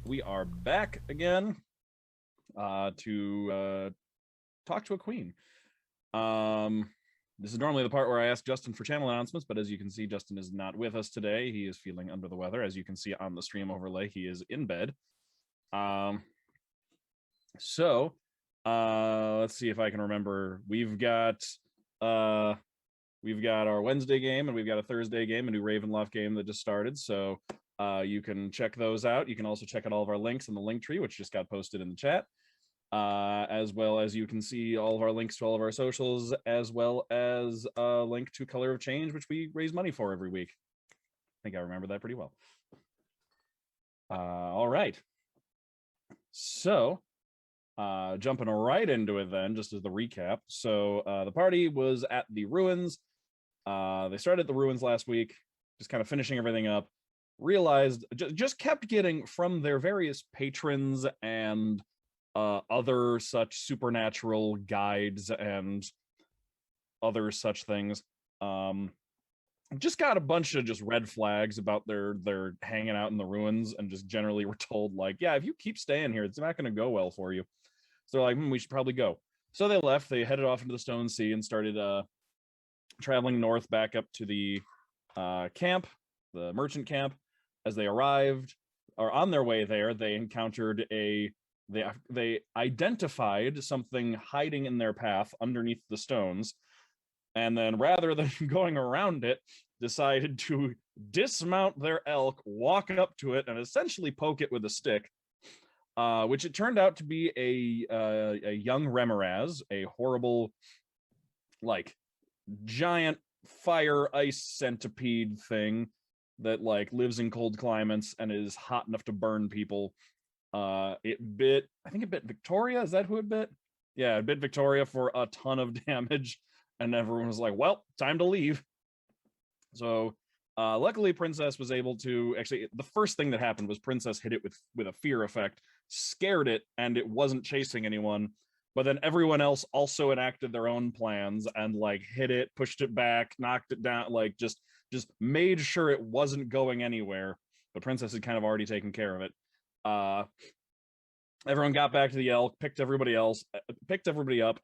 we are back again to talk to a queen. This is normally the part where I ask Justin for channel announcements, but as you can see, Justin is not with us today. He is feeling under the weather. As you can see on the stream overlay, he is in bed. So let's see if I can remember. We've got our Wednesday game and we've got a Thursday game, a new Ravenloft game that just started. So you can check those out. You can also check out all of our links in the link tree, which just got posted in the chat. As well as you can see all of our links to all of our socials, as well as a link to Color of Change, which we raise money for every week. I think I remember that pretty well. All right. So jumping right into it then, just as the recap. So the party was at the ruins. They started at the ruins last week, just kind of finishing everything up. Realized, just kept getting from their various patrons and other such supernatural guides and other such things. Just got a bunch of just red flags about their hanging out in the ruins, and just generally were told like, yeah, if you keep staying here, it's not going to go well for you. So they're like, we should probably go. So they left. They headed off into the Stone Sea and started traveling north back up to the camp, the merchant camp. As they arrived, or on their way there, they encountered they identified something hiding in their path underneath the stones, and then rather than going around it, decided to dismount their elk, walk up to it, and essentially poke it with a stick, which it turned out to be a young Remoraz, a horrible, like, giant fire ice centipede thing that like lives in cold climates and is hot enough to burn people. I think it bit Viktoria. Is that who it bit? Yeah, it bit Viktoria for a ton of damage, and everyone was like, well, time to leave. So luckily Princess was able to, actually, the first thing that happened was Princess hit it with a fear effect, scared it, and it wasn't chasing anyone. But then everyone else also enacted their own plans and like hit it, pushed it back, knocked it down, like just made sure it wasn't going anywhere. But Princess had kind of already taken care of it. Everyone got back to the elk, picked everybody up,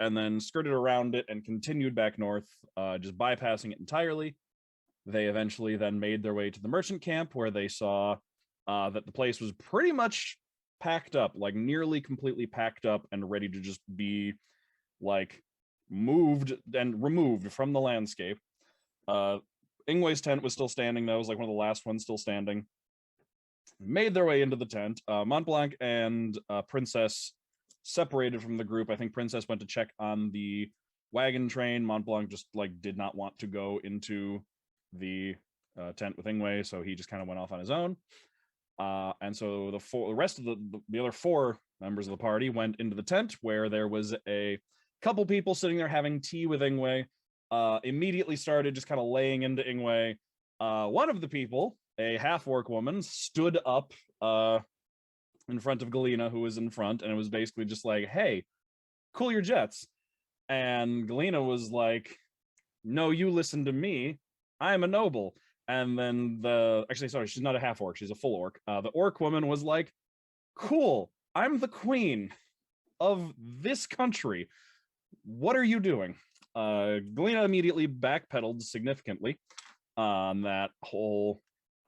and then skirted around it and continued back north, just bypassing it entirely. They eventually then made their way to the merchant camp, where they saw that the place was pretty much packed up, like nearly completely packed up and ready to just be like moved and removed from the landscape. Ingwe's tent was still standing, though. It was like one of the last ones still standing. Made their way into the tent. Montblanc and Princess separated from the group. I think Princess went to check on the wagon train. Montblanc just like did not want to go into the tent with Ingwe, so he just kind of went off on his own. And so the rest of the other four members of the party went into the tent, where there was a couple people sitting there having tea with Ingwe. Immediately started just kind of laying into Ingwe. One of the people, a half-orc woman, stood up in front of Galina, who was in front, and it was basically just like, hey, cool your jets. And Galina was like, no, you listen to me. I'm a noble. And then she's not a half orc, she's a full orc. The orc woman was like, cool, I'm the queen of this country. What are you doing? Galina immediately backpedaled significantly on that whole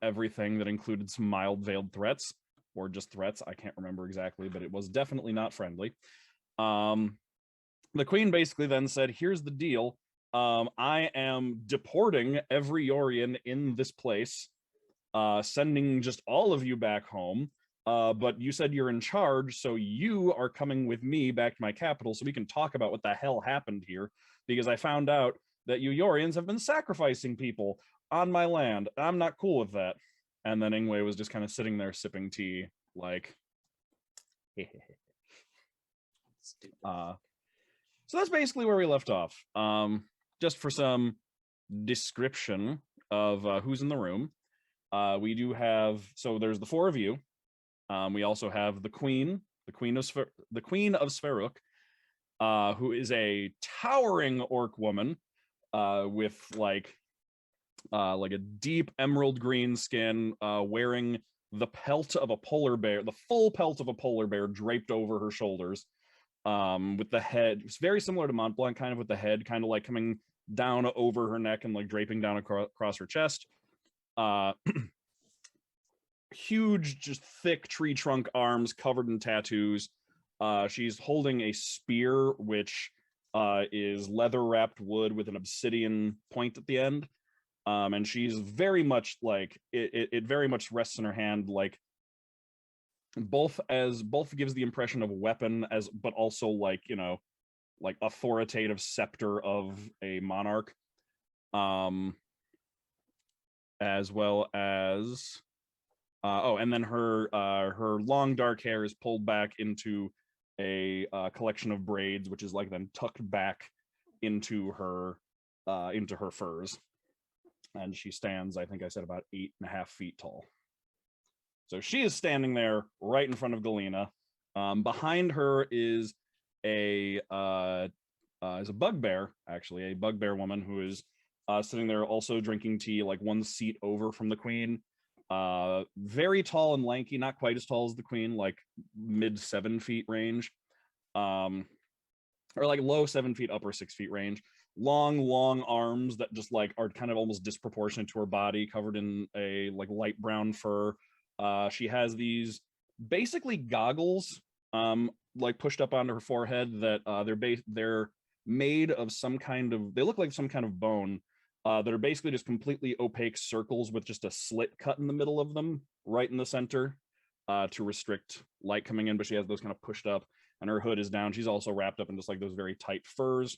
everything that included some mild veiled threats, or just threats. I can't remember exactly, but it was definitely not friendly. The queen basically then said, here's the deal. I am deporting every Yorian in this place, sending just all of you back home. But you said you're in charge, so you are coming with me back to my capital so we can talk about what the hell happened here, because I found out that you Yorians have been sacrificing people on my land. I'm not cool with that. And then Ingwe was just kind of sitting there sipping tea, like, so that's basically where we left off. Just for some description of who's in the room, we do have, so there's the four of you. We also have the queen of Sveruk, who is a towering orc woman with like a deep emerald green skin, wearing the pelt of a polar bear, the full pelt of a polar bear draped over her shoulders, with the head. It's very similar to Montblanc, kind of, with the head kind of like coming down over her neck and like draping down across her chest. Huge, just thick tree trunk arms covered in tattoos. She's holding a spear, which is leather wrapped wood with an obsidian point at the end. And she's very much like it very much rests in her hand, like both gives the impression of a weapon, but also like, you know, like authoritative scepter of a monarch, as well as and then her long dark hair is pulled back into a collection of braids, which is like then tucked back into her furs, and she stands, I think I said, about 8.5 feet tall. So she is standing there right in front of Galina. Behind her is a bugbear, actually, a bugbear woman who is sitting there also drinking tea, like one seat over from the queen. Very tall and lanky, not quite as tall as the queen, like mid 7 feet range, or like low 7 feet, upper 6 feet range. Long arms that just like are kind of almost disproportionate to her body, covered in a like light brown fur. She has these basically goggles, like pushed up onto her forehead that they're made of some kind of, they look like some kind of bone, that are basically just completely opaque circles with just a slit cut in the middle of them, right in the center, to restrict light coming in. But she has those kind of pushed up, and her hood is down. She's also wrapped up in just like those very tight furs,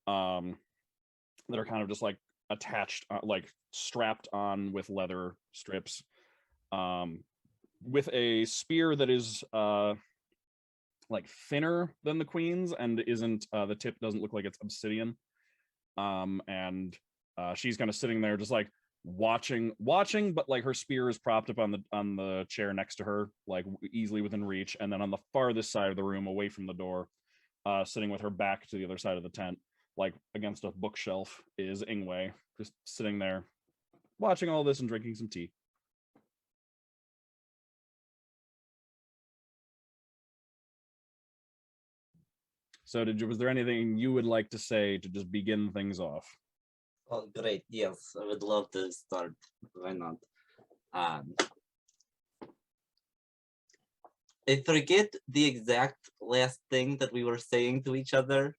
that are kind of just like attached, like strapped on with leather strips, with a spear that is like thinner than the queen's and isn't, the tip doesn't look like it's obsidian, and she's kind of sitting there just like watching, but like her spear is propped up on the chair next to her, like easily within reach. And then on the farthest side of the room, away from the door, sitting with her back to the other side of the tent, like against a bookshelf, is Ingwe, just sitting there watching all this and drinking some tea. So was there anything you would like to say to just begin things off? Oh, great. Yes, I would love to start. Why not? I forget the exact last thing that we were saying to each other,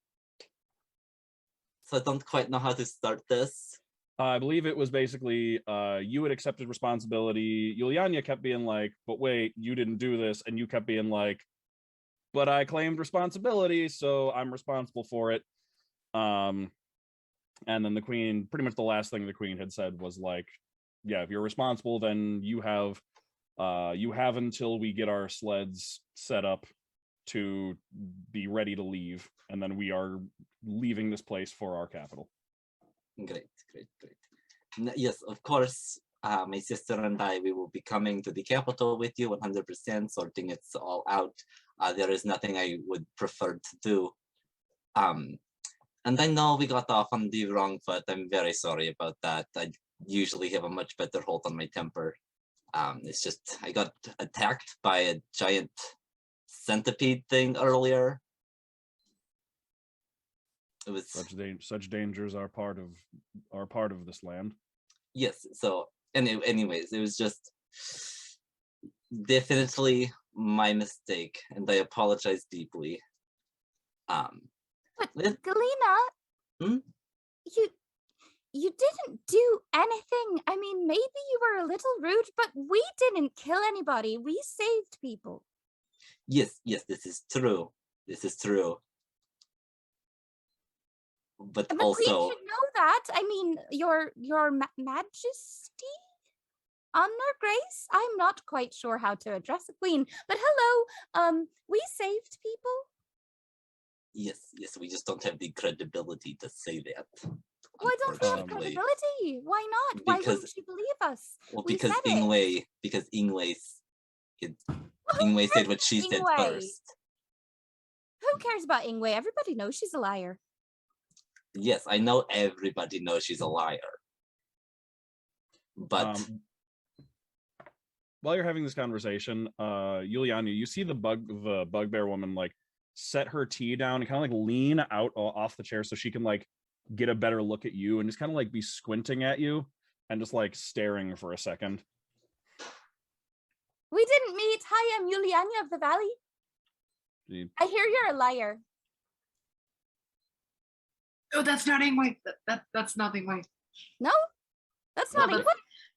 so I don't quite know how to start this. I believe it was basically, you had accepted responsibility. Yulyanya kept being like, but wait, you didn't do this. And you kept being like, but I claimed responsibility, so I'm responsible for it. And then the queen, pretty much the last thing the queen had said was like, yeah, if you're responsible, then you have until we get our sleds set up to be ready to leave, and then we are leaving this place for our capital. Great. Yes, of course, my sister and I, we will be coming to the capital with you 100%, sorting it all out. There is nothing I would prefer to do. And I know we got off on the wrong foot. I'm very sorry about that. I usually have a much better hold on my temper. It's just, I got attacked by a giant centipede thing earlier. It was such dangers are part of this land. Yes, so anyways, it was just definitely my mistake, and I apologize deeply. But Galina, you didn't do anything. I mean, maybe you were a little rude, but we didn't kill anybody. We saved people. Yes, this is true. But and the also, queen should know that. I mean, your majesty, honor, grace. I'm not quite sure how to address a queen, but hello. We saved people. Yes, we just don't have the credibility to say that. Why don't we have credibility? Why not? Why wouldn't you believe us? Well, because Ingwe said what she said first. Who cares about Ingwe? Everybody knows she's a liar. Yes, I know everybody knows she's a liar. But while you're having this conversation, Yulyanya, you see the bugbear woman like set her tea down and kind of like lean out off the chair so she can like get a better look at you and just kind of like be squinting at you and just like staring for a second. We didn't meet. Hi, I'm Yulyanya of the Valley. I hear you're a liar. Oh, that's not Ingwe. That's not Ingwe. No, that's not Ingwe.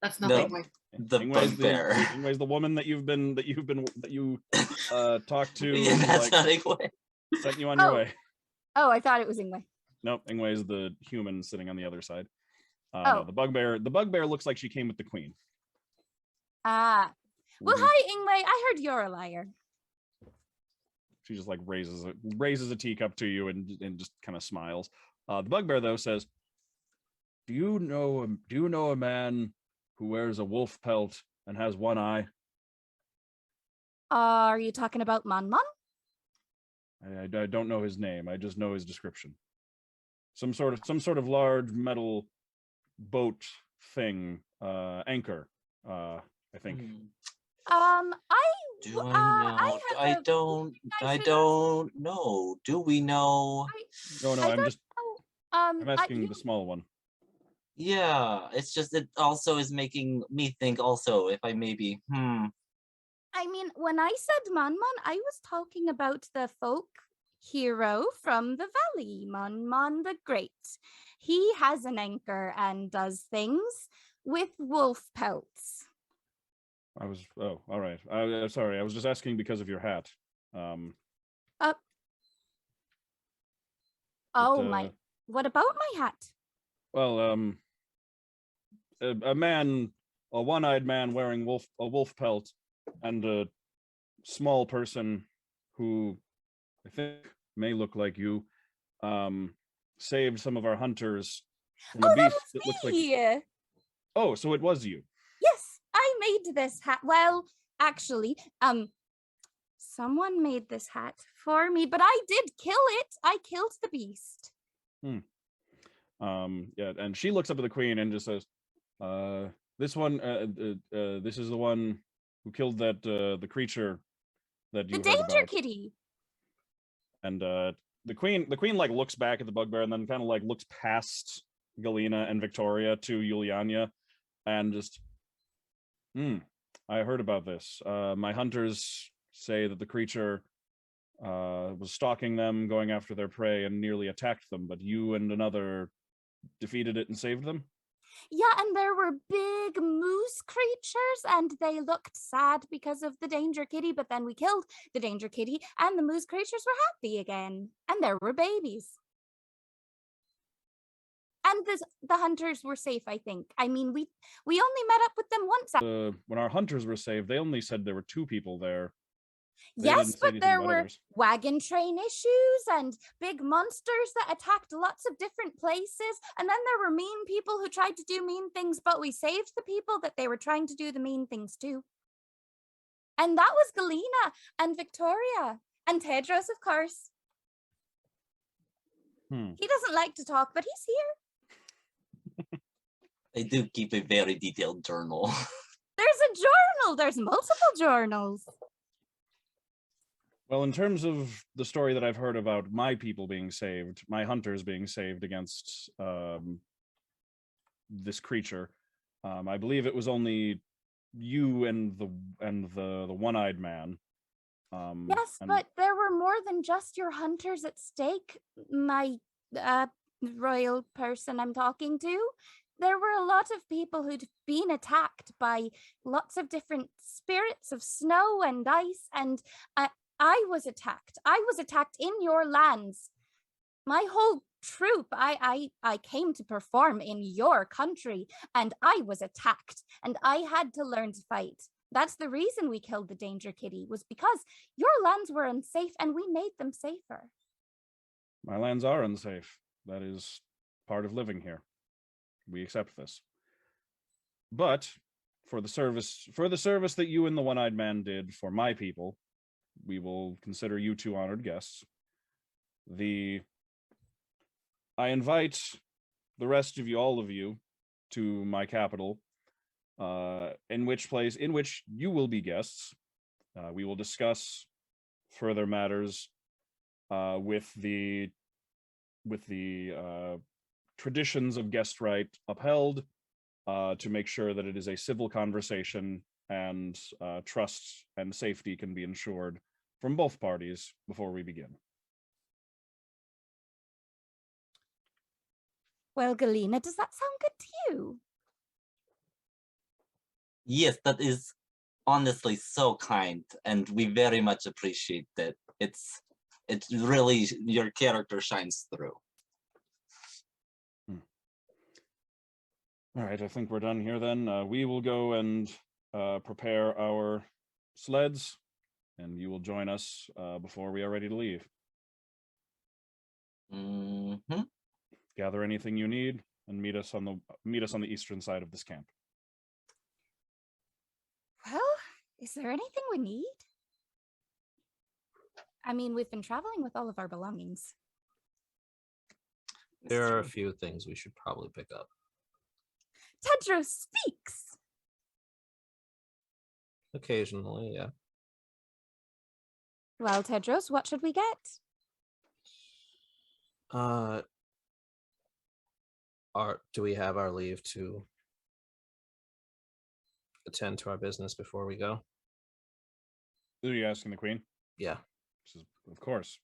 That's not No. Ingwe. The Ingwe's bugbear. Ingwe's the woman that you talked to. Yeah, that's like, not Ingwe. sent you on your way. Oh, I thought it was Ingwe. Nope, Ingwe is the human sitting on the other side. Oh. No, the bugbear looks like she came with the queen. Ah. Well, Mhm. hi, Ingwe. I heard you're a liar. She just like raises a teacup to you and just kind of smiles. The bugbear though says, "Do you know a man who wears a wolf pelt and has one eye?" Are you talking about Monmon? I don't know his name. I just know his description. Some sort of large metal boat thing, anchor. I think. Do I know? I don't know. Do we know? No, I'm asking you- the small one. Yeah, it's just it also is making me think also if I maybe I mean, when I said Monmon, I was talking about the folk hero from the valley, Monmon the Great. He has an anchor and does things with wolf pelts. All right. Sorry, I was just asking because of your hat. My, what about my hat? Well, a man, a one-eyed man wearing a wolf pelt, and a small person who I think may look like you, saved some of our hunters from a beast that looks like. Oh, so it was you. Yes, I made this hat. Well, actually, someone made this hat for me, but I did kill it. I killed the beast. Yeah, and she looks up at the queen and just says, this one, this is the one who killed that the creature that you The heard danger about. kitty. And the queen like looks back at the bugbear and then kind of like looks past Galina and Viktoria to Yulyanya and just, I heard about this. My hunters say that the creature was stalking them, going after their prey, and nearly attacked them, but you and another defeated it and saved them? Yeah, and there were big moose creatures, and they looked sad because of the danger kitty, but then we killed the danger kitty, and the moose creatures were happy again, and there were babies. And the hunters were safe, I think. I mean, we only met up with them once. When our hunters were saved, they only said there were 2 people there. Yes, but there were wagon train issues and big monsters that attacked lots of different places. And then there were mean people who tried to do mean things, but we saved the people that they were trying to do the mean things to. And that was Galina and Viktoria and Tedros, of course. He doesn't like to talk, but he's here. I do keep a very detailed journal. There's a journal. There's multiple journals. Well, in terms of the story that I've heard about my people being saved, my hunters being saved against this creature, I believe it was only you and the one-eyed man. Yes, but there were more than just your hunters at stake, my royal person I'm talking to. There were a lot of people who'd been attacked by lots of different spirits of snow and ice, and I was attacked. I was attacked in your lands. My whole troop, I came to perform in your country, and I was attacked, and I had to learn to fight. That's the reason we killed the danger kitty, was because your lands were unsafe, and we made them safer. My lands are unsafe. That is part of living here. We accept this. But for the service that you and the one-eyed man did for my people, we will consider you 2 honored guests. I invite the rest of you, all of you, to my capital in which you will be guests. We will discuss further matters with the traditions of guest right upheld, to make sure that it is a civil conversation and trust and safety can be ensured from both parties before we begin. Well, Galina, does that sound good to you? Yes, that is honestly so kind, and we very much appreciate that. It's really, your character shines through. All right, I think we're done here then. We will go and prepare our sleds, and you will join us before we are ready to leave. Mm-hmm. Gather anything you need and meet us on the eastern side of this camp. Well, is there anything we need? I mean, we've been traveling with all of our belongings. There are a few things we should probably pick up. Tedros speaks! Occasionally, yeah. Well, Tedros, what should we get? Do we have our leave to attend to our business before we go? Are you asking the queen? Yeah. Of course.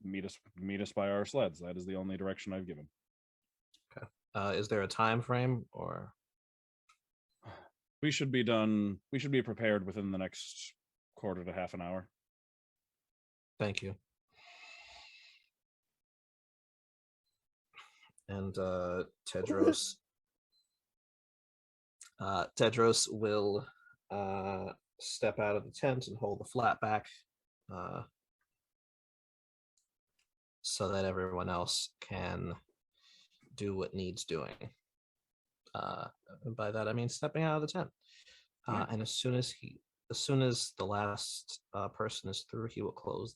Meet us by our sleds. That is the only direction I've given. Okay. Is there a time frame, or we should be prepared within the next quarter to half an hour. Thank you. And Tedros Tedros will step out of the tent and hold the flap back so that everyone else can do what needs doing. By that I mean stepping out of the tent. And as soon as the last person is through, he will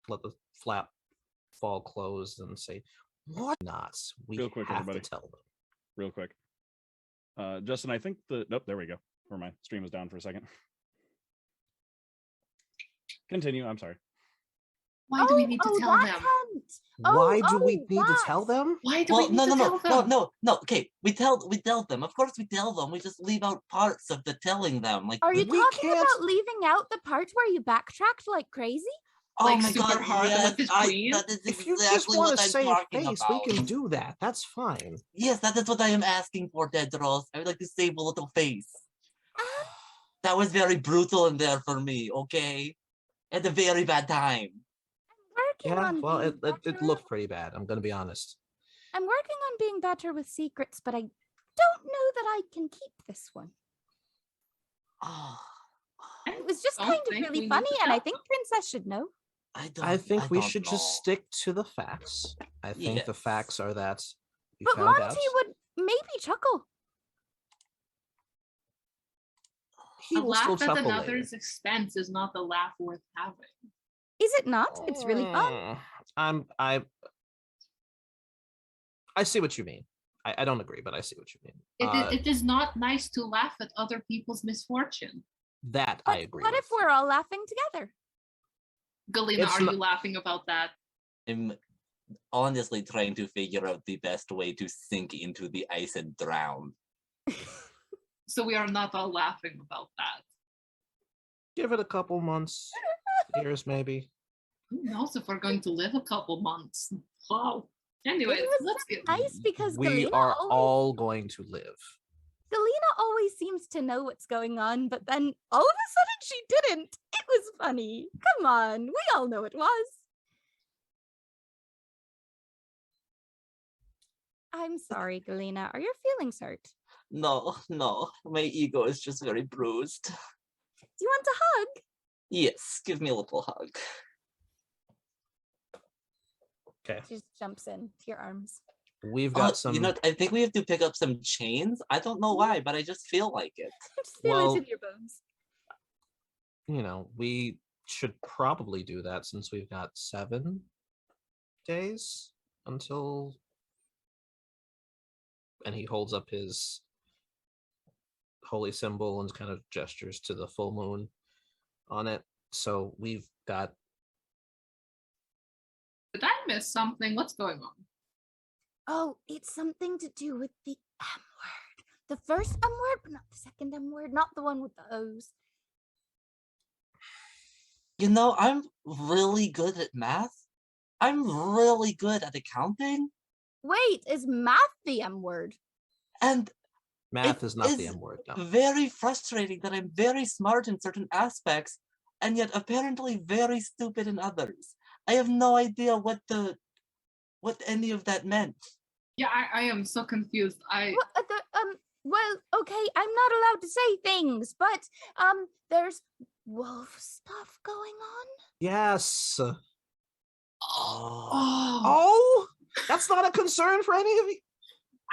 let the flap fall closed and say, "What not? We Real quick, have everybody. to tell them." Real quick. Justin, I think nope, there we go. Never mind. Stream was down for a second. Continue. I'm sorry. Why do we need to tell them? Why do we need to tell them? Why do we need to tell them? No. Okay, we tell them. Of course, we tell them. We just leave out parts of the telling them. Like, are you talking about leaving out the part where you backtracked like crazy? Oh Like my super God! hard Yes, with his queen? that is If you exactly just want what to I'm save talking face, about. we can do that. That's fine. Yes, that is what I am asking for, Tedros. I would like to save a little face. That was very brutal in there for me. Okay, at a very bad time. Yeah, well, it looked pretty bad. I'm gonna be honest. I'm working on being better with secrets, but I don't know that I can keep this one. It was just kind of really funny, and I think Princess should know. I think we should just stick to the facts. I think the facts are that we But found Monty out. would maybe chuckle. He A will still laugh at chuckle another's later. expense is not the laugh worth having. Is it not? It's really fun. I see what you mean. I don't agree, but I see what you mean. It is not nice to laugh at other people's misfortune. That I agree. What if we're all laughing together? Galina, are you laughing about that? I'm honestly trying to figure out the best way to sink into the ice and drown. So we are not all laughing about that. Give it a couple months, years maybe. Who knows if we're going to live a couple months? Wow. Anyway, let's get nice because we Galina are always, all going to live. Galina always seems to know what's going on, but then all of a sudden she didn't. It was funny. Come on, we all know it was. I'm sorry, Galina. Are your feelings hurt? No, my ego is just very bruised. Do you want a hug? Yes, give me a little hug. Okay. She just jumps into your arms. We've got some. You know, I think we have to pick up some chains. I don't know why, but I just feel like it. Just feel it in your bones. You know, we should probably do that since we've got 7 days until and he holds up his holy symbol and kind of gestures to the full moon on it. So we've got. Did I miss something? What's going on? Oh, it's something to do with the M word. The first M word, but not the second M word, not the one with the O's. You know, I'm really good at math. I'm really good at accounting. Wait, is math the M word? And Math it is not the M word, no. very frustrating that I'm very smart in certain aspects, and yet apparently very stupid in others. I have no idea what any of that meant. Yeah, I am so confused. Well, okay, I'm not allowed to say things, but there's wolf stuff going on. Yes. Oh, That's not a concern for any of you.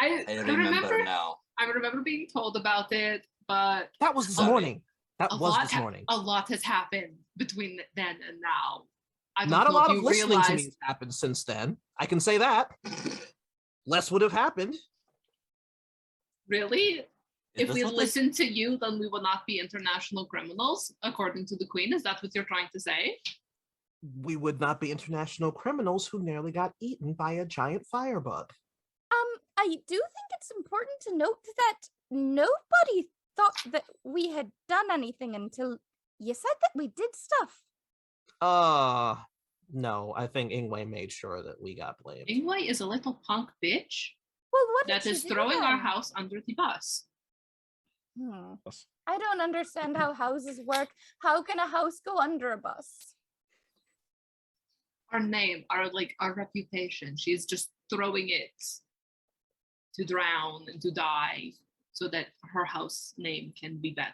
I remember now. I remember being told about it, but That was this morning. That was this morning. A lot has happened between then and now. I don't Not a know lot if of you listening to me realized- has happened since then. I can say that. Less would have happened. Really? If we what this- listened to you, then we would not be international criminals, according to the Queen. Is that what you're trying to say? We would not be international criminals who nearly got eaten by a giant firebug. I do think it's important to note that nobody thought that we had done anything until you said that we did stuff. No, I think Ingwe made sure that we got blamed. Ingwe is a little punk bitch Well, what that did is she do throwing our then? house under the bus. I don't understand how houses work. How can a house go under a bus? Our name, our reputation. She's just throwing it to drown and to die so that her house name can be better.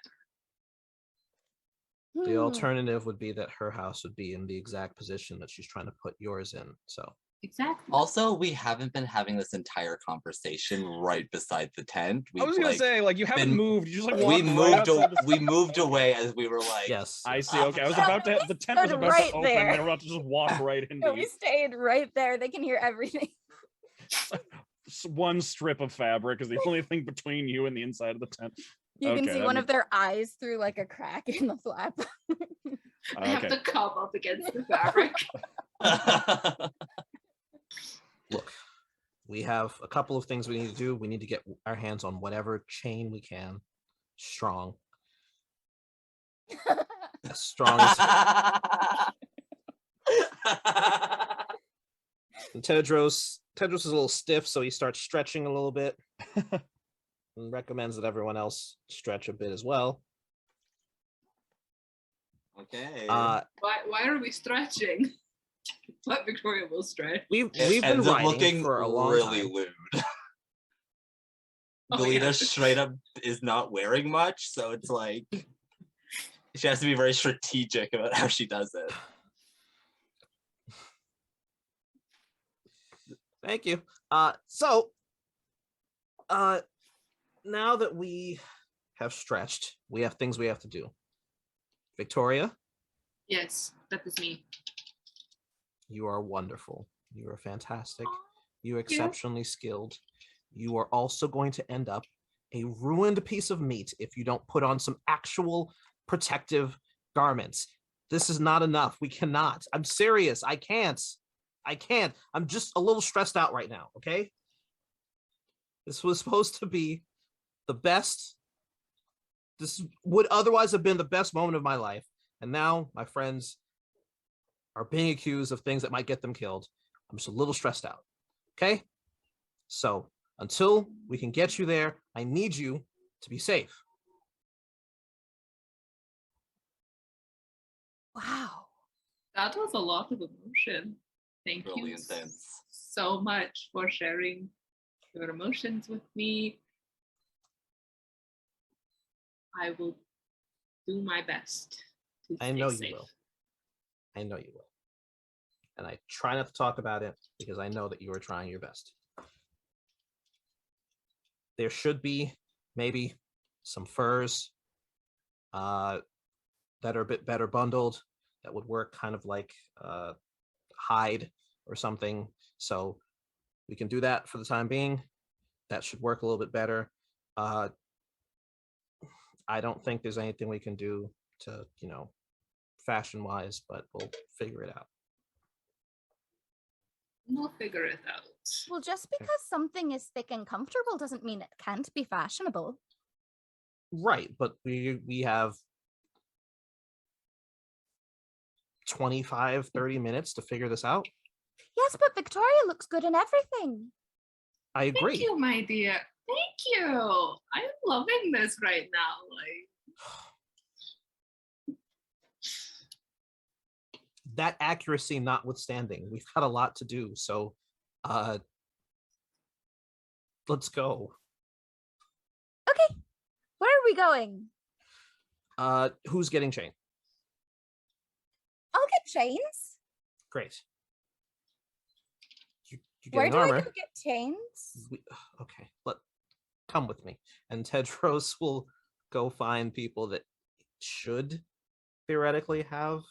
The alternative would be that her house would be in the exact position that she's trying to put yours in. So Exactly. Also, we haven't been having this entire conversation right beside the tent. I was gonna say, like, you haven't moved. You just like we walked moved. right outside the- We moved away as we were like. yes, I see. Okay, I was about to. The tent was stood about right to open. there. They were about to just walk right into No, we you. stayed right there. They can hear everything. One strip of fabric is the only thing between you and the inside of the tent. You can Okay, see that one makes- of their eyes through like a crack in the flap. I have Okay. to come up against the fabric. look, we have a couple of things we need to do. We need to get our hands on whatever chain we can. Strong. As strong as and Tedros is a little stiff, so he starts stretching a little bit. And recommends that everyone else stretch a bit as well. Okay. Why are we stretching? Let Victoria will stretch. We've It been ends up riding looking for a long really time. lewd. Oh, Galina yeah. straight up is not wearing much, so it's like she has to be very strategic about how she does it. Thank you. Now that we have stretched, we have things we have to do. Victoria, Yes, that is me. you are wonderful. You are fantastic. Aw, You are exceptionally skilled. You are also going to end up a ruined piece of meat if you don't put on some actual protective garments. This is not enough. We cannot. I'm serious. I can't. I'm just a little stressed out right now, okay? This was supposed to be the best. This would otherwise have been the best moment of my life. And now my friends are being accused of things that might get them killed. I'm just a little stressed out. Okay? So until we can get you there, I need you to be safe. Wow. That was a lot of emotion. Thank Really you intense. so much for sharing your emotions with me. I will do my best to I stay know safe. you will. I know you will. And I try not to talk about it because I know that you are trying your best. There should be maybe some furs that are a bit better bundled that would work kind of like hide or something. So we can do that for the time being. that should work a little bit better. I don't think there's anything we can do to, fashion wise, but we'll figure it out. We'll figure it out. Well, just because something is thick and comfortable doesn't mean it can't be fashionable. Right, but we have 25, 30 minutes to figure this out. Yes, but Viktoria looks good in everything. I agree. Thank you, my dear. Thank you. I'm loving this right now. That accuracy notwithstanding, we've got a lot to do, so let's go. Okay, where are we going? Who's getting chained? I'll get chains. Great. You Where getting do armor? I go get chains? Okay, come with me, and Tedros will go find people that should theoretically have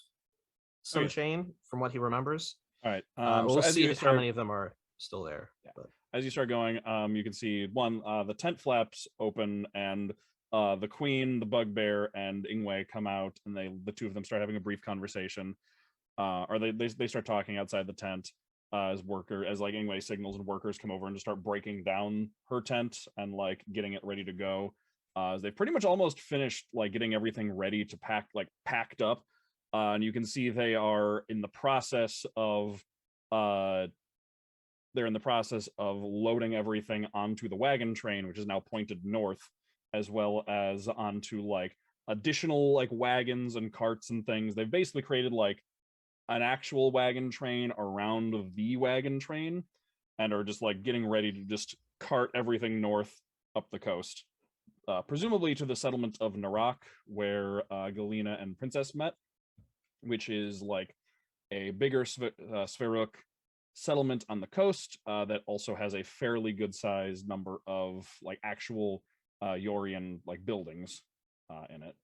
some chain from what he remembers. All right. We'll so see how many of them are still there. Yeah. But As you start going, you can see the tent flaps open, and the queen, the bugbear, and Ingwe come out, and the two of them start having a brief conversation. Or they start talking outside the tent as like Ingwe signals, and workers come over and just start breaking down her tent and like getting it ready to go. As they pretty much almost finished like getting everything ready to packed up. And you can see they are in the process of loading everything onto the wagon train, which is now pointed north, as well as onto like additional like wagons and carts and things. They've basically created like an actual wagon train around the wagon train, and are just like getting ready to just cart everything north up the coast, presumably to the settlement of Narak, where Galina and Princess met, which is like a bigger Sveruk settlement on the coast that also has a fairly good sized number of like actual Yorian like buildings in it.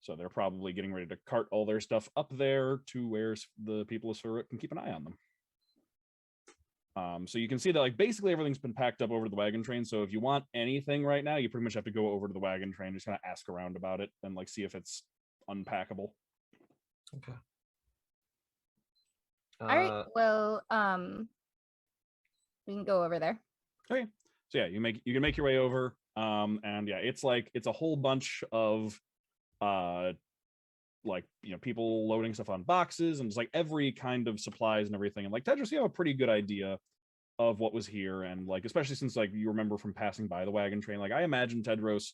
So they're probably getting ready to cart all their stuff up there to where the people of Sveruk can keep an eye on them. So you can see that like basically everything's been packed up over to the wagon train. So if you want anything right now, you pretty much have to go over to the wagon train, just kind of ask around about it and like see if it's unpackable. okay. All right. Well, we can go over there. Okay. So yeah, you can make your way over. And yeah, it's a whole bunch of like, people loading stuff on boxes and just like every kind of supplies and everything. And like Tedros, you have a pretty good idea of what was here, and like especially since like you remember from passing by the wagon train, like I imagine Tedros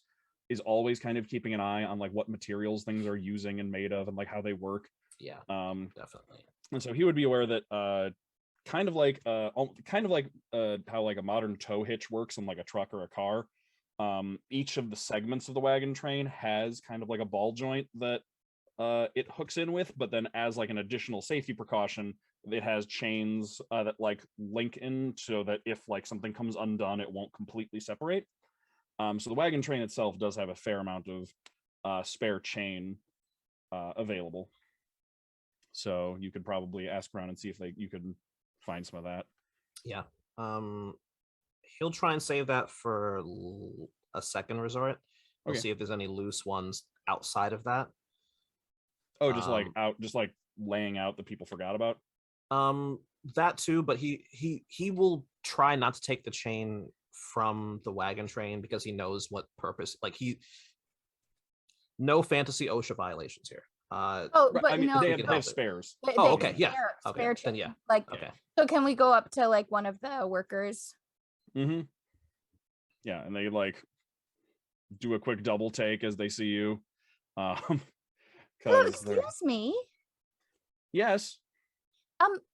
is always kind of keeping an eye on like what materials things are using and made of and like how they work. Yeah, definitely. And so he would be aware that kind of like how like a modern tow hitch works in like a truck or a car. Each of the segments of the wagon train has kind of like a ball joint that it hooks in with, but then as like an additional safety precaution, it has chains that like link in so that if like something comes undone, it won't completely separate. So the wagon train itself does have a fair amount of spare chain available. So you could probably ask around and see if you could find some of that. Yeah. He'll try and save that for a second resort. We'll see if there's any loose ones outside of that. Oh, just like laying out that people forgot about. That too, but he will try not to take the chain from the wagon train because he knows what purpose. Like no fantasy OSHA violations here. But I mean, no, they have spares. Okay, yeah. Spare Okay, then yeah. Like, okay. So can we go up to like one of the workers? Mm-hmm. Yeah, and they like do a quick double take as they see you. Oh, excuse me. Yes.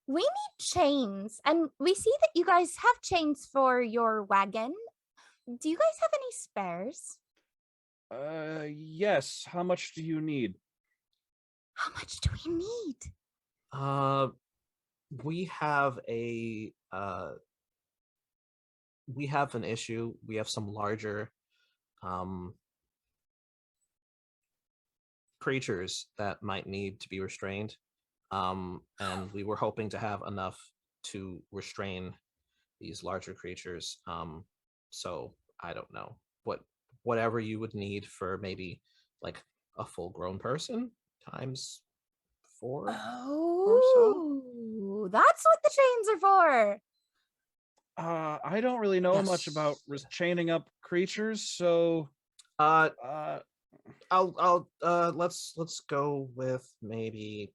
We need chains, and we see that you guys have chains for your wagon. Do you guys have any spares? Yes. How much do you need? How much do we need? We have an issue. We have some larger creatures that might need to be restrained. And we were hoping to have enough to restrain these larger creatures. So I don't know whatever you would need for maybe like a full-grown person times 4 or so. Oh, that's what the chains are for. I don't really know much about Yes. chaining up creatures, so I'll let's go with maybe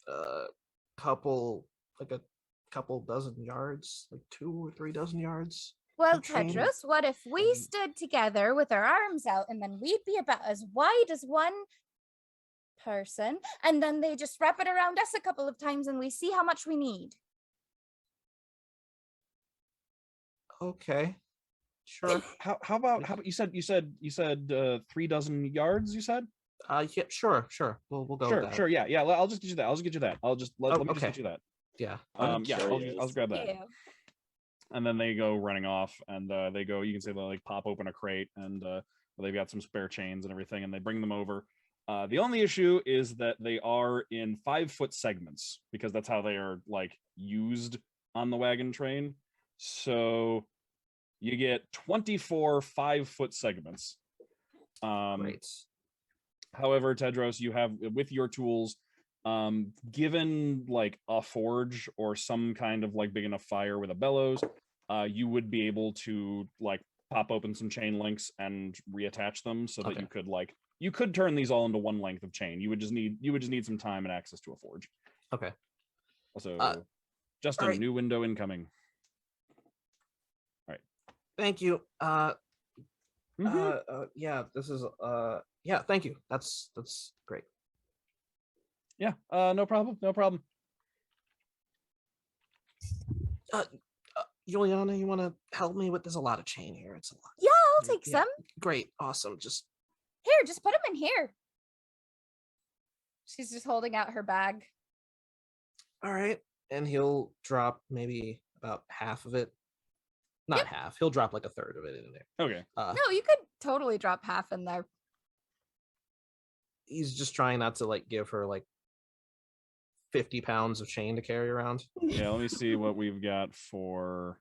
a couple dozen yards, like 2 or 3 dozen yards. Well, of chain. Tedros, what if we stood together with our arms out and then we'd be about as wide as one person and then they just wrap it around us a couple of times and we see how much we need? Okay. Sure. how about you said 3 dozen yards, you said? Yeah, sure. We'll go with that. Sure, yeah. I'll just get you that. Let me just okay. get you that. Yeah. I'll just grab that. Yeah. And then they go running off, and they go. You can say they like pop open a crate, and they've got some spare chains and everything, and they bring them over. The only issue is that they are in 5-foot segments because that's how they are like used on the wagon train. So you get 24 5-foot segments. Great. However, Tedros, you have with your tools, given like a forge or some kind of like big enough fire with a bellows, you would be able to like pop open some chain links and reattach them so that you could turn these all into one length of chain. You would just need some time and access to a forge. Okay. Also, Justin, right. new window incoming. All right. Thank you. Yeah, this is yeah, thank you. That's great. Yeah, no problem. Yulyanya, you want to help me with? There's a lot of chain here. It's a lot. Yeah, I'll take some. Great, awesome. Just Here, just put them in here. She's just holding out her bag. all right, and he'll drop maybe about half of it. Not half. He'll drop like a third of it in there. Okay. No, you could totally drop half in there. He's just trying not to like give her like 50 pounds of chain to carry around. Yeah, let me see what we've got for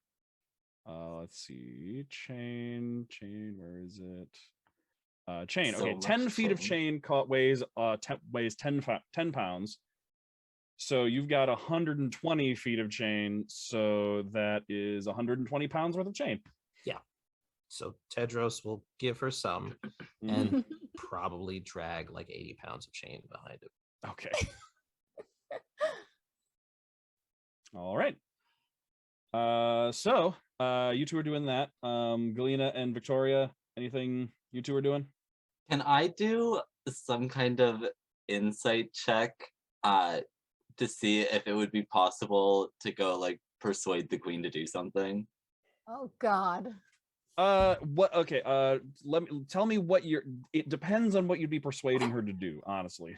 let's see. Chain, where is it? Chain. So Okay, much 10 feet of chain. weighs 10 pounds. So you've got 120 feet of chain, so that is 120 pounds worth of chain. Yeah. So Tedros will give her some and probably drag like 80 pounds of chain behind it. Okay. All right. So you two are doing that. Galina and Viktoria, anything you two are doing? Can I do some kind of insight check to see if it would be possible to go like persuade the queen to do something? Oh God. What? Okay. Tell me what it depends on what you'd be persuading her to do, honestly.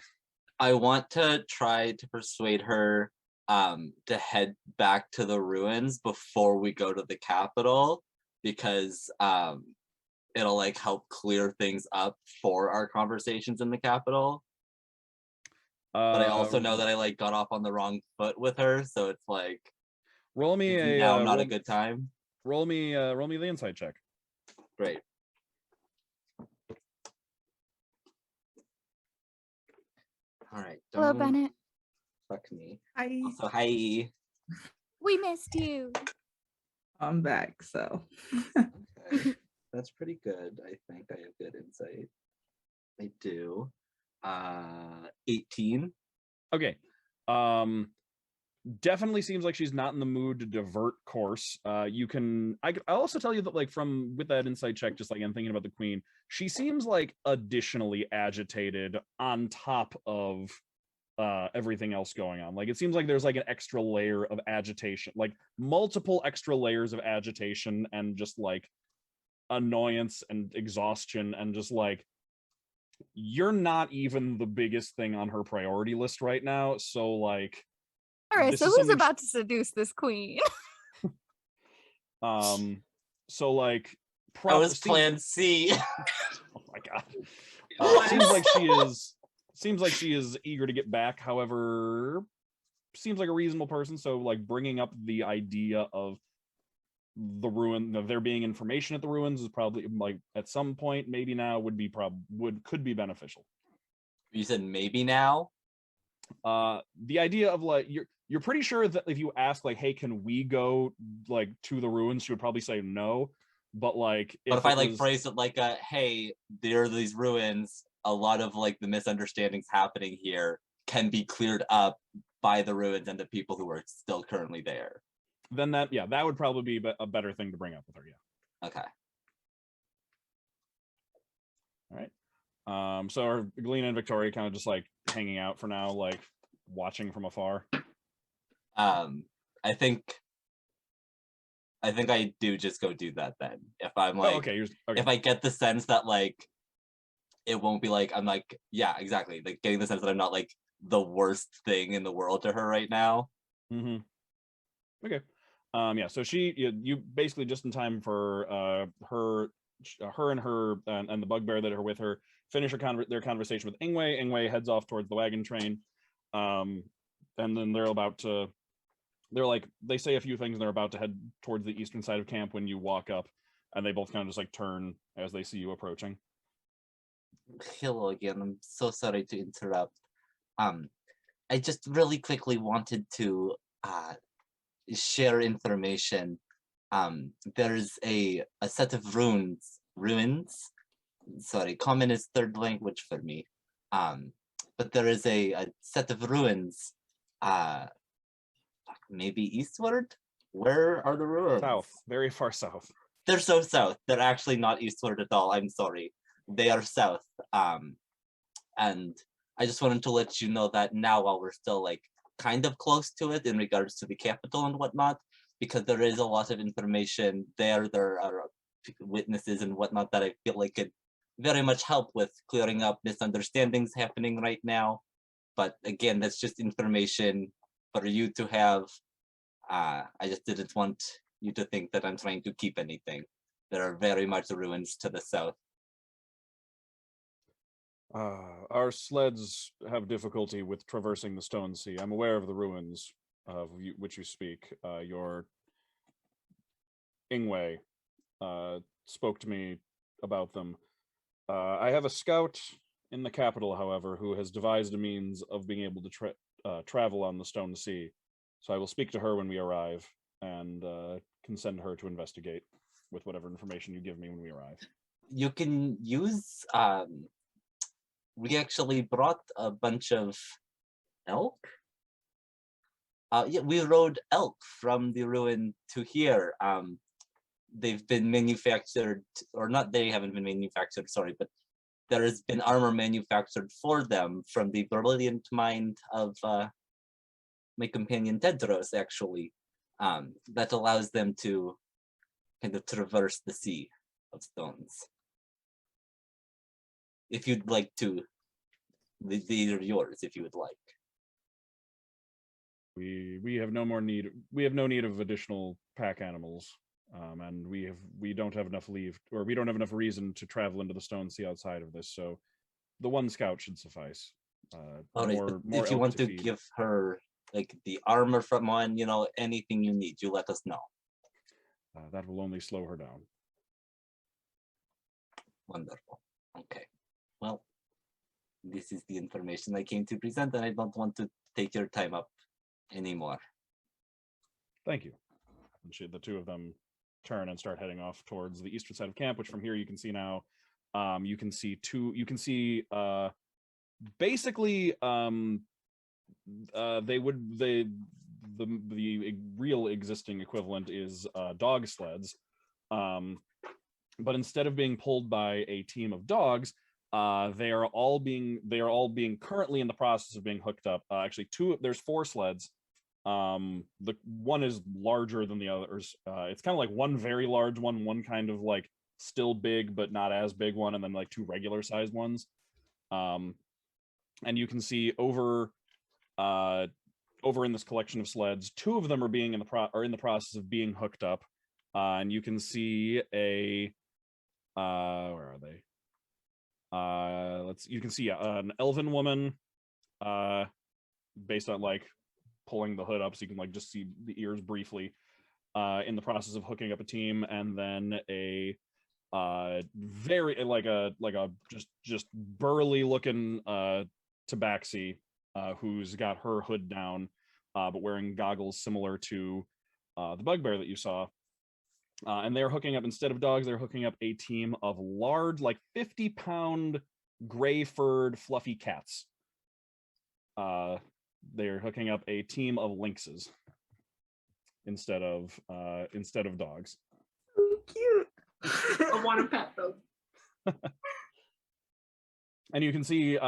I want to try to persuade her to head back to the ruins before we go to the capital, because it'll like help clear things up for our conversations in the capital. But I also know that I like got off on the wrong foot with her, so it's like roll me a now not a good time. Roll me the insight check. Great. All right. Hello, Bennett. Fuck me. Hi, Also, hi. We missed you. I'm back. So Okay. That's pretty good. I think I have good insight. I do. 18. Okay. Definitely seems like she's not in the mood to divert course. I'll also tell you that like with that insight check, just like I'm thinking about the queen, she seems like additionally agitated on top of everything else going on. Like it seems like there's like an extra layer of agitation, like multiple extra layers of agitation and just like annoyance and exhaustion, and just like you're not even the biggest thing on her priority list right now. So like, all right, so who's about to seduce this queen? So like, that was plan C. Oh my God. Seems like she is eager to get back. However, seems like a reasonable person. So like bringing up the idea of the ruin, there being information at the ruins is probably like at some point, maybe now could be beneficial. You said maybe now? The idea of like you're pretty sure that if you ask like, hey, can we go like to the ruins, she would probably say no. But like if I like phrase it like hey, there are these ruins, a lot of like the misunderstandings happening here can be cleared up by the ruins and the people who are still currently there. Then that would probably be a better thing to bring up with her. Yeah. Okay. All right. So are Galina and Viktoria kind of just like hanging out for now, like watching from afar? I think I do just go do that then. If I'm like, okay. If I get the sense that like it won't be like I'm like, yeah, exactly, like getting the sense that I'm not like the worst thing in the world to her right now. Mm-hmm. Okay. Yeah. So you basically just in time for her and the bugbear that are with her finish their conversation with Ingwe. Ingwe heads off towards the wagon train, and then they say a few things and they're about to head towards the eastern side of camp when you walk up, and they both kind of just like turn as they see you approaching. Hello again. I'm so sorry to interrupt. I just really quickly wanted to share information. There's a set of ruins. Sorry, common is third language for me. But there is a set of ruins. Maybe eastward? Where are the ruins? South, very far south. They're so south. They're actually not eastward at all. I'm sorry. They are south. And I just wanted to let you know that now while we're still like kind of close to it in regards to the capital and whatnot, because there is a lot of information there. There are witnesses and whatnot that I feel like could very much help with clearing up misunderstandings happening right now. But again, that's just information for you to have. I just didn't want you to think that I'm trying to keep anything. There are very much ruins to the south. Our sleds have difficulty with traversing the Stone Sea. I'm aware of the ruins of which you speak. Your Ingwe spoke to me about them. I have a scout in the capital, however, who has devised a means of being able to travel on the Stone Sea. So I will speak to her when we arrive and can send her to investigate with whatever information you give me when we arrive. You can use... we actually brought a bunch of elk. Yeah, we rode elk from the ruin to here. They've been manufactured, or not, they haven't been manufactured, sorry, but there has been armor manufactured for them from the brilliant mind of my companion Tedros, actually, that allows them to kind of traverse the sea of stones. If you'd like to, these are yours if you would like. We have no more need. We have no need of additional pack animals, and we don't have enough leave, or we don't have enough reason to travel into the Stone Sea outside of this. So, the one scout should suffice. All right, more if you want to feed. give her like the armor from one, you know, anything you need, you let us know. That will only slow her down. Wonderful. Okay. Well, this is the information I came to present, and I don't want to take your time up anymore. Thank you. And the two of them turn and start heading off towards the eastern side of camp, which from here you can see now. You can see basically the real existing equivalent is dog sleds, but instead of being pulled by a team of dogs, they are all being currently in the process of being hooked up. Actually, there's 4 sleds. The one is larger than the others. It's kind of like one very large one kind of like still big but not as big one, and then like 2 regular sized ones. And you can see over in this collection of sleds, 2 of them are in the process of being hooked up, and you can see a where are they? You can see an elven woman, based on like pulling the hood up so you can like just see the ears briefly. in the process of hooking up a team, and then a very like a just burly looking tabaxi who's got her hood down, but wearing goggles similar to the bugbear that you saw. And they're hooking up, instead of dogs, they're hooking up a team of large, like 50-pound gray-furred fluffy cats. They're hooking up a team of lynxes instead of dogs. So cute. I want to pet them. And you can see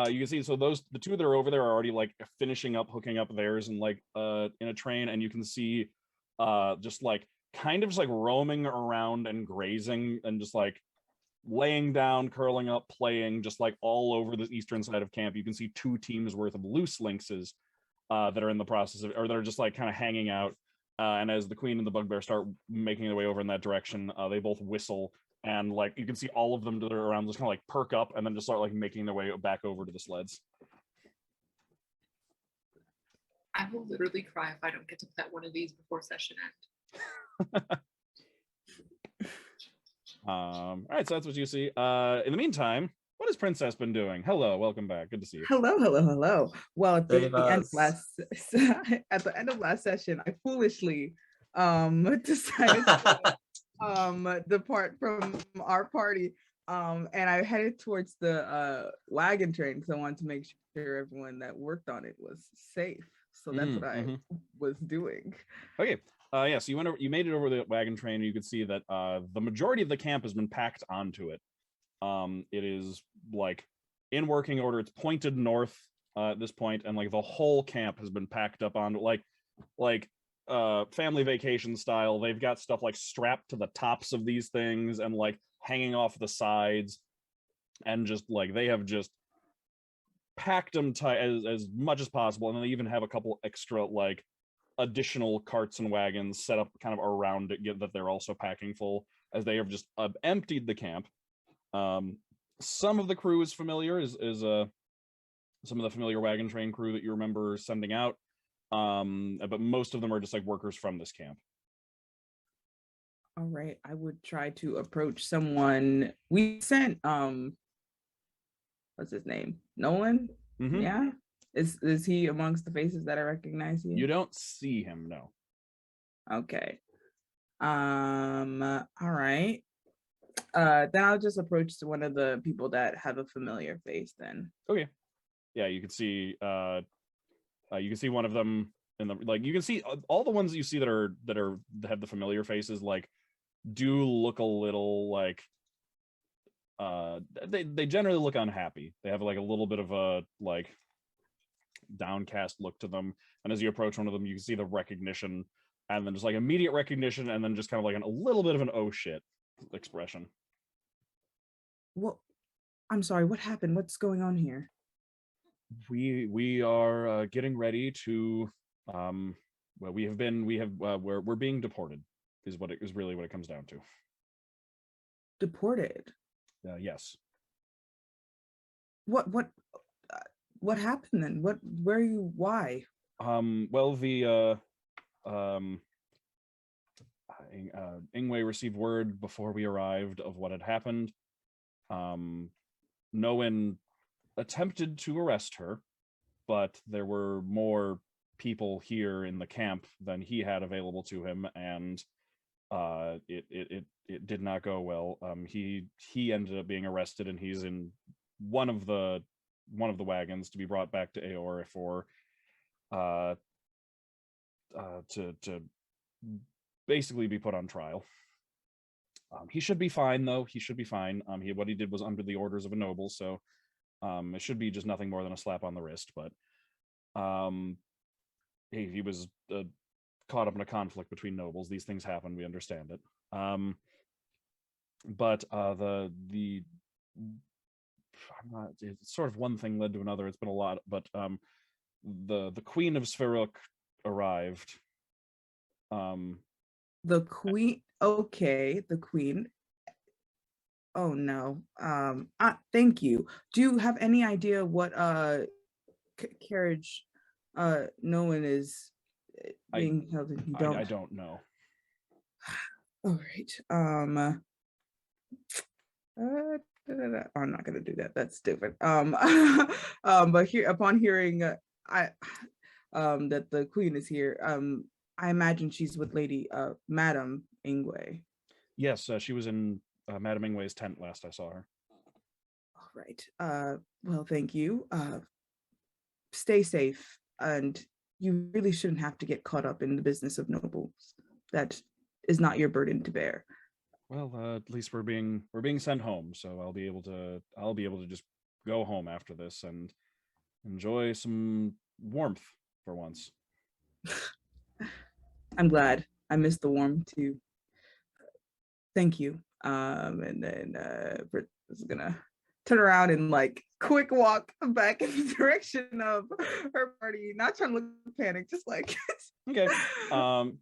so the two that are over there are already like finishing up hooking up theirs and like in a train, and you can see just like kind of just like roaming around and grazing and just like laying down, curling up, playing just like all over the eastern side of camp. You can see 2 teams worth of loose lynxes that are in the process of, or that are just like kind of hanging out. And as the queen and the bugbear start making their way over in that direction, they both whistle, and like you can see all of them that are around just kind of like perk up and then just start like making their way back over to the sleds. I will literally cry if I don't get to pet one of these before session end. All right, so that's what you see. In the meantime, what has Princess been doing? Hello, welcome back. Good to see you. Hello. Well, at the end Davis. at the end of last session, I foolishly decided to depart from our party. And I headed towards the wagon train because I wanted to make sure everyone that worked on it was safe. So that's what I was doing. Okay. Yeah, so you made it over the wagon train, and you could see that the majority of the camp has been packed onto it. It is like in working order. It's pointed north at this point, and like the whole camp has been packed up onto like family vacation style. They've got stuff like strapped to the tops of these things and like hanging off the sides, and just like they have just packed them tight as much as possible. And then they even have a couple extra like additional carts and wagons set up kind of around it that they're also packing full, as they have just emptied the camp. Some of the crew is familiar, is some of the familiar wagon train crew that you remember sending out, but most of them are just like workers from this camp. All right, I would try to approach someone. We sent what's his name? Nolan? Mm-hmm. Yeah. Is he amongst the faces that I recognize here? You don't see him, no. Okay. All right. Then I'll just approach one of the people that have a familiar face then. Okay. Yeah, you can see one of them in the, like, you can see all the ones that you see that have the familiar faces, like, do look a little like they generally look unhappy. They have like a little bit of a like downcast look to them, and as you approach one of them, you can see the recognition, and then just like immediate recognition, and then just kind of like a little bit of an oh shit expression. Well, I'm sorry, what happened? What's going on here? We are getting ready to well, we're being deported is really what it comes down to. Deported? Yes. What happened then? Where are you? Why? Well, the Ingwe received word before we arrived of what had happened. Noen attempted to arrest her, but there were more people here in the camp than he had available to him, and it did not go well. He ended up being arrested, and he's in one of the wagons to be brought back to Aor for to basically be put on trial. He should be fine, though. He should be fine. What he did was under the orders of a noble, so it should be just nothing more than a slap on the wrist. But he was caught up in a conflict between nobles. These things happen. We understand it. But it's sort of one thing led to another. It's been a lot, but the Queen of Sveruk arrived. The Queen. Okay, the Queen. Oh no. Thank you. Do you have any idea what carriage Noen is being held in? You don't. I don't know. All right. I'm not gonna do that. That's stupid. But here, upon hearing, I, that the queen is here. I imagine she's with Lady, Madame Ingwe. Yes, she was in Madame Ingwe's tent last I saw her. All right. Well, thank you. Stay safe, and you really shouldn't have to get caught up in the business of nobles. That is not your burden to bear. Well, at least we're being sent home, so I'll be able to just go home after this and enjoy some warmth for once. I'm glad. I miss the warmth too. Thank you. And then Britt is gonna turn around and like quick walk back in the direction of her party, not trying to look panicked, just like Okay.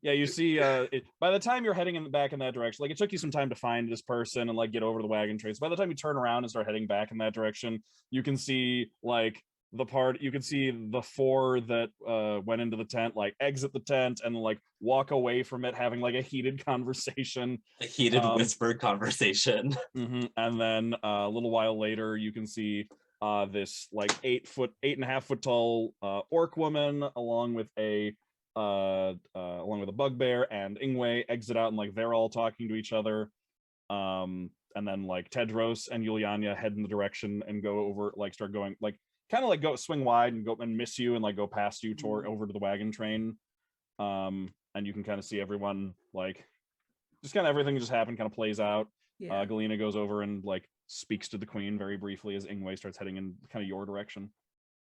Yeah, you see by the time you're heading back in that direction, like it took you some time to find this person and like get over the wagon train. So by the time you turn around and start heading back in that direction, you can see like you can see the four that went into the tent like exit the tent and like walk away from it having like a heated conversation. A heated whispered conversation. And then a little while later you can see this like 8.5 foot tall orc woman along with a bugbear and Ingwe exit out, and like they're all talking to each other. And then like Tedros and Yulyanya head in the direction and go over, like start going, like kind of like go swing wide and go and miss you and like go past you toward over to the wagon train. And you can kind of see everyone like just kind of everything just happened, kind of plays out. Yeah. Galina goes over and like speaks to the queen very briefly as Ingwe starts heading in kind of your direction.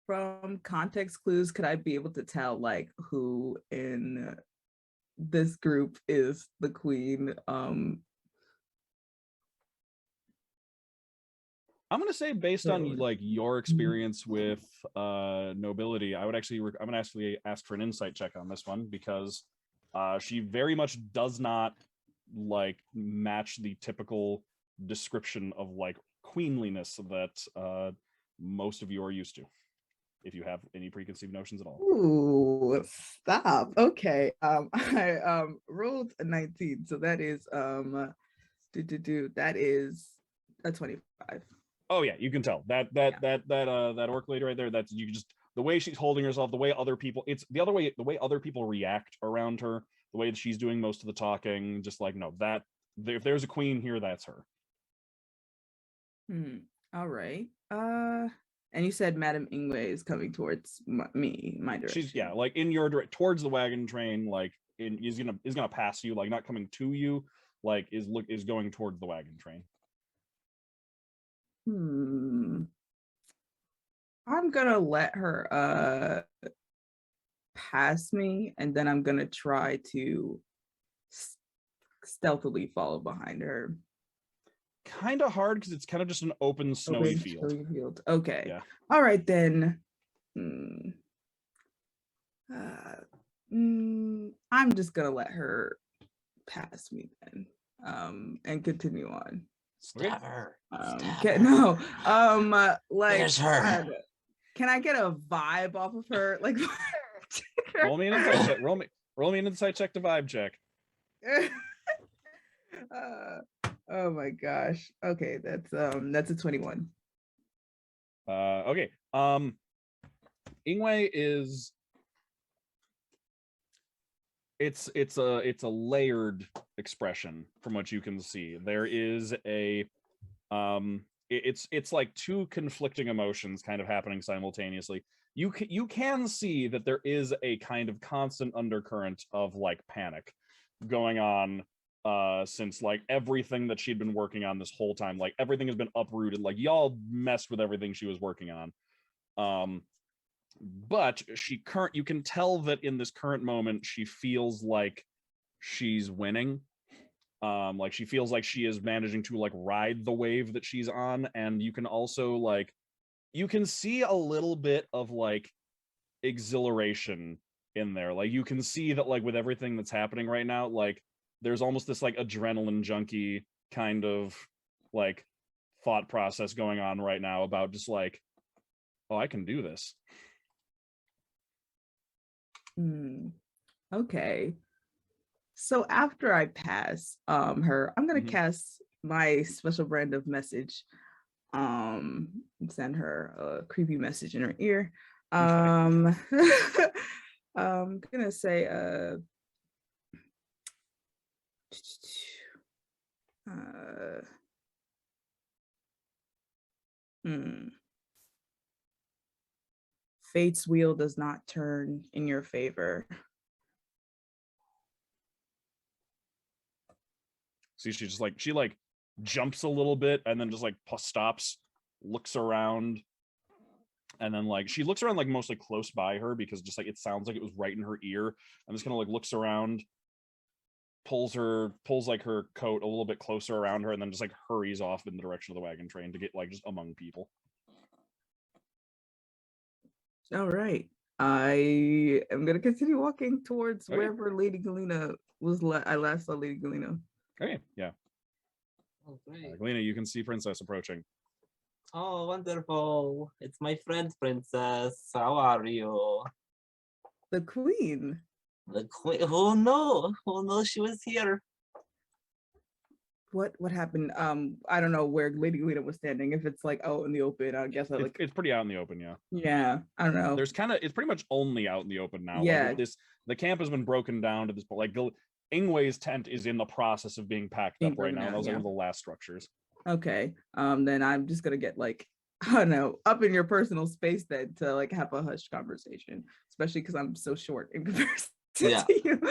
From context clues, could I be able to tell like who in this group is the queen? I'm gonna say based on like your experience with nobility, I'm gonna actually ask for an insight check on this one because she very much does not like match the typical description of like queenliness that most of you are used to, if you have any preconceived notions at all. Ooh, stop. Okay. I rolled a 19, so that is that is a 25. Oh yeah, you can tell that orc lady right there. That's you just the way she's holding herself, the way other people. It's the way other people react around her, the way that she's doing most of the talking. Just like no, that if there's a queen here, that's her. All right. And you said Madame Ingwe is coming towards my direction. She's like in your direct towards the wagon train. Like is gonna pass you. Like not coming to you. Like is going towards the wagon train. I'm gonna let her pass me, and then I'm gonna try to stealthily follow behind her. Kind of hard because it's kind of just an open snowy field. Okay. Yeah. All right then. I'm just gonna let her pass me then, and continue on. Stab her. Like, there's her. Can I get a vibe off of her? Like, roll me an insight check. Roll me an insight check to vibe check. Oh my gosh. Okay, that's a 21. Okay. Ingwe is it's a layered expression from what you can see. There is a it's like two conflicting emotions kind of happening simultaneously. You can see that there is a kind of constant undercurrent of like panic going on since like everything that she'd been working on this whole time, like everything has been uprooted, like y'all messed with everything she was working on. But you can tell that in this current moment she feels like she's winning. Like she feels like she is managing to like ride the wave that she's on, and you can also like you can see a little bit of like exhilaration in there. Like you can see that like with everything that's happening right now, like there's almost this like adrenaline junkie kind of like thought process going on right now about just like, oh, I can do this. Okay. So after I pass her, I'm gonna Mhm. cast my special brand of message. Send her a creepy message in her ear. I'm gonna say Fate's wheel does not turn in your favor. See, she just like jumps a little bit and then just like stops, looks around, and then like she looks around like mostly close by her because just like it sounds like it was right in her ear, and just kind of like looks around, pulls like her coat a little bit closer around her, and then just like hurries off in the direction of the wagon train to get like just among people. All right. I am gonna continue walking towards Okay. wherever Lady Galina was. I last saw Lady Galina. Okay, yeah. Oh, great. Galina, you can see Princess approaching. Oh, wonderful. It's my friend, Princess. How are you? The Queen. The queen. Oh, no. Oh, no, she was here. What happened? I don't know where Lady Galina was standing. If it's like out in the open, I guess I like. It's pretty out in the open, yeah. Yeah, I don't know. It's pretty much only out in the open now. Yeah. Like the camp has been broken down to this point. Like Ingwe's tent is in the process of being packed up right now. That was like one of the last structures. Okay. Then I'm just gonna get like, I don't know, up in your personal space then to like have a hushed conversation, especially because I'm so short in comparison to you.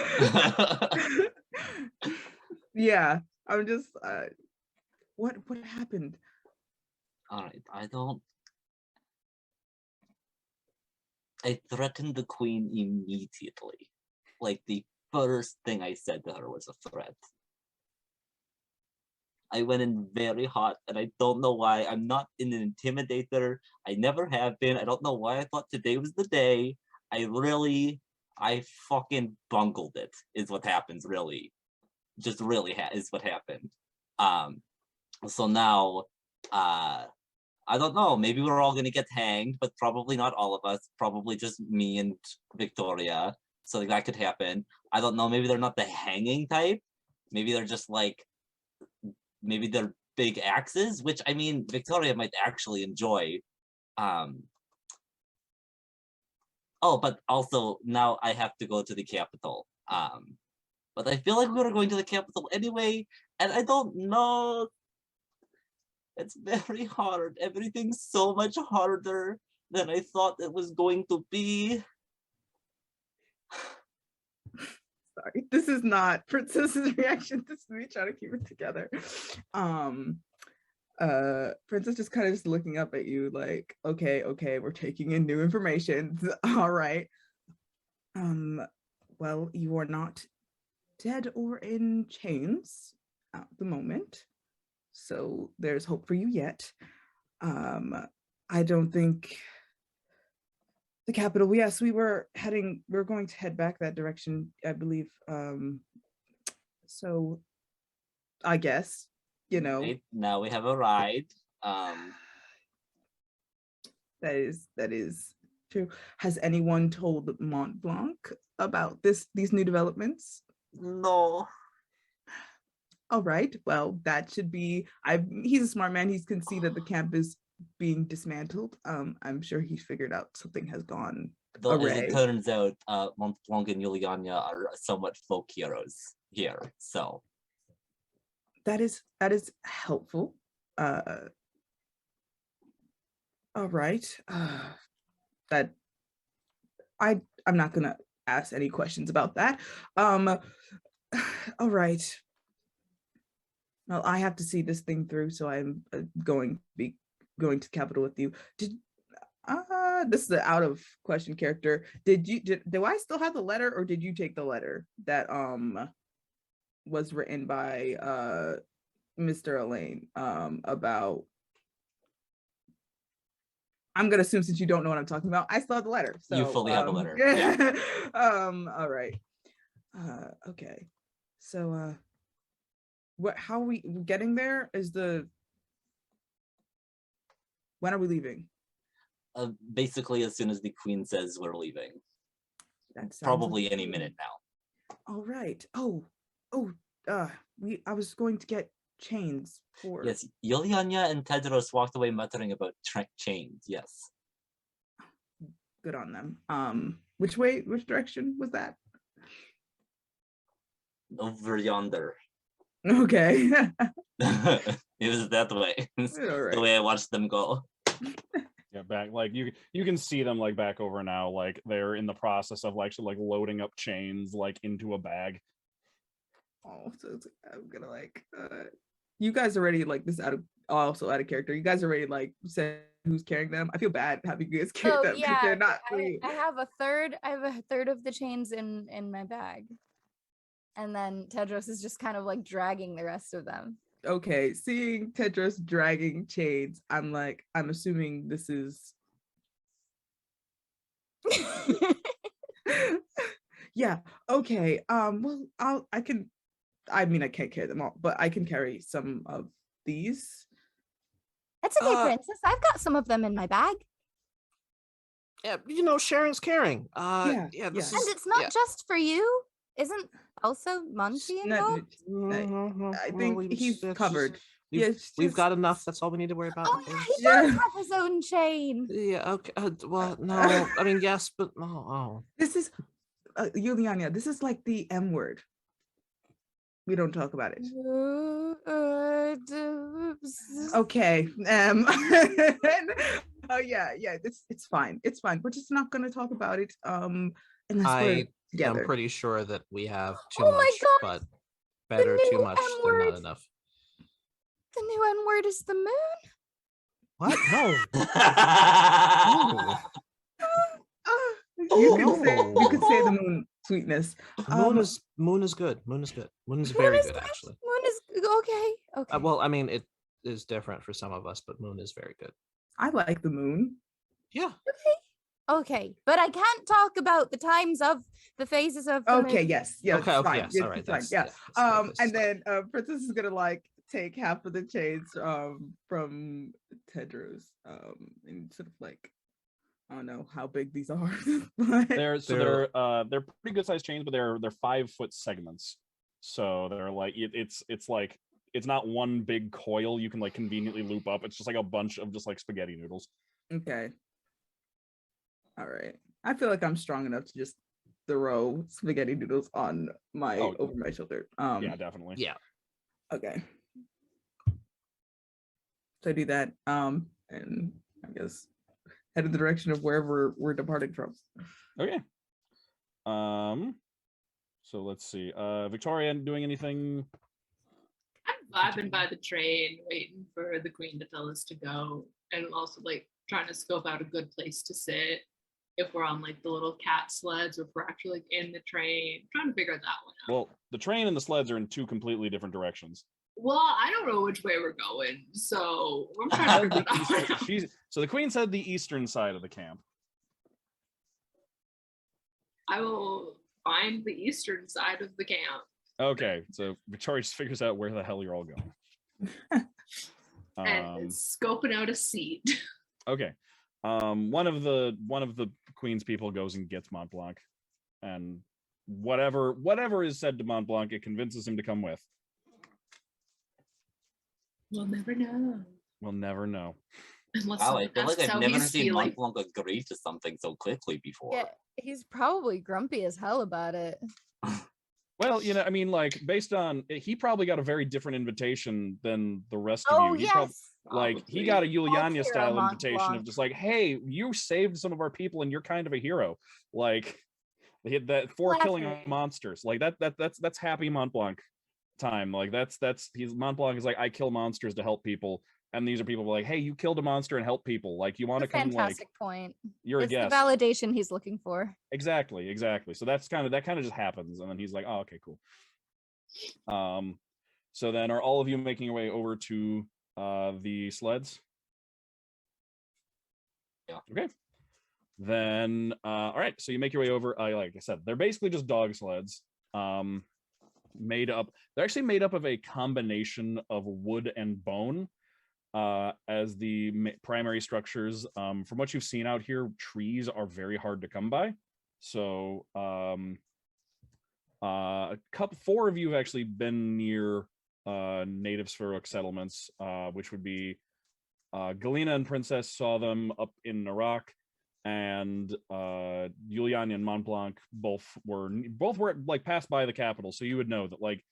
Yeah, I'm just what happened? All right, I threatened the queen immediately. Like the first thing I said to her was a threat. I went in very hot, and I don't know why. I'm not an intimidator. I never have been. I don't know why I thought today was the day. I fucking bungled it, is what happens, really. Just really is what happened. So now, I don't know, maybe we're all gonna get hanged, but probably not all of us. Probably just me and Viktoria. So that could happen. I don't know, maybe they're not the hanging type. Maybe they're just like, maybe they're big axes, which I mean, Viktoria might actually enjoy. Oh, but also now I have to go to the capital. But I feel like we were going to the capital anyway, and I don't know. It's very hard. Everything's so much harder than I thought it was going to be. Sorry, this is not Princess's reaction. This is me trying to keep it together. Princess just kind of just looking up at you like, okay, we're taking in new information. All right. Well, you are not dead or in chains at the moment, so there's hope for you yet. I don't think the capital. Yes, we were going to head back that direction, I believe. So I guess, you know. Right, now we have a ride. That is true. Has anyone told Montblanc about these new developments? No. All right. Well, that should be. He's a smart man. He can see that the camp is being dismantled. I'm sure he figured out something has gone awry. As it turns out, Montblanc and Yulyanya are somewhat folk heroes here. So that is helpful. All right. That I'm not gonna ask any questions about that. All right. Well, I have to see this thing through, so I'm going to the capital with you. This is an out of question character. Do I still have the letter, or did you take the letter that was written by Mr. Elaine about? I'm gonna assume, since you don't know what I'm talking about, I still have the letter. So you fully have the letter. Yeah. All right. Okay. So how are we getting there? When are we leaving? Basically, as soon as the queen says we're leaving. That sounds Probably like any minute now. All right. Oh, Oh, I was going to get chains for. Yes, Yulyanya and Tedros walked away muttering about chains. Yes. Good on them. Which direction was that? Over yonder. Okay. It was that way. The way I watched them go. Yeah, back like you can see them like back over now, like they're in the process of actually like loading up chains like into a bag. Oh, so I'm gonna like you guys already like this also out of character. You guys already like said who's carrying them. I feel bad having you guys carry them because they're not for you. I have a third of the chains in my bag. And then Tedros is just kind of like dragging the rest of them. Okay, seeing Tedros dragging chains, I'm assuming this is yeah, okay. Well, I can't carry them all, but I can carry some of these. It's okay, princess. I've got some of them in my bag. Yeah, sharing's caring. Yeah. And it's not just for you. Isn't also Muncie involved? I think he's covered. We've got enough. That's all we need to worry about. Oh, yeah, he does have his own chain. Yeah, okay. Well, no. I mean, yes, but no. Oh. This is Yulyanya, this is like the M word. We don't talk about it. Okay. Oh yeah, it's fine. It's fine. We're just not gonna talk about it. Unless we're together. I'm pretty sure that we have too Oh much, my God. but better too much than not enough. The new N word is the moon. What? No. You could say the moon, sweetness. Moon is good. Moon is good. Moon is very good, actually. Moon is okay. Well, I mean, it is different for some of us, but moon is very good. I like the moon. Yeah. Okay, but I can't talk about the times of the phases of the moon. Yes. Okay, fine. yes, all right. Fine. Yeah. And then Princess is gonna like take half of the chains from Tedros and sort of like, I don't know how big these are. They're pretty good sized chains, but they're 5-foot segments. So they're like it's like it's not one big coil you can like conveniently loop up. It's just like a bunch of just like spaghetti noodles. Okay. All right. I feel like I'm strong enough to just throw spaghetti noodles on my over my shoulder. Yeah, definitely. Yeah. Okay. So I do that. And I guess head in the direction of wherever we're departing from. Okay. So let's see. Viktoria doing anything? I'm vibing by the train, waiting for the queen to tell us to go, and also like trying to scope out a good place to sit. If we're on like the little cat sleds, or if we're actually like in the train, I'm trying to figure that one out. Well, the train and the sleds are in two completely different directions. Well, I don't know which way we're going, so I'm trying to figure that out. So the queen said the eastern side of the camp. I will find the eastern side of the camp. Okay, so Victoria just figures out where the hell you're all going. And scoping out a seat. Okay. One of the queen's people goes and gets Montblanc, and whatever is said to Montblanc, it convinces him to come with. We'll never know. We'll never know. Wow, I feel like I've never seen Montblanc agree to something so quickly before. Yeah, he's probably grumpy as hell about it. Well, I mean, like, based on he probably got a very different invitation than the rest of you. He got a Yulyanya style invitation of just like, hey, you saved some of our people and you're kind of a hero. Like, they hit that for killing monsters. Like that's happy Montblanc time. Like Montblanc is like, I kill monsters to help people. And these are people like, hey, you killed a monster and help people. Like, you want to come, fantastic point. You're a guest. The validation he's looking for. Exactly. So that kind of just happens. And then he's like, oh, okay, cool. So then are all of you making your way over to the sleds? Yeah. Okay. Then all right, so you make your way over. Like I said, they're basically just dog sleds. They're actually made up of a combination of wood and bone as the primary structures. From what you've seen out here, trees are very hard to come by. So Four of you have actually been near native Spheric settlements, which would be Galina and Princess saw them up in Iraq, and Yulyanya and Montblanc both were like passed by the capital, so you would know that like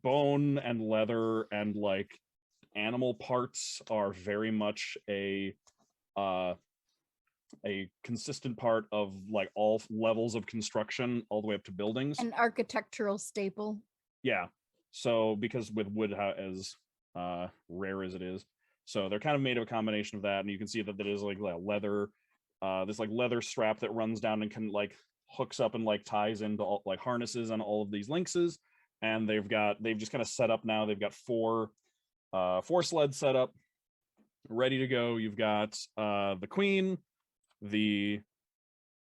bone and leather and like animal parts are very much a consistent part of like all levels of construction all the way up to buildings. An architectural staple. Yeah. So because with wood as rare as it is, so they're kind of made of a combination of that, and you can see that there is like leather, this like leather strap that runs down and can like hooks up and like ties into all like harnesses on all of these lynxes, and they've just kind of set up now. They've got four sleds set up, ready to go. You've got the queen, the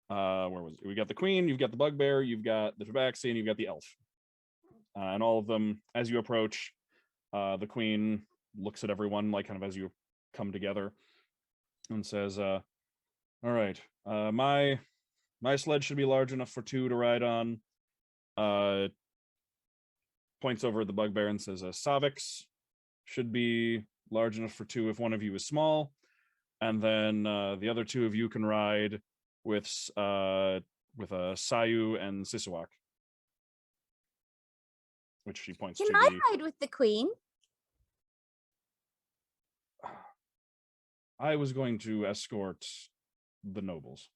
where was it? We got the queen, you've got the bugbear, you've got the tabaxi, and you've got the elf. And all of them, as you approach, the queen looks at everyone like kind of as you come together and says, all right, my sled should be large enough for two to ride on. Points over at the bugbear and says, Savik's should be large enough for two if one of you is small. And then the other two of you can ride with Sayu and Sisuwak. Which she points Can to. I ride with the queen? I was going to escort the nobles.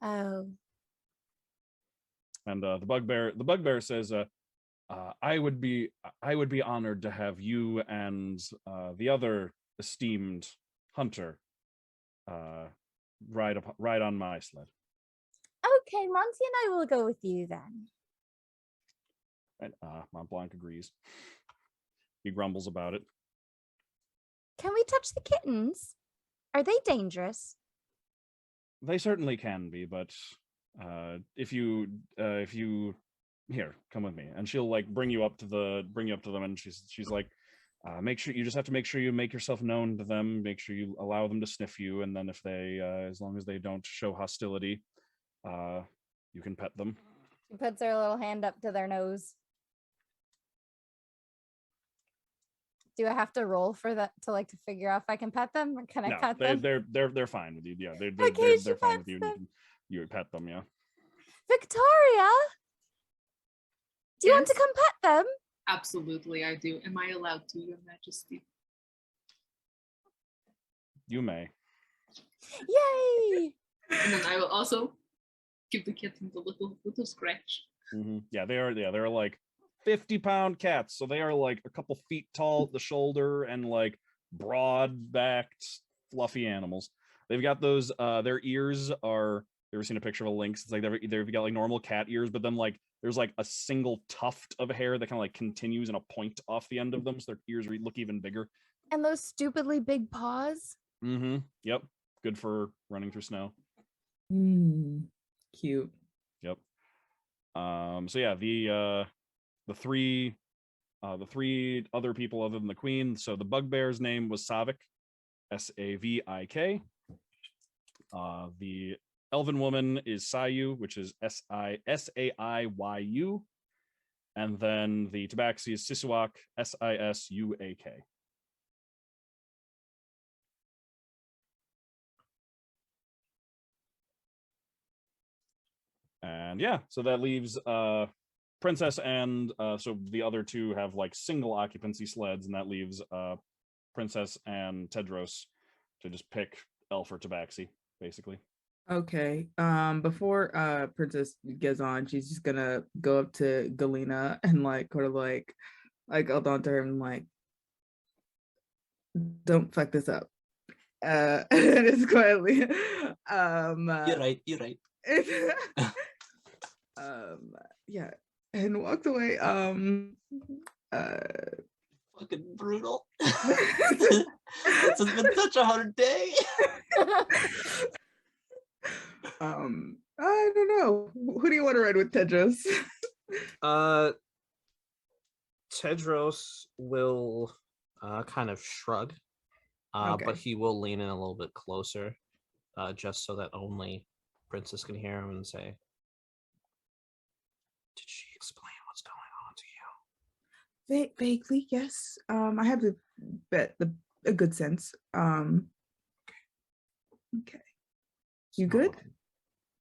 Oh. And the bugbear says, I would be honored to have you and the other esteemed hunter ride on my sled. Okay, Monty and I will go with you then. And Montblanc agrees. He grumbles about it. Can we touch the kittens? Are they dangerous? They certainly can be, but if you here, come with me, and she'll like bring you up to them, and she's like, make sure you make yourself known to them, make sure you allow them to sniff you, and then if they as long as they don't show hostility, you can pet them. She puts her little hand up to their nose. Do I have to roll for that to figure out if I can pet them, or can I pet them? They're fine with you. Yeah, they're fine with you. You pet them, yeah. Victoria, do you want to Yes. come pet them? Absolutely, I do. Am I allowed to, Your Majesty? You may. Yay! And then I will also give the kitten the little scratch. Mm-hmm. Yeah, they're like 50-pound cats, so they are like a couple feet tall at the shoulder and like broad-backed, fluffy animals. They've got those. Their ears are. You ever seen a picture of a lynx? It's like they've got like normal cat ears, but then like there's like a single tuft of hair that kind of like continues in a point off the end of them, so their ears look even bigger. And those stupidly big paws. Mm-hmm. Yep. Good for running through snow. Cute. Yep. So yeah, the three other people other than the queen. So the bugbear's name was Savik, Savik. The elven woman is Sayu, which is Saiyu, and then the tabaxi is Sisuak, Sisuak. And yeah, so that leaves Princess and so the other two have like single occupancy sleds, and that leaves Princess and Tedros to just pick elf or tabaxi, basically. Okay. Before Princess gets on, she's just gonna go up to Galina and like sort of like hold on to her and like, don't fuck this up. Just quietly. You're right. Yeah, and walked away. Fucking brutal. This has been such a hard day. I don't know. Who do you want to ride with, Tedros? Tedros will kind of shrug, Okay. but he will lean in a little bit closer, just so that only Princess can hear him and say, "Did she explain what's going on to you?" Vaguely, yes. I have a good sense. Okay. You good?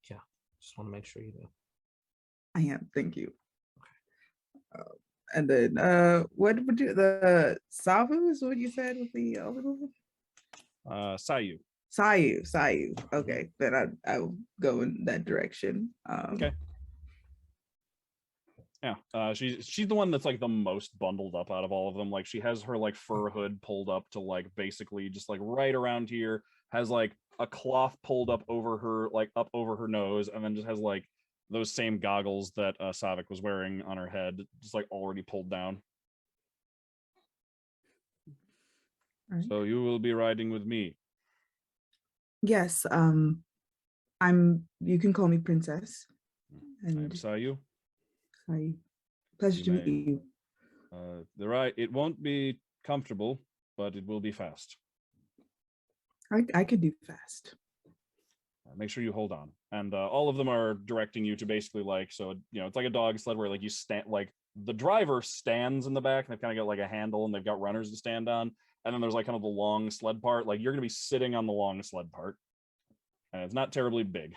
Yeah. Just want to make sure you do. I am. Thank you. Okay. And then, what would you the Savu is what you said with the Sayu. Sayu. Okay, then I will go in that direction. Okay. Yeah, she's the one that's like the most bundled up out of all of them. Like she has her like fur hood pulled up to like basically just like right around here, has like a cloth pulled up over her, like up over her nose, and then just has like those same goggles that Savik was wearing on her head, just like already pulled down. Right. So you will be riding with me. Yes, you can call me Princess. And I'm Sayu. Hi. Pleasure to meet you. It won't be comfortable, but it will be fast. I could do fast. Make sure you hold on. And all of them are directing you to basically like, so, you know, it's like a dog sled where like you stand, like the driver stands in the back and they've kind of got like a handle and they've got runners to stand on. And then there's like kind of the long sled part. Like you're going to be sitting on the long sled part. And it's not terribly big.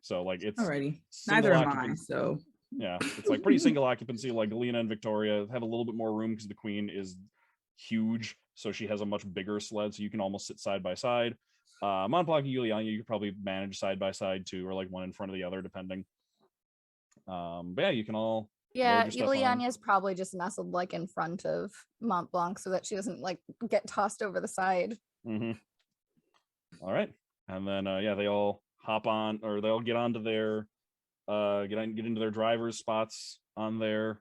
So like it's alrighty. Neither am I, so yeah, it's like pretty single occupancy. Like Galina and Viktoria have a little bit more room because the queen is huge, so she has a much bigger sled, so you can almost sit side by side. Montblanc and Yulyanya, you could probably manage side by side too, or like one in front of the other, depending. But yeah, you can all. Yeah, Yulyanya is probably just nestled like in front of Montblanc so that she doesn't like get tossed over the side. Mm-hmm. All right, and then yeah, they all hop on, or they all get onto their. Get into their driver's spots on their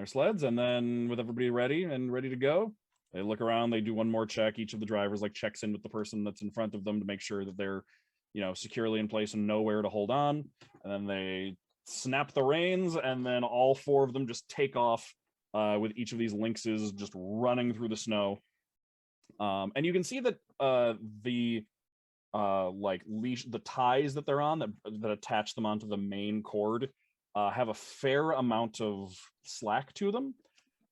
sleds, and then with everybody ready to go, they look around, they do one more check. Each of the drivers like checks in with the person that's in front of them to make sure that they're, you know, securely in place and know where to hold on, and then they snap the reins, and then all four of them just take off with each of these lynxes just running through the snow. And you can see that the like leash, the ties that they're on that attach them onto the main cord have a fair amount of slack to them.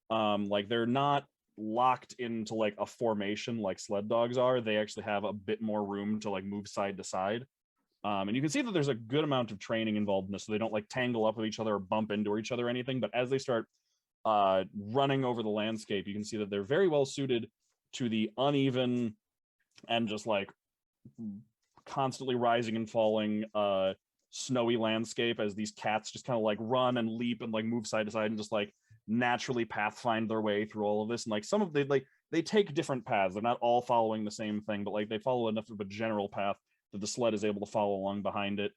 Like they're not locked into like a formation like sled dogs are. They actually have a bit more room to like move side to side. And you can see that there's a good amount of training involved in this, so they don't like tangle up with each other or bump into each other or anything. But as they start running over the landscape, you can see that they're very well suited to the uneven and just like constantly rising and falling snowy landscape as these cats just kind of like run and leap and like move side to side and just like naturally pathfind their way through all of this. And like some of they take different paths. They're not all following the same thing, but like they follow enough of a general path that the sled is able to follow along behind it.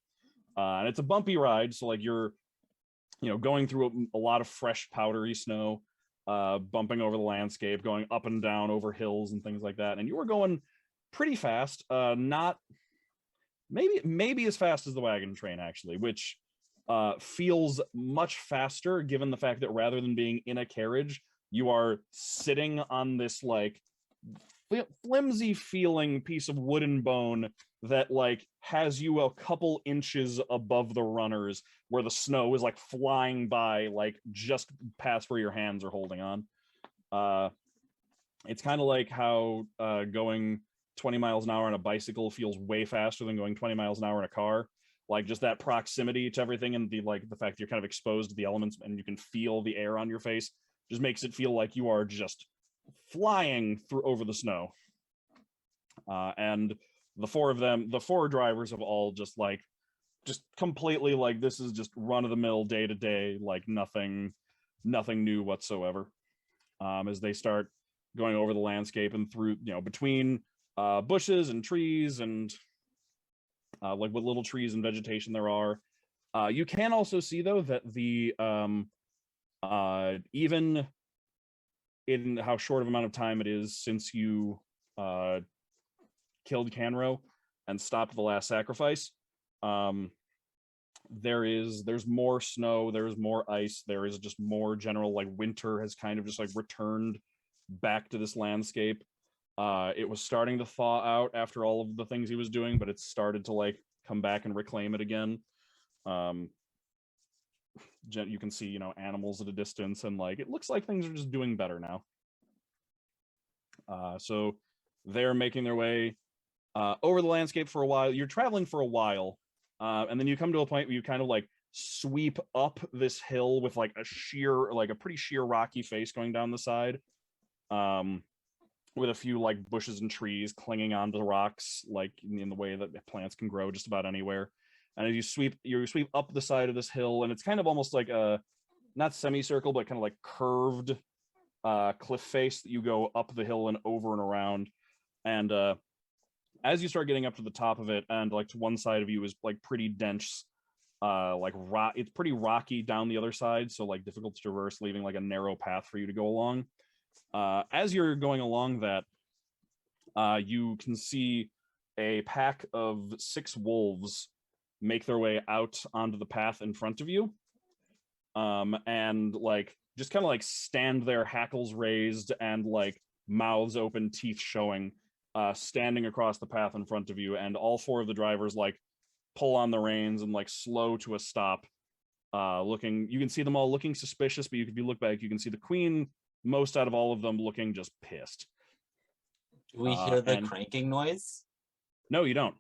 And it's a bumpy ride, so like you're, you know, going through a lot of fresh powdery snow, bumping over the landscape, going up and down over hills and things like that. And you were going pretty fast, not maybe as fast as the wagon train actually, which feels much faster given the fact that rather than being in a carriage, you are sitting on this like flimsy feeling piece of wooden bone that like has you a couple inches above the runners, where the snow is like flying by like just past where your hands are holding on. It's kind of like how going 20 miles an hour on a bicycle feels way faster than going 20 miles an hour in a car. Like just that proximity to everything, and the fact you're kind of exposed to the elements and you can feel the air on your face just makes it feel like you are just flying through over the snow. And the four drivers have all just completely like, this is just run of the mill day to day, like nothing new whatsoever. As they start going over the landscape and through, you know, between bushes and trees and like what little trees and vegetation there are. You can also see though that the even in how short of amount of time it is since you killed Canro and stopped the last sacrifice, there's more snow, there's more ice, there is just more general like winter has kind of just like returned back to this landscape. It was starting to thaw out after all of the things he was doing, but it started to like come back and reclaim it again. You can see, animals at a distance, and like it looks like things are just doing better now. So they're making their way over the landscape for a while. You're traveling for a while, and then you come to a point where you kind of like sweep up this hill with like a pretty sheer rocky face going down the side, with a few like bushes and trees clinging onto the rocks, like in the way that plants can grow just about anywhere. And as you sweep up the side of this hill, and it's kind of almost like a not semicircle, but kind of like curved cliff face that you go up the hill and over and around. And as you start getting up to the top of it, and like to one side of you is like pretty dense, it's pretty rocky down the other side, so like difficult to traverse, leaving like a narrow path for you to go along. As you're going along that, you can see a pack of 6 wolves make their way out onto the path in front of you, and like just kind of like stand there, hackles raised and like mouths open, teeth showing, standing across the path in front of you. And all 4 of the drivers like pull on the reins and like slow to a stop, looking. You can see them all looking suspicious, but if you look back, you can see the queen most out of all of them looking just pissed. Do we hear the cranking noise? No, you don't.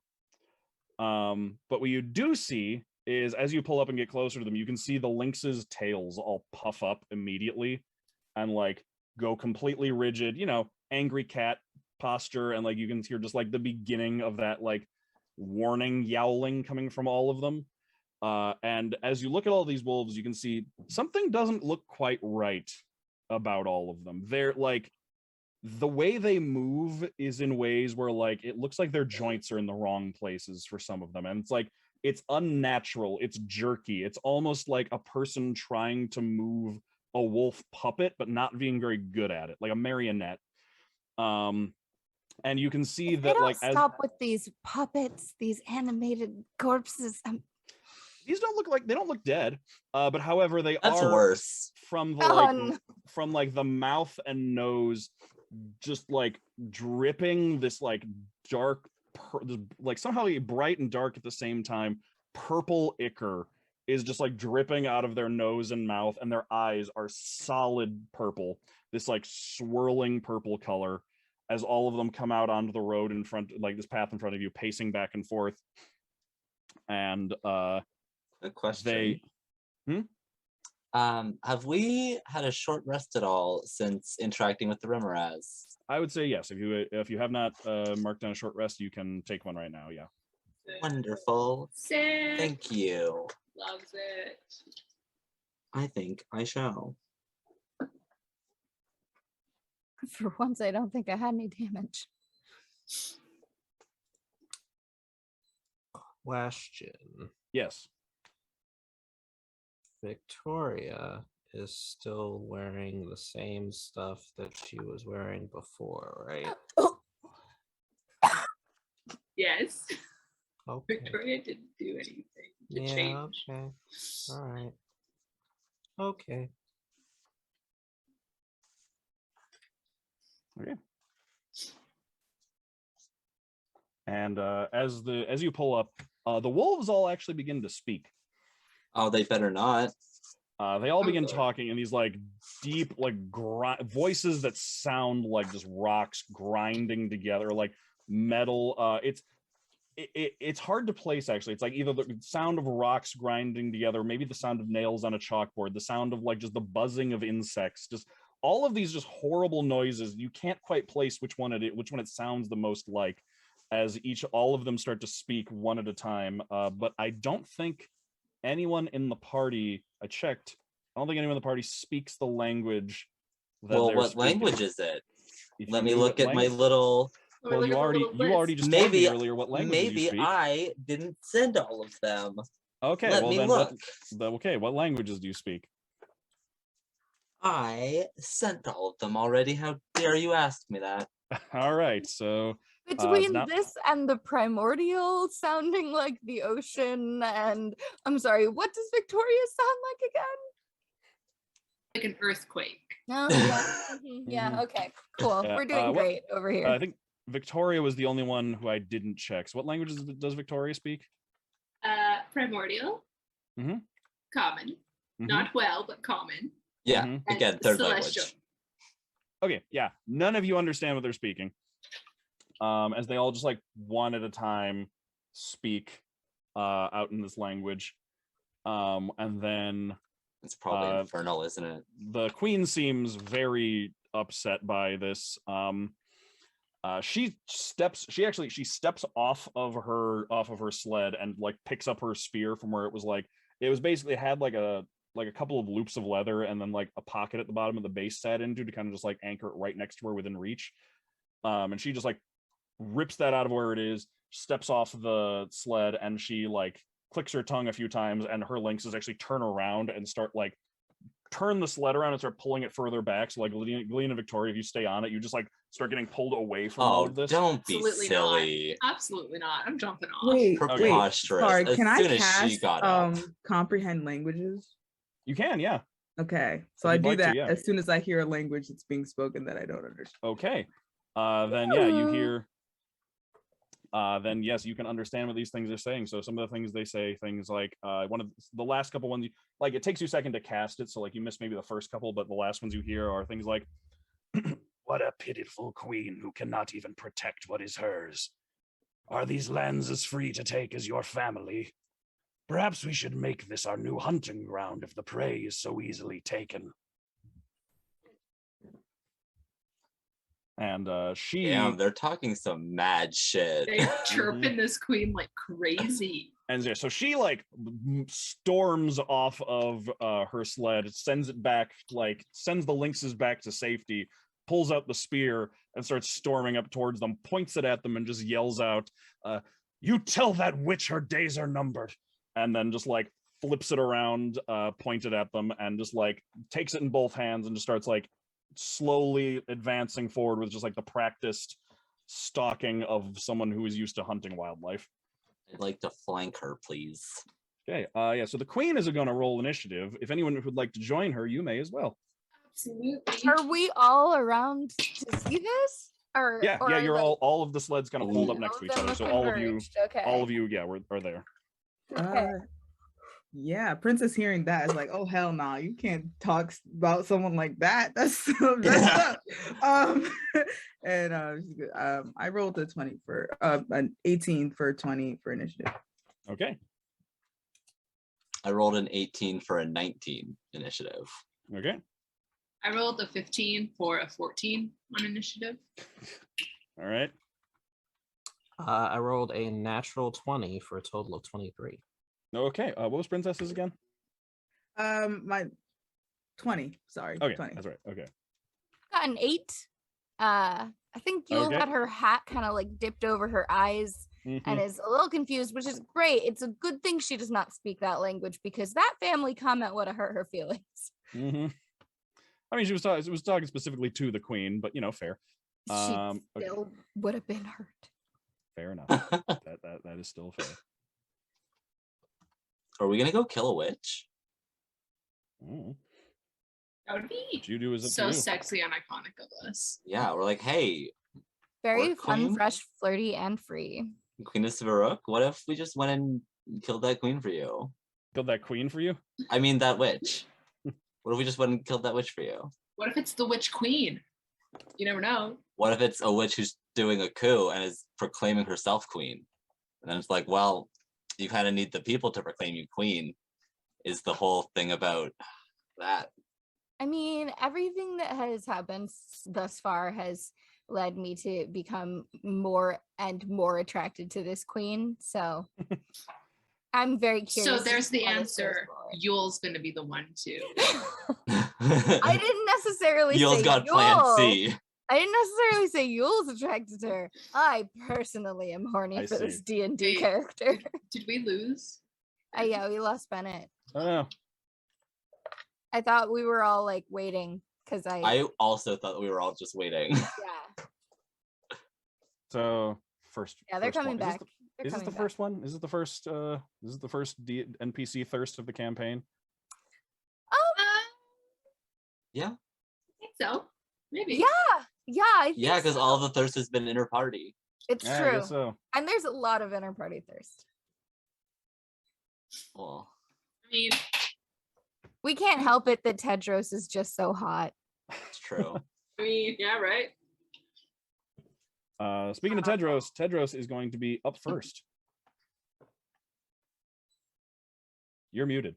But what you do see is as you pull up and get closer to them, you can see the lynx's tails all puff up immediately and like go completely rigid, angry cat posture. And like you can hear just like the beginning of that like warning yowling coming from all of them. And as you look at all these wolves, you can see something doesn't look quite right about all of them. They're like, the way they move is in ways where like it looks like their joints are in the wrong places for some of them, and it's like it's unnatural, it's jerky, it's almost like a person trying to move a wolf puppet but not being very good at it, like a marionette. And you can see that like stop with these puppets, these animated corpses. These don't look dead, but however That's are worse. From the from like the mouth and nose, just like dripping this like dark, like somehow bright and dark at the same time, purple ichor is just like dripping out of their nose and mouth, and their eyes are solid purple, this like swirling purple color, as all of them come out onto the road in front, like this path in front of you, pacing back and forth. And a question. Have we had a short rest at all since interacting with the Remoraz? I would say yes. If you have not marked down a short rest, you can take one right now. Yeah. Wonderful. Sick. Thank you. Loves it. I think I shall. For once, I don't think I had any damage. Question. Yes. Viktoria is still wearing the same stuff that she was wearing before, right? Yes. Okay. Viktoria didn't do anything to change. Okay. All right. Okay. Okay. And as you pull up, the wolves all actually begin to speak. Oh, they better not. They all begin talking in these like deep, like voices that sound like just rocks grinding together, like metal. It's hard to place actually. It's like either the sound of rocks grinding together, maybe the sound of nails on a chalkboard, the sound of like just the buzzing of insects, just all of these just horrible noises. You can't quite place which one it sounds the most like, as all of them start to speak one at a time. But I don't think anyone in the party, I checked, I don't think anyone in the party speaks the language. Well, what language is it? Let me look at my little. Well, you already just told me earlier what language you speak. Maybe I didn't send all of them. Okay, Let me look. What languages do you speak? I sent all of them already. How dare you ask me that? All right, so between this and the primordial sounding like the ocean, and I'm sorry, what does Viktoria sound like again? like an earthquake. Oh, yeah. Yeah. Okay. Cool. Yeah, We're doing great over here. I think Victoria was the only one who I didn't check. So what languages does Victoria speak? Primordial. Mm-hmm. Common. Mm-hmm. Not well, but common. Yeah, Mhm. again, third Celestial. language. Okay, yeah. None of you understand what they're speaking. As they all just like one at a time speak out in this language. And then It's probably infernal, isn't it? the queen seems very upset by this. She steps off of her sled and like picks up her spear from where it was basically had like a couple of loops of leather and then like a pocket at the bottom of the base sat into to kind of just like anchor it right next to her within reach. And she just like rips that out of where it is, steps off the sled, and she like clicks her tongue a few times, and her lynxes actually turn around and turn the sled around and start pulling it further back. So like Galina and Victoria, if you stay on it, you just like start getting pulled away from all of this. Don't be Absolutely silly. not. Absolutely not. I'm jumping off. Wait, Preposterous. sorry, As can I soon as cast she got up. comprehend languages? You can, yeah. Okay, so If I you'd do like to, that yeah. as soon as I hear a language that's being spoken that I don't understand. Okay. Then yeah, you hear then yes, you can understand what these things are saying. So some of the things they say, things like one of the last couple ones, like it takes you a second to cast it, so like you miss maybe the first couple, but the last ones you hear are things like, "What a pitiful queen who cannot even protect what is hers. Are these lands as free to take as your family? Perhaps we should make this our new hunting ground if the prey is so easily taken." And she Damn, they're talking some mad shit. They're chirping this queen like crazy. And yeah, so she like storms off of her sled, sends the lynxes back to safety, pulls out the spear and starts storming up towards them, points it at them and just yells out, "You tell that witch her days are numbered." And then just like flips it around, pointed at them, and just like takes it in both hands and just starts like slowly advancing forward with just like the practiced stalking of someone who is used to hunting wildlife. I'd like to flank her, please. Okay, yeah, so the queen is going to roll initiative. If anyone would like to join her, you may as well. Absolutely. Are we all around to see this? Or Yeah, or yeah, are, you're like, all of the sleds kind of pulled up next to each them other. So looking all of you, merged? Okay. yeah, are there. Okay. Yeah, Princess hearing that is like, oh hell no, you can't talk about someone like that. That's so messed up. And I rolled a 20 for an 18 for 20 for initiative. Okay. I rolled an 18 for a 19 initiative. Okay. I rolled a 15 for a 14 on initiative. All right. I rolled a natural 20 for a total of 23. Okay. What was Princess's again? My 20. Sorry. Okay, 20. that's right. Okay. Got an 8. I think Yule Okay. had her hat kind of like dipped over her eyes and is a little confused, which is great. It's a good thing she does not speak that language because that family comment would have hurt her feelings. Mm-hmm. I mean, she was talking specifically to the queen, but fair. She Okay. still would have been hurt. Fair enough. that is still fair. Are we gonna go kill a witch? Mm. That would be What you do is up so to you. sexy and iconic of us. Yeah, we're like, hey, Very Or fun, queen? fresh, flirty, and free. Queen of Svaruk, what if we just went and killed that queen for you? Killed that queen for you? I mean, that witch. What if we just went and killed that witch for you? What if it's the witch queen? You never know. What if it's a witch who's doing a coup and is proclaiming herself queen? And then it's like, well, you kind of need the people to proclaim you queen. Is the whole thing about that? I mean, everything that has happened thus far has led me to become more and more attracted to this queen. So I'm very curious. So there's the how this goes answer. forward. Yule's gonna be the one too. I didn't necessarily Yule's say got Yule. plan C. I didn't necessarily say Yule's attracted to her. I personally am horny I for see. this D&D Wait. character. Did we lose? Yeah, we lost Bennett. Oh, I thought we were all like waiting because I also thought we were all just waiting. yeah. so first. Yeah, they're first one. coming back. They're Is this coming the back. first one? Is it the first? Is it the first NPC thirst of the campaign? Yeah. I think so. Maybe. Yeah, I think Yeah, because so. all the thirst has been inter-party. It's Yeah, I true. guess so. And there's a lot of inter-party thirst. Well, I mean, We can't help it that Tedros is just so hot. it's true. yeah, right. Speaking of Tedros is going to be up first. You're muted.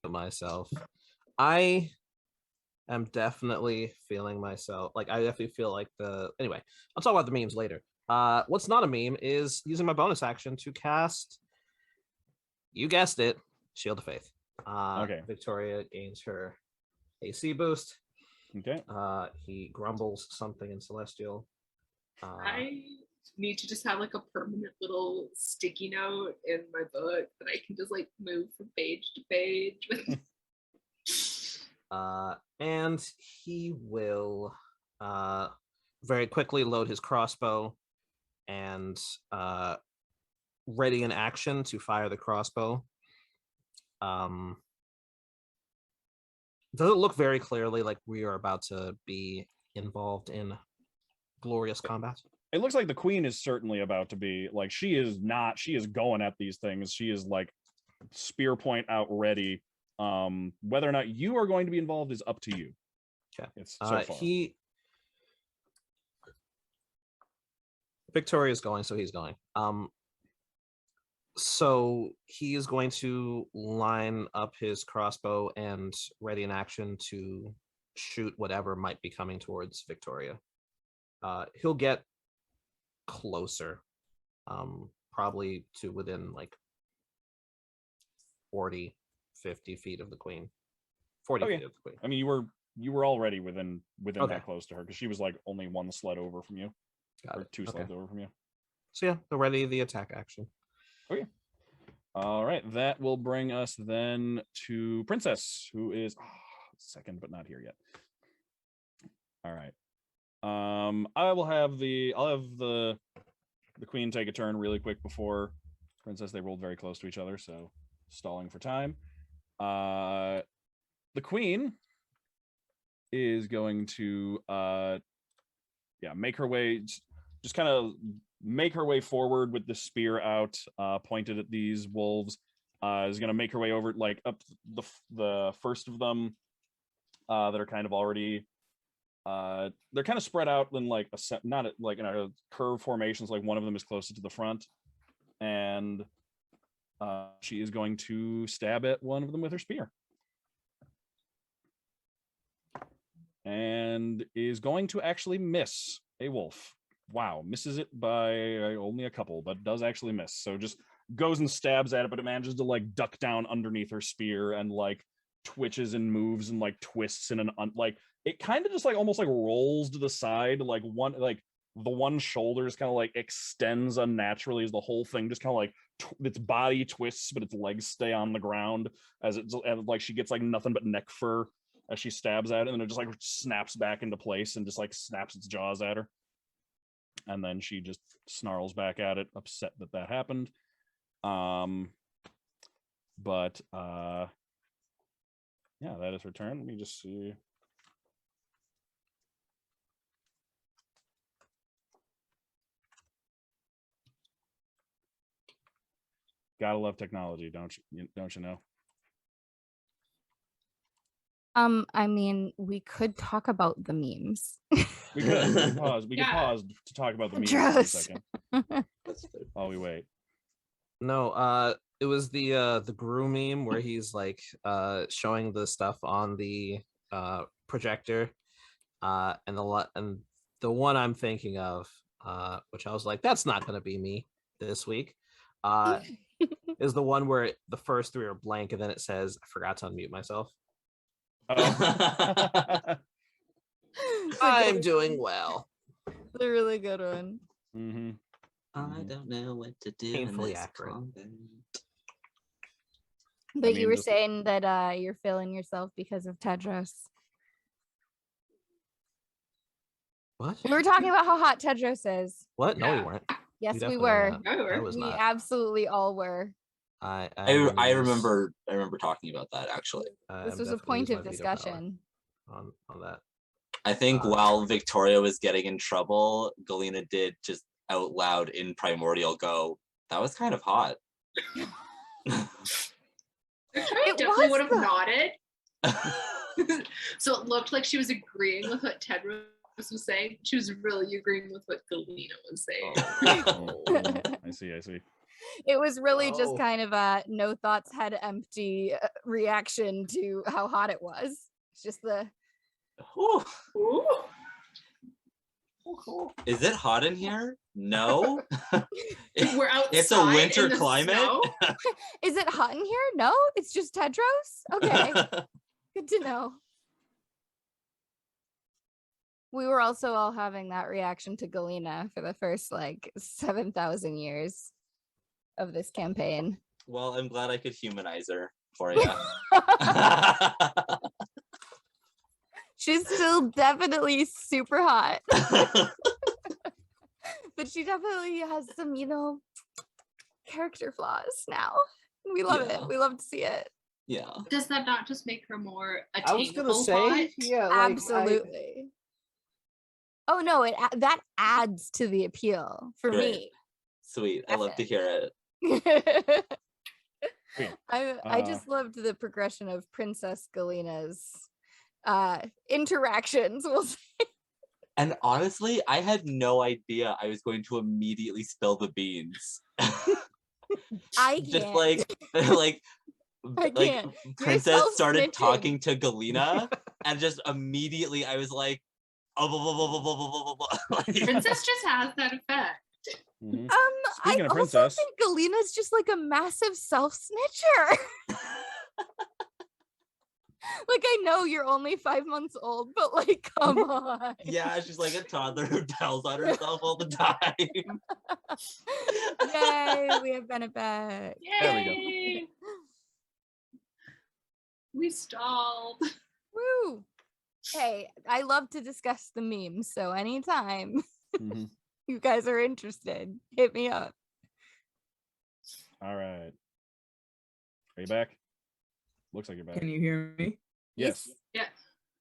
Myself. I am definitely feeling myself. Like I definitely feel like anyway, I'll talk about the memes later. What's not a meme is using my bonus action to cast, you guessed it, Shield of Faith. Okay. Viktoria gains her AC boost. Okay. He grumbles something in Celestial. I need to just have like a permanent little sticky note in my book that I can just like move from page to page with. And he will very quickly load his crossbow and ready in action to fire the crossbow. Does it look very clearly like we are about to be involved in glorious combat? It looks like the queen is certainly about to be, like, she is going at these things. She is like spear point out ready. Whether or not you are going to be involved is up to you. Okay. It's so far. Viktoria is going, so he's going. So he is going to line up his crossbow and ready in action to shoot whatever might be coming towards Viktoria. He'll get closer, probably to within like 40, 50 feet of the queen. 40 Okay. feet of the queen. I mean, you were already within Okay. that close to her, because she was like only one sled over from you. Got Or it. two sleds over from you. So yeah, they're ready the attack action. Okay. All right, that will bring us then to Princess, who is second but not here yet. All right. I'll have the queen take a turn really quick before Princess. They rolled very close to each other, so stalling for time. The queen is going to make her way, just kind of make her way forward with the spear out, pointed at these wolves. Is going to make her way over, like, up the first of them that are kind of already they're kind of spread out in like not like in a curve formations. Like one of them is closer to the front, and she is going to stab at one of them with her spear, and is going to actually miss a wolf. Wow, misses it by only a couple, but does actually miss. So just goes and stabs at it, but it manages to like duck down underneath her spear and like twitches and moves and like twists in an like it kind of just like almost like rolls to the side, like the one shoulder just kind of like extends unnaturally as the whole thing just kind of like its body twists, but its legs stay on the ground as it's like she gets like nothing but neck fur as she stabs at it, and it just like snaps back into place and just like snaps its jaws at her. And then she just snarls back at it, upset that happened. But yeah, that is her turn. Let me just see. Gotta love technology, don't you know? I mean, we could talk about the memes. We could pause. We could pause to talk about the memes for a second while we wait. No, it was the Gru meme where he's like showing the stuff on the projector, and the one I'm thinking of, which I was like, that's not gonna be me this week, is the one where the first three are blank and then it says, I forgot to unmute myself. Oh. I'm doing well. It's a really good one. Mm-hmm. I don't know what to do. Painfully accurate. But you were just saying that you're feeling yourself because of Tedros. What? We were talking about how hot Tedros is. What? No, we Yeah. weren't. Yes, we definitely were. not. No, we I were. was We not. absolutely all were. I remember talking about that actually. This was a point of discussion. on that. I think while Viktoria was getting in trouble, Galina did just out loud in Primordial go, "That was kind of hot." Victoria definitely would have nodded. So it looked like she was agreeing with what Tedros was saying. She was really agreeing with what Galina was saying. I see. It was really just kind of a no thoughts, head empty reaction to how hot it was. It's just the. Ooh. Ooh. Is it hot in here? No. We're outside. It's a winter in the climate. snow? Is it hot in here? No, it's just Tedros. Okay, good to know. We were also all having that reaction to Galina for the first 7,000 years of this campaign. Well, I'm glad I could humanize her for you. She's still definitely super hot. But she definitely has some, character flaws now. We love it. We love to see it. Yeah. Does that not just make her more attainable? I was gonna say, yeah, absolutely. Oh no, that adds to the appeal for me. Sweet. I love to hear it. I just loved the progression of Princess Galina's interactions, we'll say. And honestly, I had no idea I was going to immediately spill the beans. I just can't. Princess started talking to Galina, and just immediately I was like, Princess just has that effect. Mm-hmm. I also think Galina's just like a massive self-snitcher. I know you're only 5 months old, but come on. Yeah, she's like a toddler who tells on herself all the time. Yay, we have Bennett back. Yay! There we go. We stalled. Woo! Hey, I love to discuss the memes, so anytime you guys are interested, hit me up. All right. Are you back? Looks like you're back. Can you hear me? Yes. Yes.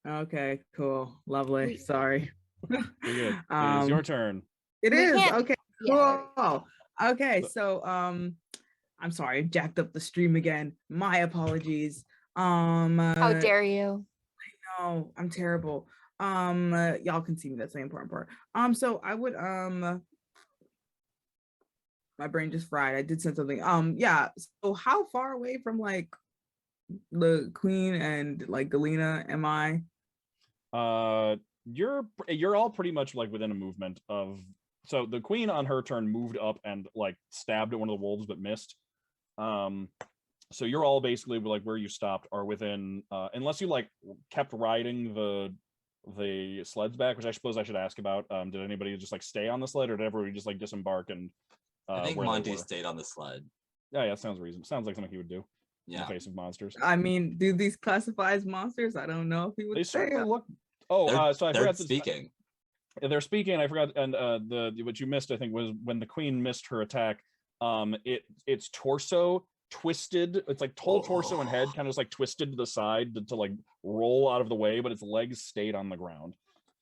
Okay, cool. Lovely. Sorry. You're good. It is your turn. It is. can't- Okay, Yeah. cool. Okay, so I'm sorry, I jacked up the stream again. My apologies. How dare you? No, I'm terrible. Y'all can see me, that's the important part. So I would my brain just fried. I did send something. Yeah. So how far away from the queen and Galina am I? You're all pretty much within a movement of. So the queen on her turn moved up and stabbed at one of the wolves but missed. So you're all basically where you stopped are within unless you kept riding the sleds back, which I suppose I should ask about. Did anybody just stay on the sled, or did everybody just disembark and I think Monty stayed on the sled. Yeah, sounds reasonable. Sounds like something he would do. Yeah. In the face of monsters. I mean, do these classify as monsters? I don't know if he would. They say certainly that. look. Oh, so I forgot speaking. They're speaking. I forgot, and what you missed, I think, was when the queen missed her attack. Its torso twisted. It's whole torso and head kind of just twisted to the side to roll out of the way, but its legs stayed on the ground.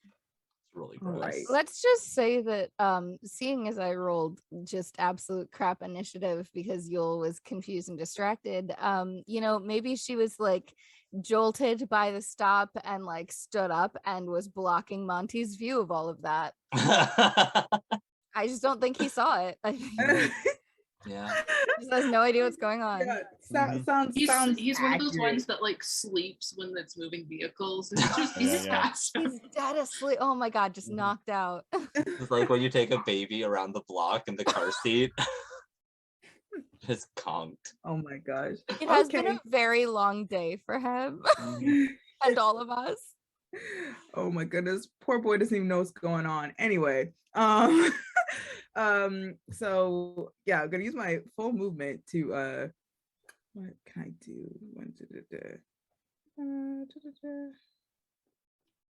It's really gross. Right. Let's just say that seeing as I rolled just absolute crap initiative because Yul was confused and distracted, maybe she was jolted by the stop and stood up and was blocking Monty's view of all of that. I just don't think he saw it. Yeah. He just has no idea what's going on. Yeah, sounds He's accurate. one of those ones that sleeps when it's moving vehicles. And he's passed out. He's dead asleep. Oh my god, just knocked out. It's like when you take a baby around the block in the car seat. Just conked. Oh my gosh. It has been a very long day for him and all of us. Oh my goodness, poor boy doesn't even know what's going on. Anyway, so yeah, I'm gonna use my full movement to what can I do? I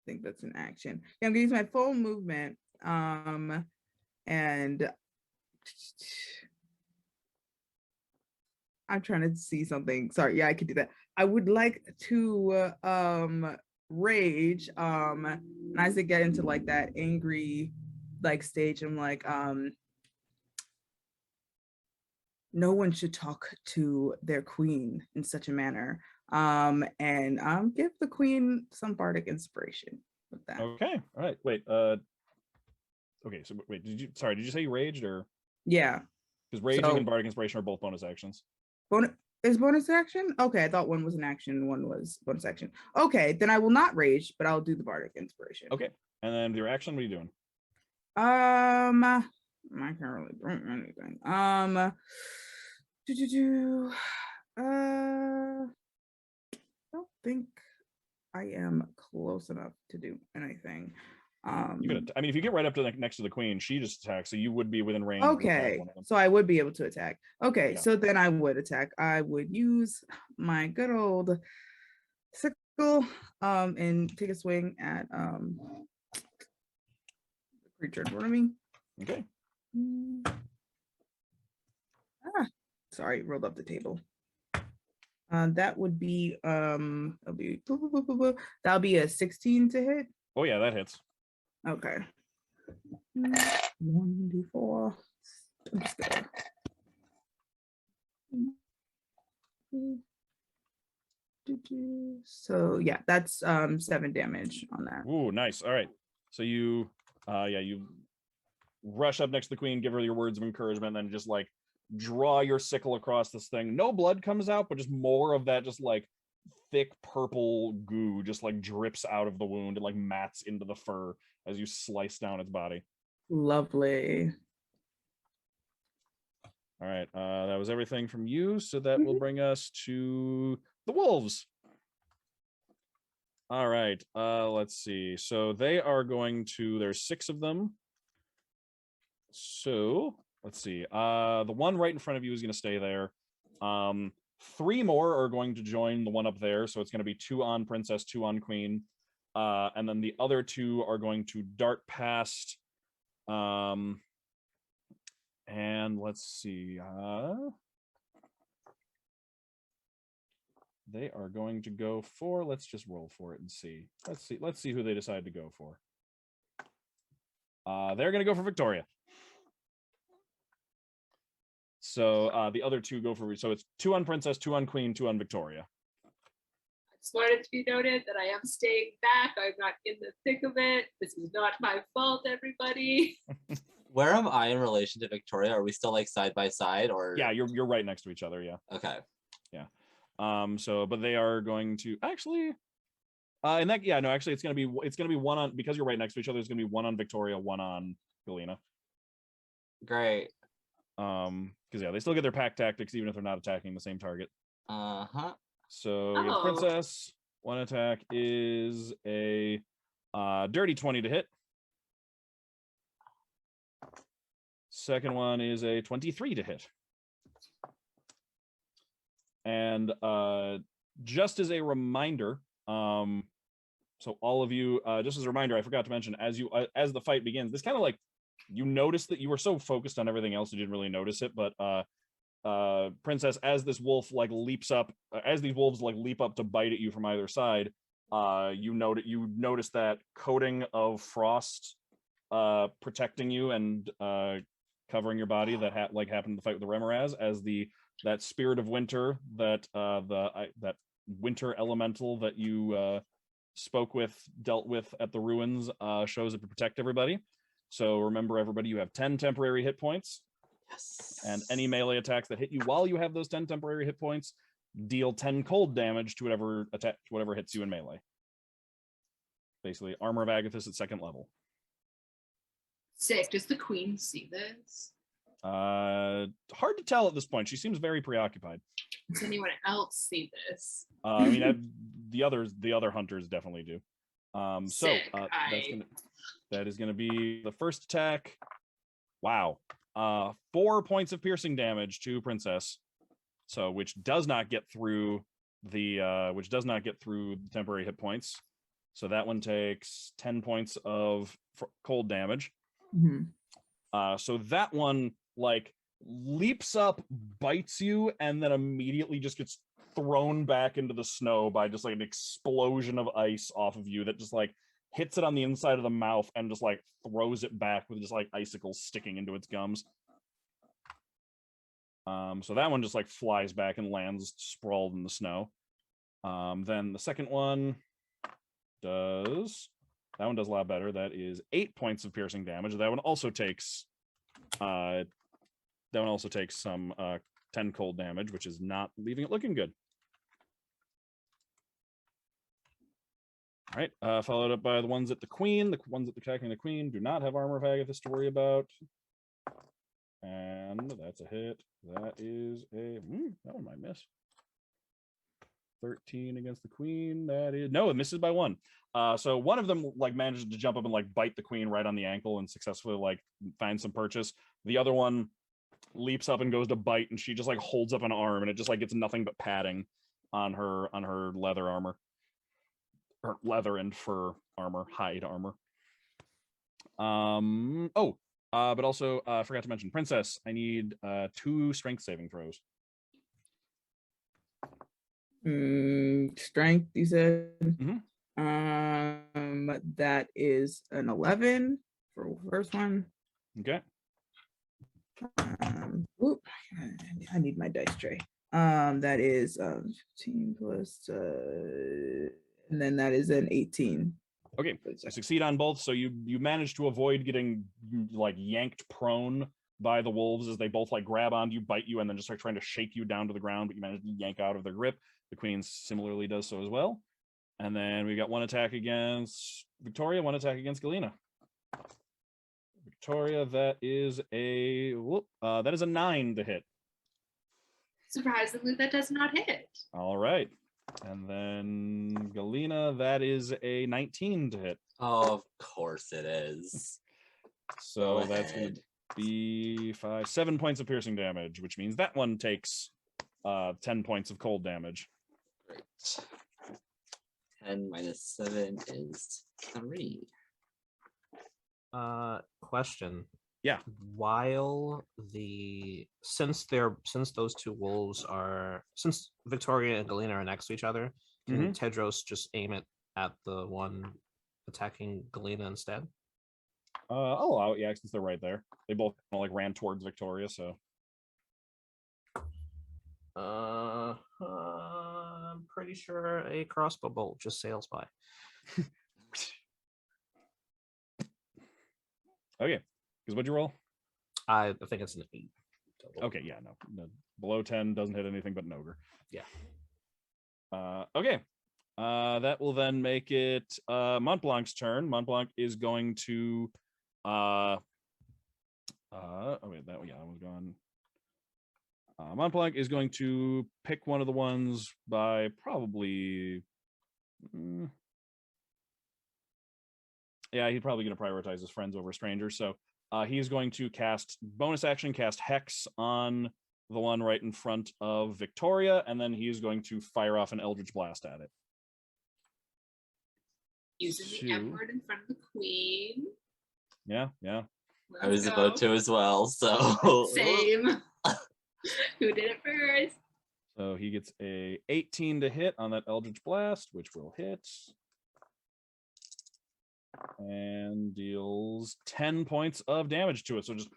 think that's an action. Yeah, I'm gonna use my full movement and I'm trying to see something. Sorry, yeah, I could do that. I would like to rage. And as they get into like that angry like stage, I'm like, no one should talk to their queen in such a manner. And give the queen some bardic inspiration with that. Okay. All right. Wait. Okay. So wait. Did you say you raged or? Yeah. Because raging and bardic inspiration are both bonus actions. Is bonus action? Okay, I thought one was an action and one was bonus action. Okay, then I will not rage, but I'll do the bardic inspiration. Okay. And then your action, what are you doing? I can't really do anything. I don't think I am close enough to do anything. If you get right up to next to the queen, she just attacks, so you would be within range. Okay, so I would be able to attack. Okay, Yeah. so then I would attack. I would use my good old sickle and take a swing at the creature in front of me. Okay. Sorry, rolled up the table. That would be that'll be a 16 to hit. Oh yeah, that hits. Okay. 1d4. I'm just gonna. So yeah, that's 7 damage on that. Ooh, nice. All right. So you you rush up next to the queen, give her your words of encouragement, and then just like draw your sickle across this thing. No blood comes out, but just more of that just like thick purple goo just like drips out of the wound and like mats into the fur as you slice down its body. Lovely. All right, that was everything from you, so that will bring us to the wolves. All right, let's see. So they are going to, there's 6 of them. So let's see. The one right in front of you is going to stay there. 3 more are going to join the one up there, so it's going to be 2 on princess, 2 on queen. And then the other 2 are going to dart past. And let's see. They are going to go for, let's just roll for it and see. Let's see who they decide to go for. They're going to go for Viktoria. So the other 2 go for, so it's 2 on princess, 2 on queen, 2 on Viktoria. I just wanted to be noted that I am staying back. I'm not in the thick of it. This is not my fault, everybody. Where am I in relation to Viktoria? Are we still like side by side, or? Yeah, you're right next to each other. Yeah. Okay. Yeah. So, but they are going to actually. And that, yeah, no, actually, it's gonna be 1 on, because you're right next to each other. It's gonna be 1 on Viktoria, 1 on Galina. Great. Because yeah, they still get their pack tactics even if they're not attacking the same target. Uh-huh. So your princess, 1 attack is a dirty 20 to hit. Second one is a 23 to hit. And just as a reminder, so all of you, just as a reminder, I forgot to mention, as the fight begins, this kind of like, you notice that you were so focused on everything else you didn't really notice it, but princess, as this wolf like leaps up, as these wolves like leap up to bite at you from either side, you notice that coating of frost protecting you and covering your body that happened in the fight with the Remoraz, as that spirit of winter, that that winter elemental that you dealt with at the ruins, shows up to protect everybody. So remember, everybody, you have 10 temporary hit points. Yes. And any melee attacks that hit you while you have those 10 temporary hit points deal 10 cold damage to whatever hits you in melee. Basically, Armor of Agathis at 2nd level. Sick. Does the queen see this? Hard to tell at this point. She seems very preoccupied. Does anyone else see this? The other hunters definitely do. Sick. That is gonna be the first attack. Wow. 4 points of piercing damage to princess. So which does not get through the temporary hit points. So that one takes 10 points of cold damage. Mm-hmm. So that one like leaps up, bites you, and then immediately just gets thrown back into the snow by just like an explosion of ice off of you that just like hits it on the inside of the mouth and just like throws it back with just like icicles sticking into its gums. So that one just like flies back and lands sprawled in the snow. Then the second one does a lot better. That is 8 points of piercing damage. That one also takes some 10 cold damage, which is not leaving it looking good. All right, followed up by the ones at the queen. The ones at attacking the queen do not have armor of Agathis to worry about. And that's a hit. That is a that one might miss. 13 against the queen. That is no, it misses by 1. So one of them like manages to jump up and like bite the queen right on the ankle and successfully like find some purchase. The other one leaps up and goes to bite, and she just like holds up an arm, and it just like gets nothing but padding on her leather armor, or leather and fur armor, hide armor. But also I forgot to mention, Princess, I need 2 strength saving throws. Strength, you said. Mm-hmm. That is an 11 for the first one. Okay. I need my dice tray. That is 15 plus, and then that is an 18. Okay, I succeed on both. So you manage to avoid getting like yanked prone by the wolves as they both like grab onto you, bite you, and then just start trying to shake you down to the ground, but you manage to yank out of their grip. The queen similarly does so as well. And then we got 1 attack against Viktoria, 1 attack against Galina. Viktoria, that is a 9 to hit. Surprisingly, that does not hit. All right. And then Galina, that is a 19 to hit. Oh, of course it is. So that's going to be 7 points of piercing damage, which means that one takes 10 points of cold damage. Great. 10 minus 7 is 3. Question. Yeah. Since Viktoria and Galina are next to each other, can Tedros just aim it at the one attacking Galina instead? I'll allow it, yeah, since they're right there. They both like ran towards Viktoria, so. I'm pretty sure a crossbow bolt just sails by. Okay, because what'd you roll? I think it's an 8. Total. Okay, yeah, no. Below 10 doesn't hit anything but an ogre. Yeah. Okay. That will then make it Montblanc's turn. Montblanc is going to that one's gone. Montblanc is going to pick one of the ones by probably he's probably going to prioritize his friends over strangers. So he's going to cast Hex on the one right in front of Viktoria, and then he's going to fire off an Eldritch Blast at it. Using the F-word in front of the queen. Yeah. I was about to as well, so. Same. Who did it first? So he gets a 18 to hit on that Eldritch Blast, which will hit. And deals 10 points of damage to it. So just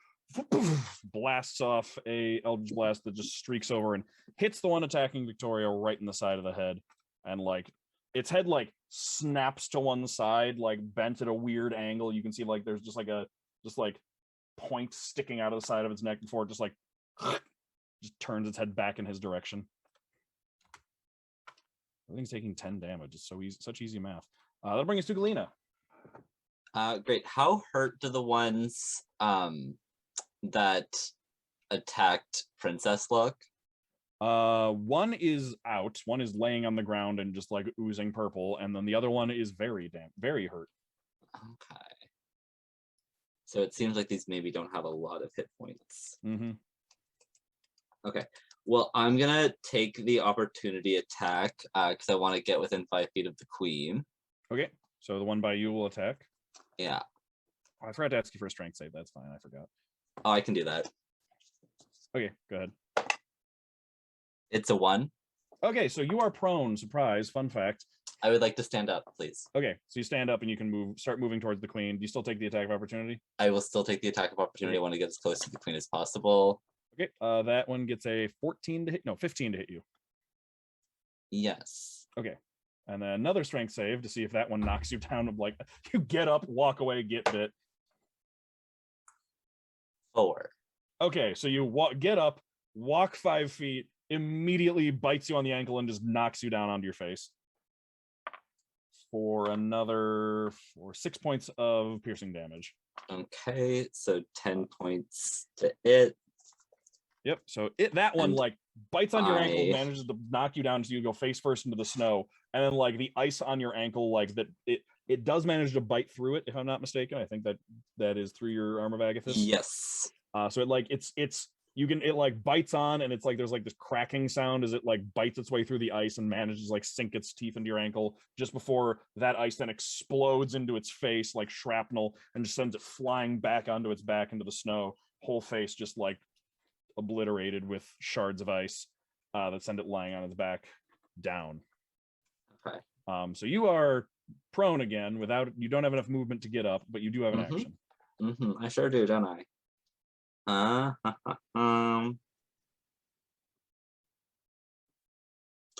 blasts off a Eldritch Blast that just streaks over and hits the one attacking Viktoria right in the side of the head. And like its head like snaps to one side, like bent at a weird angle. You can see like there's just like point sticking out of the side of its neck before it just like just turns its head back in his direction. Everything's taking 10 damage. It's so easy, such easy math. That'll bring us to Galina. Great. How hurt do the ones that attacked Princess look? One is out. One is laying on the ground and just like oozing purple, and then the other one is very hurt. Okay. So it seems like these maybe don't have a lot of hit points. Mm-hmm. Okay. Well, I'm gonna take the opportunity attack because I want to get within 5 feet of the queen. Okay. So the one by you will attack. Yeah. I forgot to ask you for a strength save. That's fine. I forgot. Oh, I can do that. Okay, go ahead. It's a 1. Okay, so you are prone. Surprise, fun fact. I would like to stand up, please. Okay, so you stand up and you can start moving towards the queen. Do you still take the attack of opportunity? I will still take the attack of opportunity. I want to get as close to the queen as possible. Okay, that one gets a 14 to hit. No, 15 to hit you. Yes. Okay, and then another strength save to see if that one knocks you down. Of like, you get up, walk away, get bit. 4. Okay, so you get up, walk 5 feet, immediately bites you on the ankle and just knocks you down onto your face. For 6 points of piercing damage. Okay, so 10 points to it. Yep. So that one And like bites on your ankle, manages to knock you down, so you go face first into the snow, and then like the ice on your ankle, like that it does manage to bite through it, if I'm not mistaken. I think that is through your armor of Agathis. Yes. So it like it like bites on, and it's like there's like this cracking sound as it like bites its way through the ice and manages to like sink its teeth into your ankle just before that ice then explodes into its face like shrapnel and just sends it flying back onto its back into the snow, whole face just like obliterated with shards of ice that send it lying on its back down. Okay. So you are prone again you don't have enough movement to get up, but you do have an action. I sure do, don't I?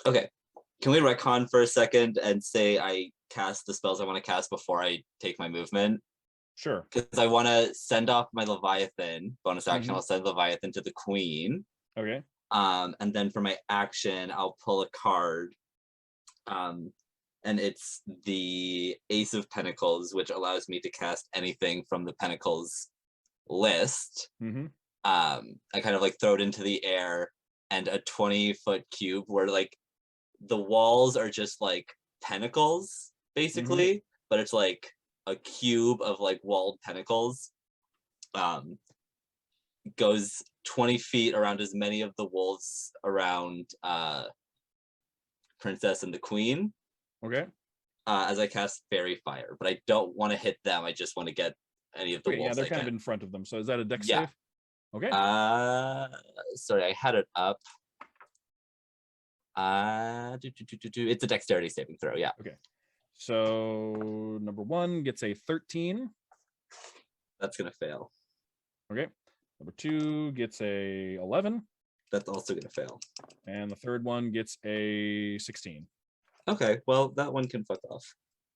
Okay, can we retcon for a second and say I cast the spells I want to cast before I take my movement? Sure. Because I want to send off my Leviathan. Bonus action, I'll send Leviathan to the queen. Okay. And then for my action, I'll pull a card. And it's the Ace of Pentacles, which allows me to cast anything from the Pentacles list. I kind of like throw it into the air, and a 20-foot cube where like the walls are just like pentacles basically, but it's like a cube of like walled pentacles. Goes 20 feet around as many of the wolves around Princess and the Queen. Okay. As I cast Fairy Fire, but I don't want to hit them. I just want to get any of the wolves. Yeah, they're kind of in front of them. So is that a dex save? Okay. Sorry, I had it up. It's a dexterity saving throw, yeah. Okay. So number 1 gets a 13. That's gonna fail. Okay. Number 2 gets a 11. That's also gonna fail. And the third one gets a 16. Okay, well that one can fuck off.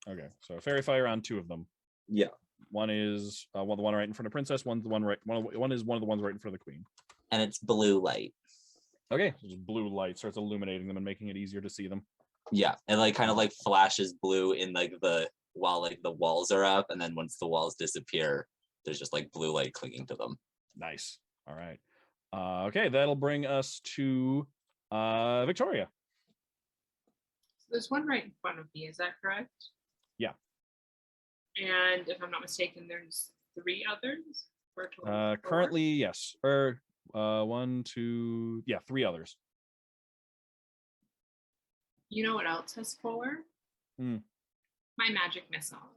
Okay, so Fairy Fire on 2 of them. Yeah. One is the one right in front of Princess. One is one of the ones right in front of the Queen. And it's blue light. Okay, so just blue light starts illuminating them and making it easier to see them. Yeah, and like kind of like flashes blue in like while like the walls are up, and then once the walls disappear, there's just like blue light clinging to them. Nice. All right. Okay, that'll bring us to Viktoria. So there's one right in front of me, is that correct? Yeah. And if I'm not mistaken, there's 3 others? For a total of 4? Currently, yes. Or 1, 2, 3 others. You know what else has 4? My magic missile.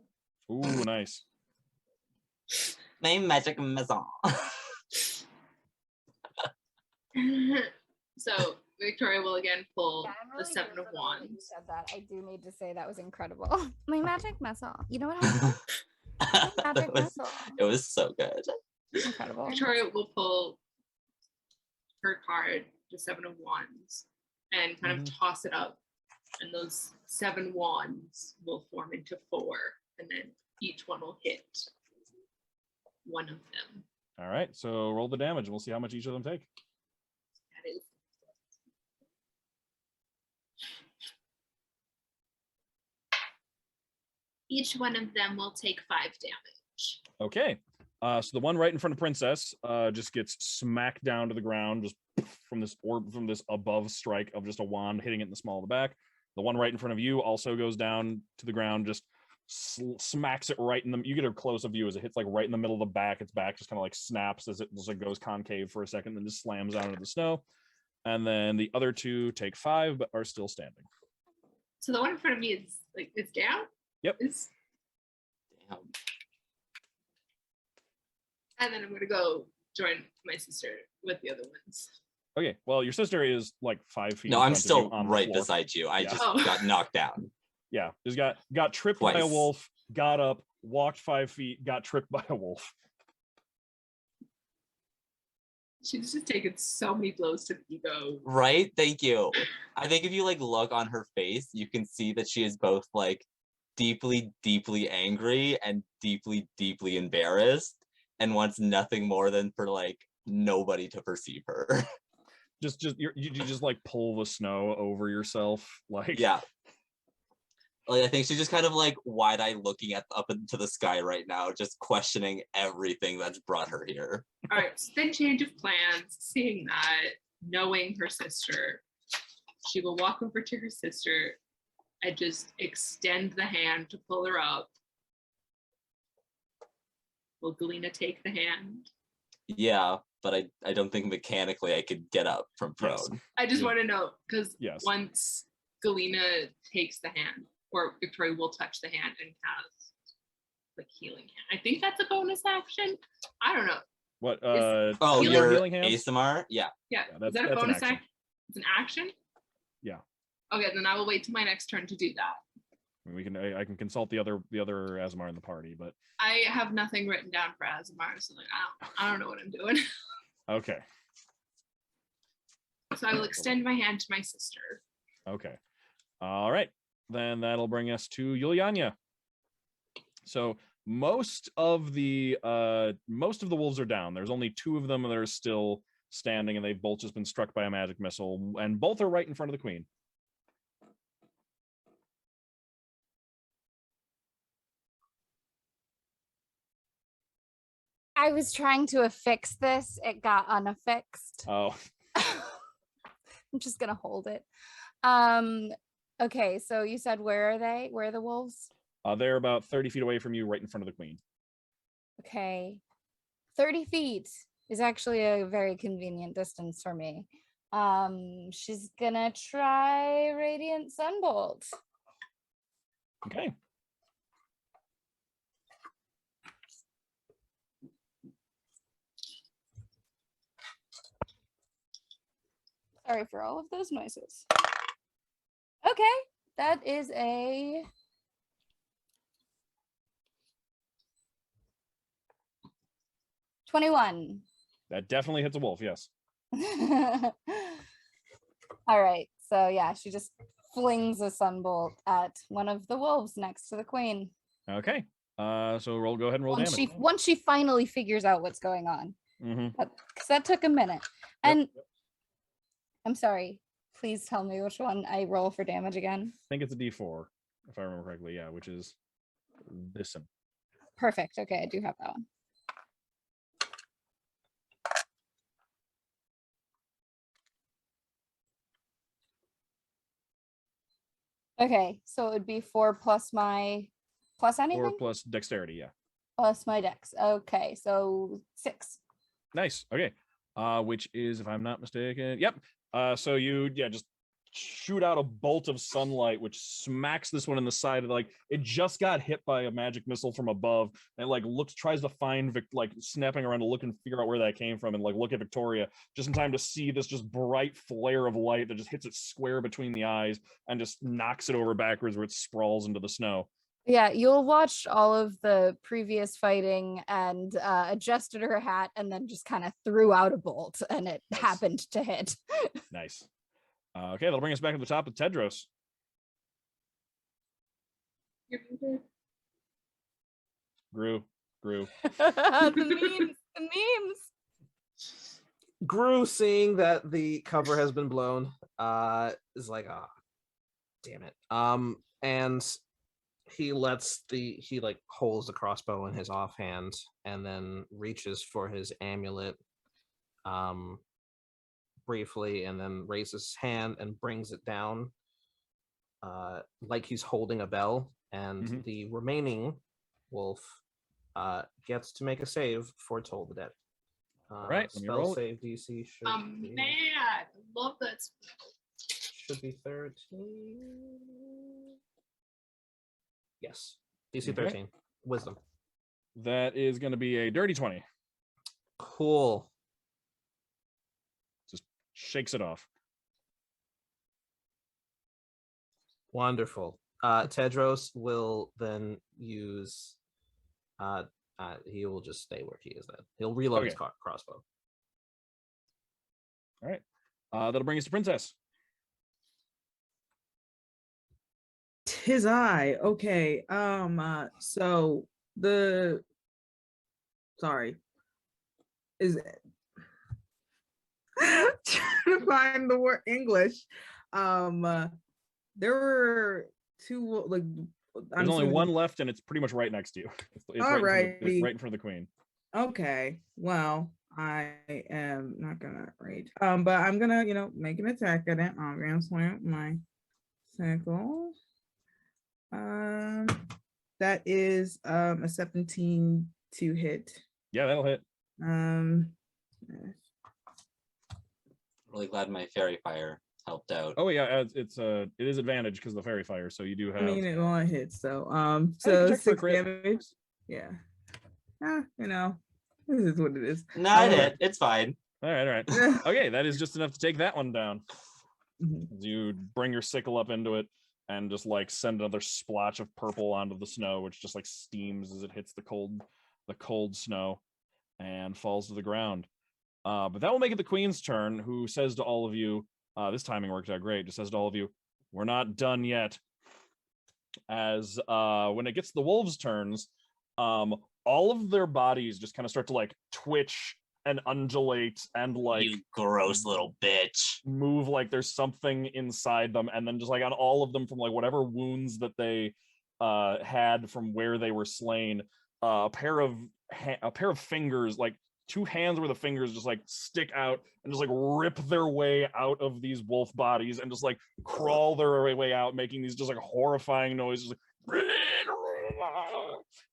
Ooh, nice. My magic missile. So Viktoria will again pull I'm the really 7 of grateful that you Wands. said that. I do need to say that was incredible. my magic missile. You know what happened? Magic missile. It was so good. Incredible. Victoria will pull her card, the 7 of Wands, and kind of toss it up, and those 7 wands will form into 4, and then each one will hit one of them. All right, so roll the damage. We'll see how much each of them take. That is each one of them will take 5 damage. Okay. So the one right in front of Princess just gets smacked down to the ground, just from this above strike of just a wand hitting it in the small of the back. The one right in front of you also goes down to the ground, just smacks it right in the. You get a close view as it hits like right in the middle of the back. Its back just kind of like snaps as it just like goes concave for a second, then just slams down into the snow. And then the other 2 take 5, but are still standing. So the one in front of me is like it's down. Yep. Damn. And then I'm gonna go join my sister with the other ones. Okay, well, your sister is like 5 feet. No, in I'm front of still you on the right floor. beside you. I Yeah. just Oh. got knocked down. Yeah, just got tripped by a Twice. wolf, got up, walked 5 feet, got tripped by a wolf. She's just taken so many blows to the ego. Right? Thank you. I think if you like look on her face, you can see that she is both like deeply, deeply angry and deeply, deeply embarrassed and wants nothing more than for like nobody to perceive her. You just like pull the snow over yourself, like Yeah. Like I think she's just kind of like wide-eyed looking up into the sky right now, just questioning everything that's brought her here. All right, so then change of plans, seeing that, knowing her sister, she will walk over to her sister and just extend the hand to pull her up. Will Galina take the hand? Yeah, but I don't think mechanically I could get up from prone. Yes. I just Yeah. want to know, because Yes. once Galina takes the hand, or Victoria will touch the hand and cast like healing hand. I think that's a bonus action. I don't know. What? Is- Oh, Healing- your healing hands? ASMR? Yeah. Yeah, that's- is that a that's an bonus action. action? It's an action? Yeah. Okay, then I will wait till my next turn to do that. I can consult the other Azamar in the party, but I have nothing written down for Azamar, so like I don't know what I'm doing. okay. So I will extend my hand to my sister. Okay. All right. Then that'll bring us to Yulyanya. So most of the wolves are down. There's only 2 of them that are still standing, and they've both just been struck by a magic missile, and both are right in front of the queen. I was trying to affix this. It got unaffixed. Oh, I'm just gonna hold it. Okay, so you said where are they? Where are the wolves? they're about 30 feet away from you, right in front of the queen. Okay. 30 feet is actually a very convenient distance for me. She's gonna try Radiant Sunbolt. Okay. Sorry for all of those noises. Okay, that is a 21. That definitely hits a wolf. Yes. All right, so yeah, she just flings a sunbolt at one of the wolves next to the queen. Okay. So go ahead and roll damage. Once she finally figures out what's going on, because that took a minute. And I'm sorry, please tell me which one I roll for damage again. I think it's a D4, if I remember correctly. Yeah, which is this one. Perfect. Okay, I do have that one. Okay, so it would be 4 plus my anything? 4 plus dexterity. Yeah. Plus my dex. Okay, so 6. Nice. Okay. Which is, if I'm not mistaken, yep. So you just shoot out a bolt of sunlight, which smacks this one in the side. Like it just got hit by a magic missile from above, and like tries to find snapping around to look and figure out where that came from, and like look at Victoria just in time to see this just bright flare of light that just hits it square between the eyes and just knocks it over backwards where it sprawls into the snow. Yeah, you'll watch all of the previous fighting and adjusted her hat and then just kind of threw out a bolt and it happened to hit. Nice. Okay, that'll bring us back to the top of Tedros. Grew. The memes. Gru, seeing that the cover has been blown, is like, ah, damn it. And he holds the crossbow in his offhand and then reaches for his amulet briefly, and then raises his hand and brings it down like he's holding a bell, and the remaining wolf gets to make a save for Toll the Dead. Right, let me spell roll. save DC should be, Man, I love that. should be 13. Yes, DC 13. Wisdom. That is going to be a dirty 20. Cool. shakes it off. Wonderful. Tedros will then use. He will just stay where he is. Then he'll reload his crossbow. All right. That'll bring us to Princess. Tis I. Okay. So sorry. Is it trying to find the word English? There were two, like, there's only one left, and it's pretty much right next to you. It's right in front of the queen. Okay. Well, I am not gonna rage. But I'm gonna, make an attack at it. I'm gonna swing my sickle. That is a 17 to hit. Yeah, that'll hit. Really glad my fairy fire helped out. Oh yeah, it is advantage because of the fairy fire, so you do have. I mean, it only hits, so so 6 damage. Yeah. This is what it is. No, it hit. It's fine. All right. Okay, that is just enough to take that one down. You bring your sickle up into it and just like send another splotch of purple onto the snow, which just like steams as it hits the cold snow and falls to the ground. But that will make it the queen's turn, who says to all of you, this timing worked out great, just says to all of you, we're not done yet. As when it gets to the wolves' turns, all of their bodies just kind of start to like twitch and undulate and like, you gross little bitch, move like there's something inside them, and then just like on all of them from like whatever wounds that they had from where they were slain, a pair of fingers, like 2 hands worth of fingers, just like stick out and just like rip their way out of these wolf bodies and just like crawl their way out, making these just like horrifying noises.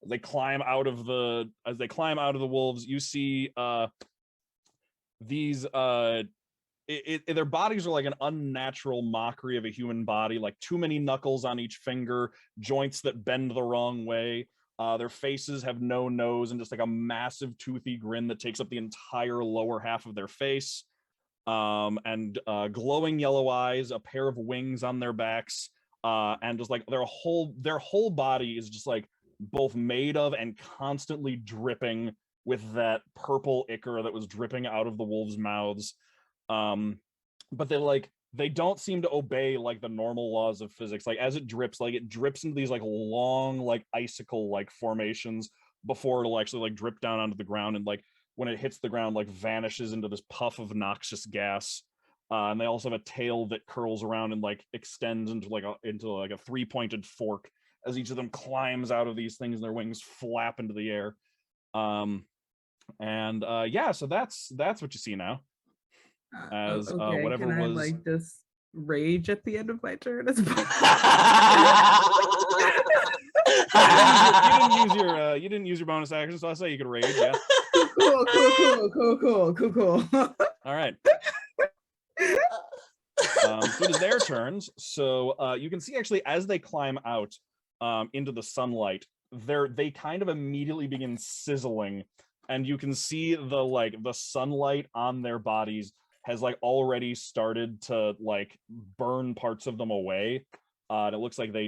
As they climb out of the wolves, you see these their bodies are like an unnatural mockery of a human body, like too many knuckles on each finger, joints that bend the wrong way. Their faces have no nose and just like a massive toothy grin that takes up the entire lower half of their face. And glowing yellow eyes, a pair of wings on their backs, and just like their whole body is just like both made of and constantly dripping with that purple ichor that was dripping out of the wolves' mouths. But they don't seem to obey like the normal laws of physics. Like as it drips into these like long like icicle like formations before it'll actually like drip down onto the ground, and like when it hits the ground like vanishes into this puff of noxious gas. And they also have a tail that curls around and like extends into like a 3-pointed fork as each of them climbs out of these things and their wings flap into the air. So that's what you see now. As okay, whatever can I, was like just rage at the end of my turn as well? you didn't use your bonus action, so I'll say you could rage. Yeah. Cool. All right. So it is their turns. So you can see actually as they climb out into the sunlight, they kind of immediately begin sizzling, and you can see the sunlight on their bodies has like already started to like burn parts of them away. And it looks like they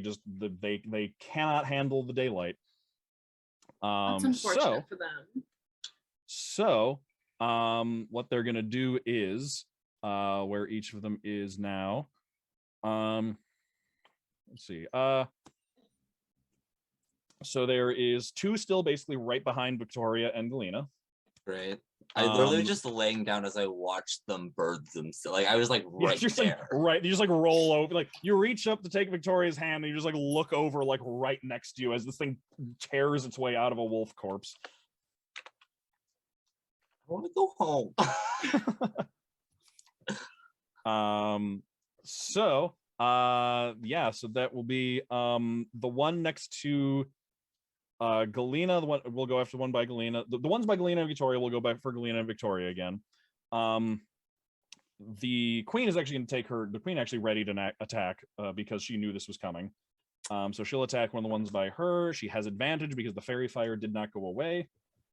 cannot handle the daylight. That's unfortunate for them. So what they're gonna do is where each of them is now. Let's see. So there is 2 still basically right behind Viktoria and Galina. Right. I literally just laying down as I watched them bird themselves. Like I was like right there. Right. You just like roll over, like you reach up to take Viktoria's hand and you just like look over like right next to you as this thing tears its way out of a wolf corpse. I want to go home. So that will be the one next to Galina. The one we'll go after one by Galina. The ones by Galina and Viktoria will go back for Galina and Viktoria again. The queen is actually going to take the queen actually ready to attack because she knew this was coming. So she'll attack one of the ones by her. She has advantage because the fairy fire did not go away.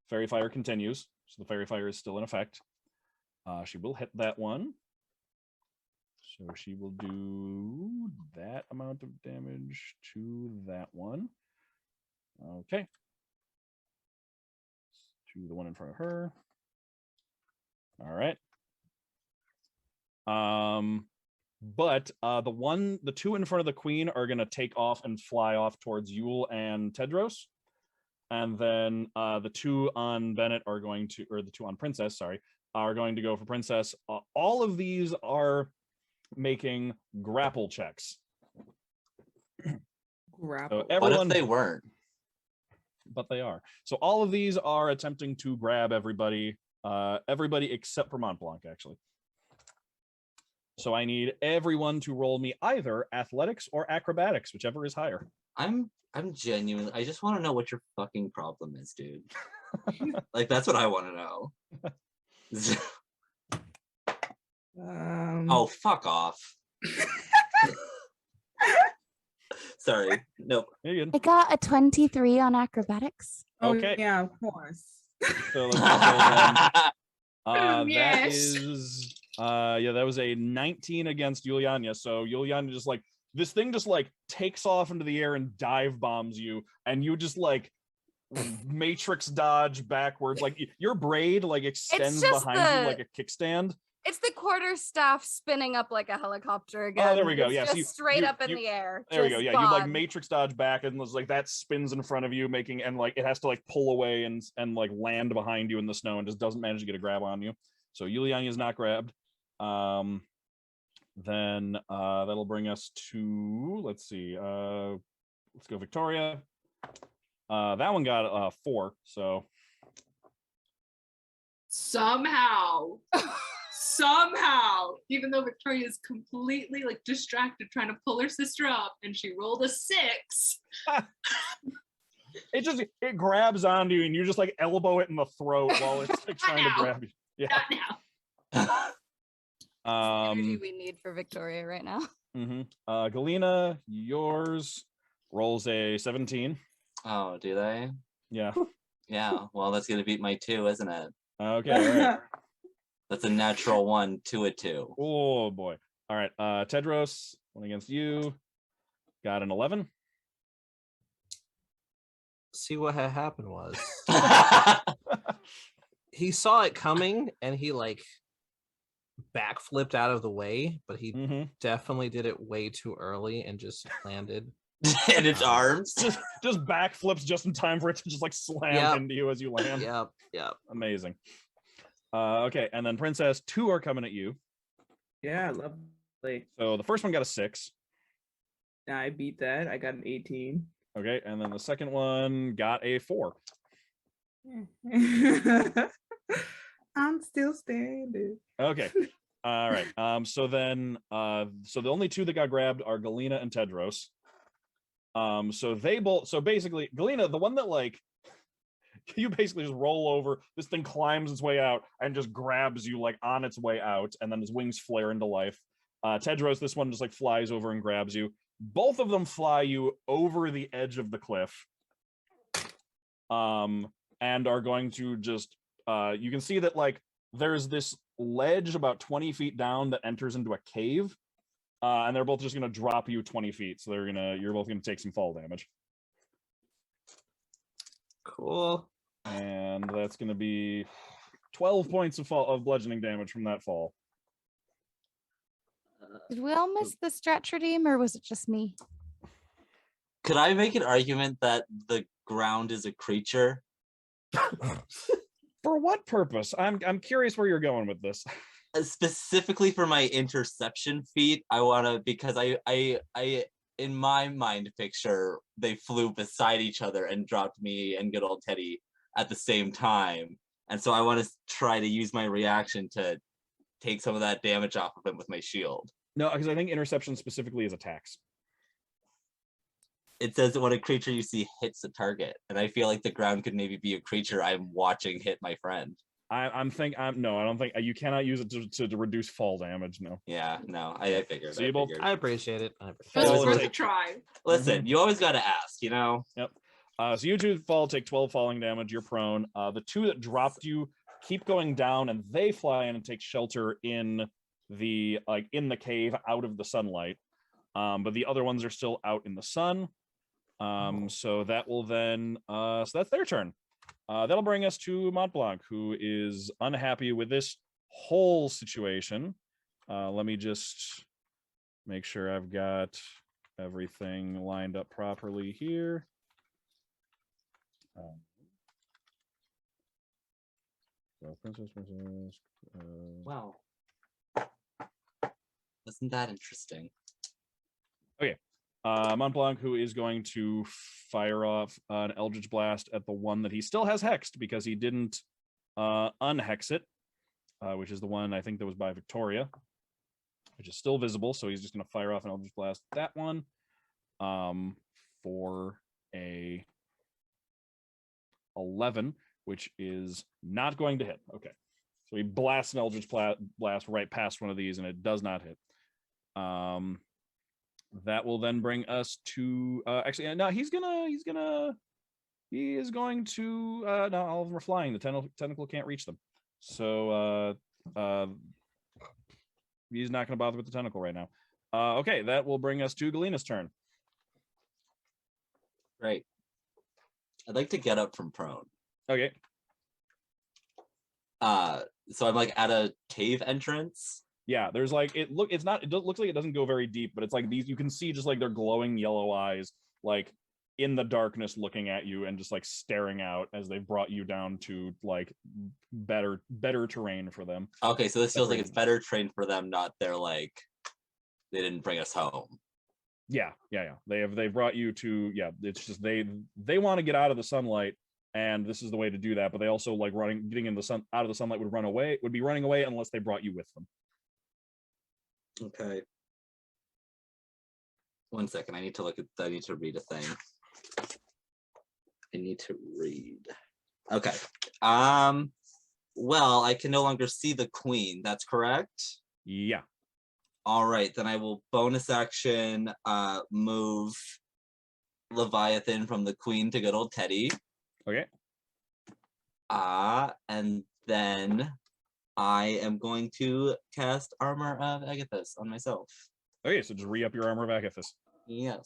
Fairy fire continues, so the fairy fire is still in effect. She will hit that one. So she will do that amount of damage to that one. Okay. To the one in front of her. All right. But the two in front of the queen are gonna take off and fly off towards Yule and Tedros. And then the two on Bennett are going to, or the two on Princess, sorry, are going to go for Princess. All of these are making grapple checks. Grapple. So everyone, What if they weren't? but they are. So all of these are attempting to grab everybody, everybody except for Montblanc, actually. So I need everyone to roll me either athletics or acrobatics, whichever is higher. I'm genuinely. I just want to know what your fucking problem is, dude. Like that's what I want to know. Oh, fuck off. Sorry. Nope. You're good. I got a 23 on acrobatics. Okay. Yeah, of course. So let's go then. Yes. That is that was a 19 against Yulyanya. So Yulyanya just like this thing just like takes off into the air and dive bombs you, and you just like matrix dodge backwards. Like your braid like extends just behind you like a kickstand. It's the quarterstaff spinning up like a helicopter again. Oh, there we go. It's Yeah, so just straight up in the air. There we go. Just Yeah, you like gone. matrix dodge back, and like that spins in front of you, making and like it has to like pull away and like land behind you in the snow, and just doesn't manage to get a grab on you. So Yulyanya is not grabbed. Then that'll bring us to let's see. Let's go Viktoria. That one got 4. So Somehow, even though Victoria is completely like distracted trying to pull her sister up and she rolled a 6. it grabs onto you, and you just like elbow it in the throat while it's like trying to Not grab you. Yeah. Not now. Energy we need for Victoria right now. Galina, yours rolls a 17. Oh, do they? Yeah. Yeah. Well, that's gonna beat my 2, isn't it? Okay. All right. That's a natural 1, 2 a 2. Oh boy. All right. Tedros, one against you. Got an 11. See what had happened was he saw it coming and he like backflipped out of the way, but he definitely did it way too early and just landed in its arms. Just backflips just in time for it to just like slam into you as you land. Yep. Amazing. Okay, and then Princess, 2 are coming at you. Yeah, lovely. So the first one got a 6. I beat that. I got an 18. Okay, and then the second one got a 4. I'm still standing. Okay. All right. So then so the only 2 that got grabbed are Galina and Tedros. So they both, so basically Galina, the one that like you basically just roll over, this thing climbs its way out and just grabs you like on its way out, and then his wings flare into life. Tedros, this one just like flies over and grabs you. Both of them fly you over the edge of the cliff, and are going to just you can see that like there's this ledge about 20 feet down that enters into a cave, and they're both just going to drop you 20 feet, so you're both going to take some fall damage. Cool. And that's going to be 12 points of bludgeoning damage from that fall. Did we all miss the stretch redeem, or was it just me? Could I make an argument that the ground is a creature? For what purpose? I'm curious where you're going with this. Specifically for my interception feat, I want to, because I in my mind picture, they flew beside each other and dropped me and good old Teddy at the same time. And so I want to try to use my reaction to take some of that damage off of him with my shield. No, because I think interception specifically is attacks. It says that when a creature you see hits a target, and I feel like the ground could maybe be a creature I'm watching hit my friend. I don't think you cannot use it to reduce fall damage. No. Yeah, no, I figured. So you both, I appreciate it. It was worth a try. Listen, you always got to ask, you know? Yep. So you 2 take 12 falling damage. You're prone. The 2 that dropped you keep going down, and they fly in and take shelter in the like in the cave out of the sunlight. But the other ones are still out in the sun. So that will then so that's their turn. That'll bring us to Montblanc, who is unhappy with this whole situation. Let me just make sure I've got everything lined up properly here. Princess. Wow. Isn't that interesting? Okay. Montblanc, who is going to fire off an Eldritch Blast at the one that he still has hexed because he didn't unhex it, which is the one I think that was by Viktoria, which is still visible. So he's just going to fire off an Eldritch Blast at that one for a 11, which is not going to hit. Okay. So he blasts an Eldritch Blast right past one of these, and it does not hit. That will then bring us to actually no, he is going to no, all of them are flying. The tentacle can't reach them. So he's not going to bother with the tentacle right now. Okay, that will bring us to Galina's turn. Right. I'd like to get up from prone. Okay. So I'm like at a cave entrance. Yeah, there's like it looks like it doesn't go very deep, but it's like these, you can see just like their glowing yellow eyes like in the darkness looking at you and just like staring out as they've brought you down to like better terrain for them. Okay, so this feels like it's better trained for them, not they're like they didn't bring us home. Yeah. They've brought you to, yeah, it's just they want to get out of the sunlight, and this is the way to do that, but they also like getting in the sun out of the sunlight would be running away unless they brought you with them. Okay. 1 second. I need to read a thing. I need to read. Okay. Well, I can no longer see the queen. That's correct? Yeah. All right, then I will bonus action move Leviathan from the queen to good old Teddy. Okay. And then I am going to cast Armor of Agathis on myself. Okay, so just re-up your Armor of Agathis. Yes.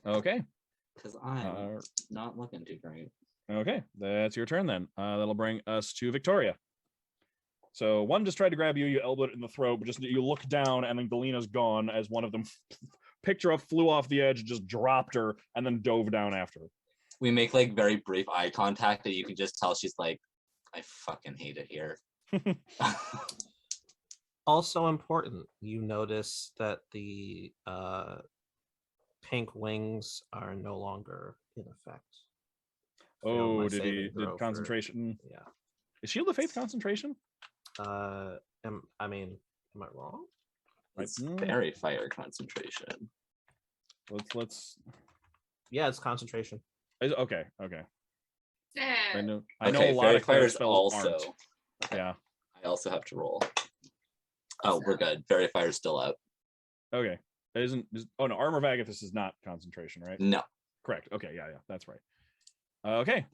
Okay. Because I'm not looking too great. Okay, that's your turn then. That'll bring us to Viktoria. So one just tried to grab you, you elbowed it in the throat, but just you look down and then Galina's gone as one of them picked her up, flew off the edge, just dropped her, and then dove down after her. We make like very brief eye contact and you can just tell she's like, I fucking hate it here. Also important, you notice that the pink wings are no longer in effect. Oh, did concentration? Yeah. Is Shield of Faith concentration? Am I wrong? It's very fire concentration. Let's. Yeah, it's concentration. Okay. Yeah. I know a lot of fire spells also. aren't. Yeah. I also have to roll. Oh, we're good. Fairy Fire's still out. Okay. Oh no, Armor of Agathis is not concentration, right? No. Correct. Okay, yeah, that's right. Okay.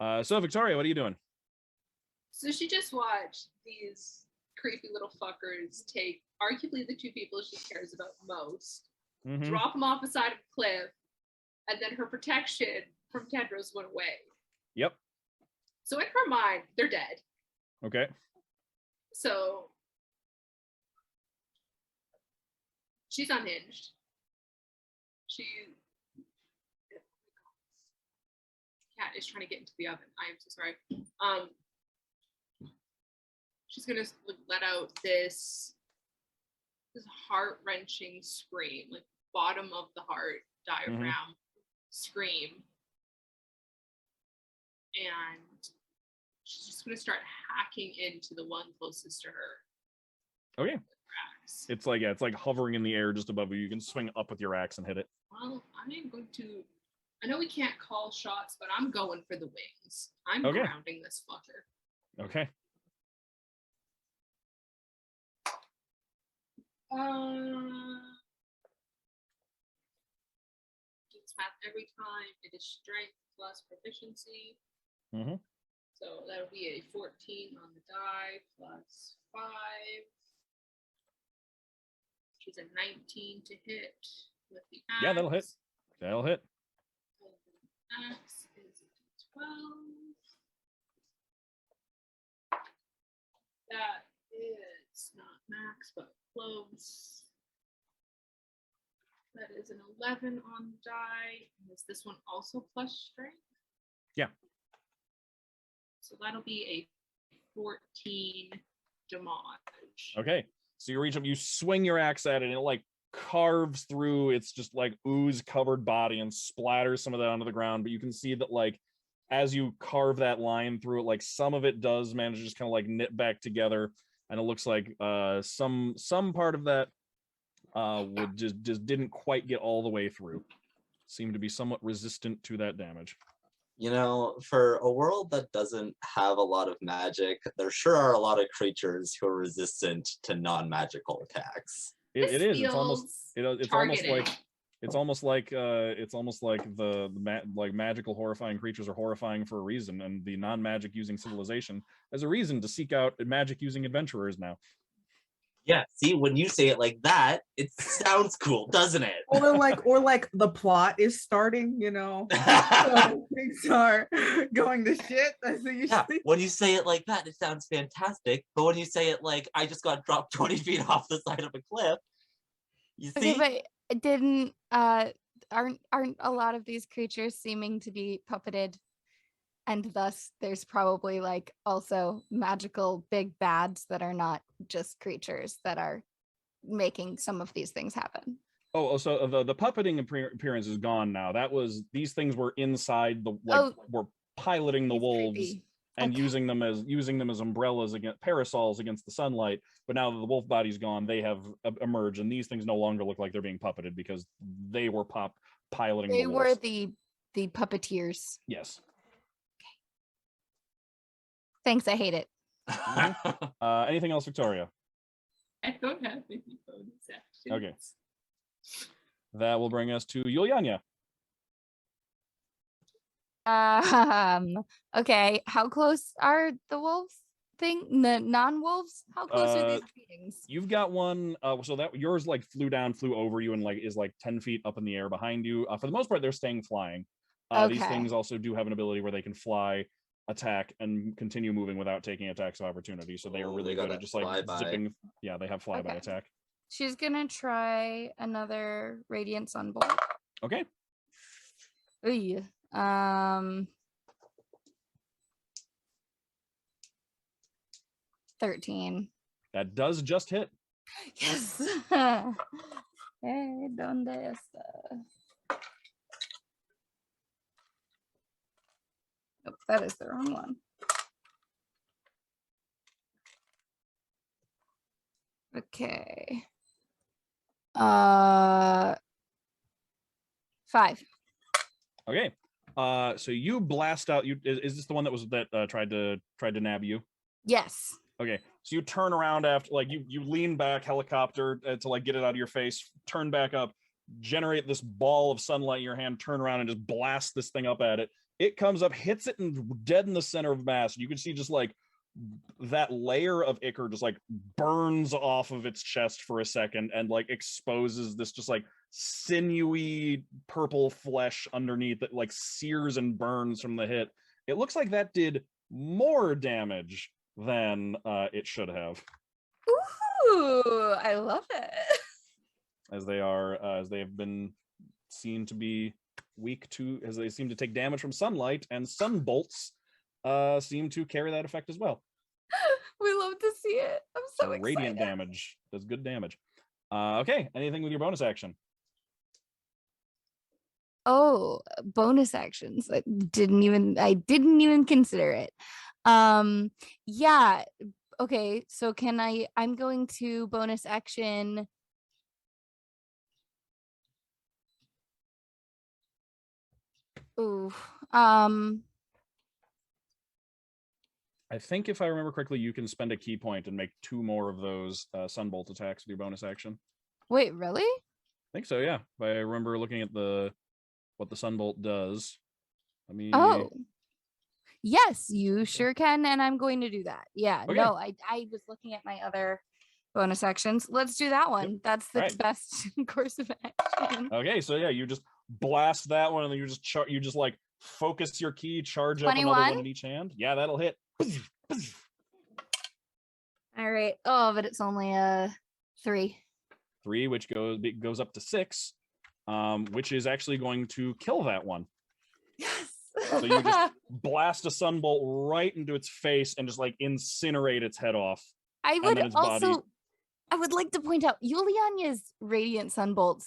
So Viktoria, what are you doing? So she just watched these creepy little fuckers take arguably the two people she cares about most, drop them off the side of a cliff, and then her protection from Tedros went away. Yep. So in her mind, they're dead. Okay. So she's unhinged. Cat is trying to get into the oven. I am so sorry. She's gonna let out this heart-wrenching scream, like bottom of the heart diaphragm scream, and she's just gonna start hacking into the one closest to her. Okay. It's like hovering in the air just above you. You can swing up with your axe and hit it. Well, I'm going to. I know we can't call shots, but I'm going for the wings. I'm grounding this fucker. Okay. It's math every time. It is strength plus proficiency. So that'll be a 14 on the die plus 5. which is a 19 to hit with the axe. Yeah, that'll hit. That'll hit. Axe is 12. That is not max, but close. That is an 11 on the die. And is this one also plus strength? Yeah. So that'll be a 14 damage. Okay. So you reach up, you swing your axe at it, and it like carves through its just like ooze covered body and splatters some of that onto the ground. But you can see that like as you carve that line through it, like some of it does manage to just kind of like knit back together, and it looks like some part of that would just didn't quite get all the way through. Seemed to be somewhat resistant to that damage. You know, for a world that doesn't have a lot of magic, there sure are a lot of creatures who are resistant to non-magical attacks. It is. It's almost like the magical horrifying creatures are horrifying for a reason, and the non-magic using civilization has a reason to seek out magic using adventurers now. Yeah, see, when you say it like that, it sounds cool, doesn't it? Or like the plot is starting, you know. So things are going to shit. That's usually. Yeah, when you say it like that, it sounds fantastic. But when you say it like I just got dropped 20 feet off the side of a cliff, you see? Okay, but didn't aren't a lot of these creatures seeming to be puppeted? And thus there's probably like also magical big bads that are not just creatures that are making some of these things happen. Oh, so the puppeting appearance is gone now. That was, these things were inside the were piloting the wolves creepy. and Okay. using them as umbrellas against parasols against the sunlight. But now that the wolf body's gone, they have emerged, and these things no longer look like they're being puppeted because they were piloting They the were wolves. the puppeteers. Yes. Thanks, I hate it. Anything else, Victoria? I don't have any bonus actions. Okay. That will bring us to Yulyanya. Okay, how close are the wolves thing? The non-wolves? How close are these meetings? You've got one, so that yours like flew over you and like is like 10 feet up in the air behind you. For the most part, they're staying flying. These Okay. things also do have an ability where they can fly, attack, and continue moving without taking attacks of opportunity. So they are really they got good at that just like flyby. zipping. Yeah, they have flyby Okay. attack. She's gonna try another radiant sunbolt. Okay. Ooh. 13. That does just hit. Yes. ¿Dónde está? Nope, that is the wrong one. Okay. 5. Okay. So you blast out. Is this the one that tried to nab you? Yes. Okay, so you turn around after, like, you lean back, helicopter to like get it out of your face, turn back up, generate this ball of sunlight in your hand, turn around and just blast this thing up at it. It comes up, hits it dead in the center of mass. You can see just like that layer of ichor just like burns off of its chest for a second and like exposes this just like sinewy purple flesh underneath that like sears and burns from the hit. It looks like that did more damage than it should have. Ooh, I love it. As they have been seen to be weak to, as they seem to take damage from sunlight, and sun bolts seem to carry that effect as well. We love to see it. I'm so excited. Radiant damage does good damage. Okay, anything with your bonus action? Oh, bonus actions. I didn't even consider it. Yeah. Okay, so I'm going to bonus action. Ooh. I think if I remember correctly, you can spend a key point and make 2 more of those sunbolt attacks with your bonus action. Wait, really? I think so, yeah. If I remember looking at what the sunbolt does. Let me. Oh. Yes, you sure can, and I'm going to do that. Yeah. Okay. No, I was looking at my other bonus actions. Let's do that one. That's the Right. best course of action. Okay, so yeah, you just blast that one, and then you just like focus your key, charge up another 21? one in each hand. Yeah, that'll hit. All right. Oh, but it's only a 3. 3, which goes up to 6, which is actually going to kill that one. Yes. So you just blast a sunbolt right into its face and just like incinerate its head off. I and would then its also, body- I would like to point out, Yulyanya's radiant sunbolts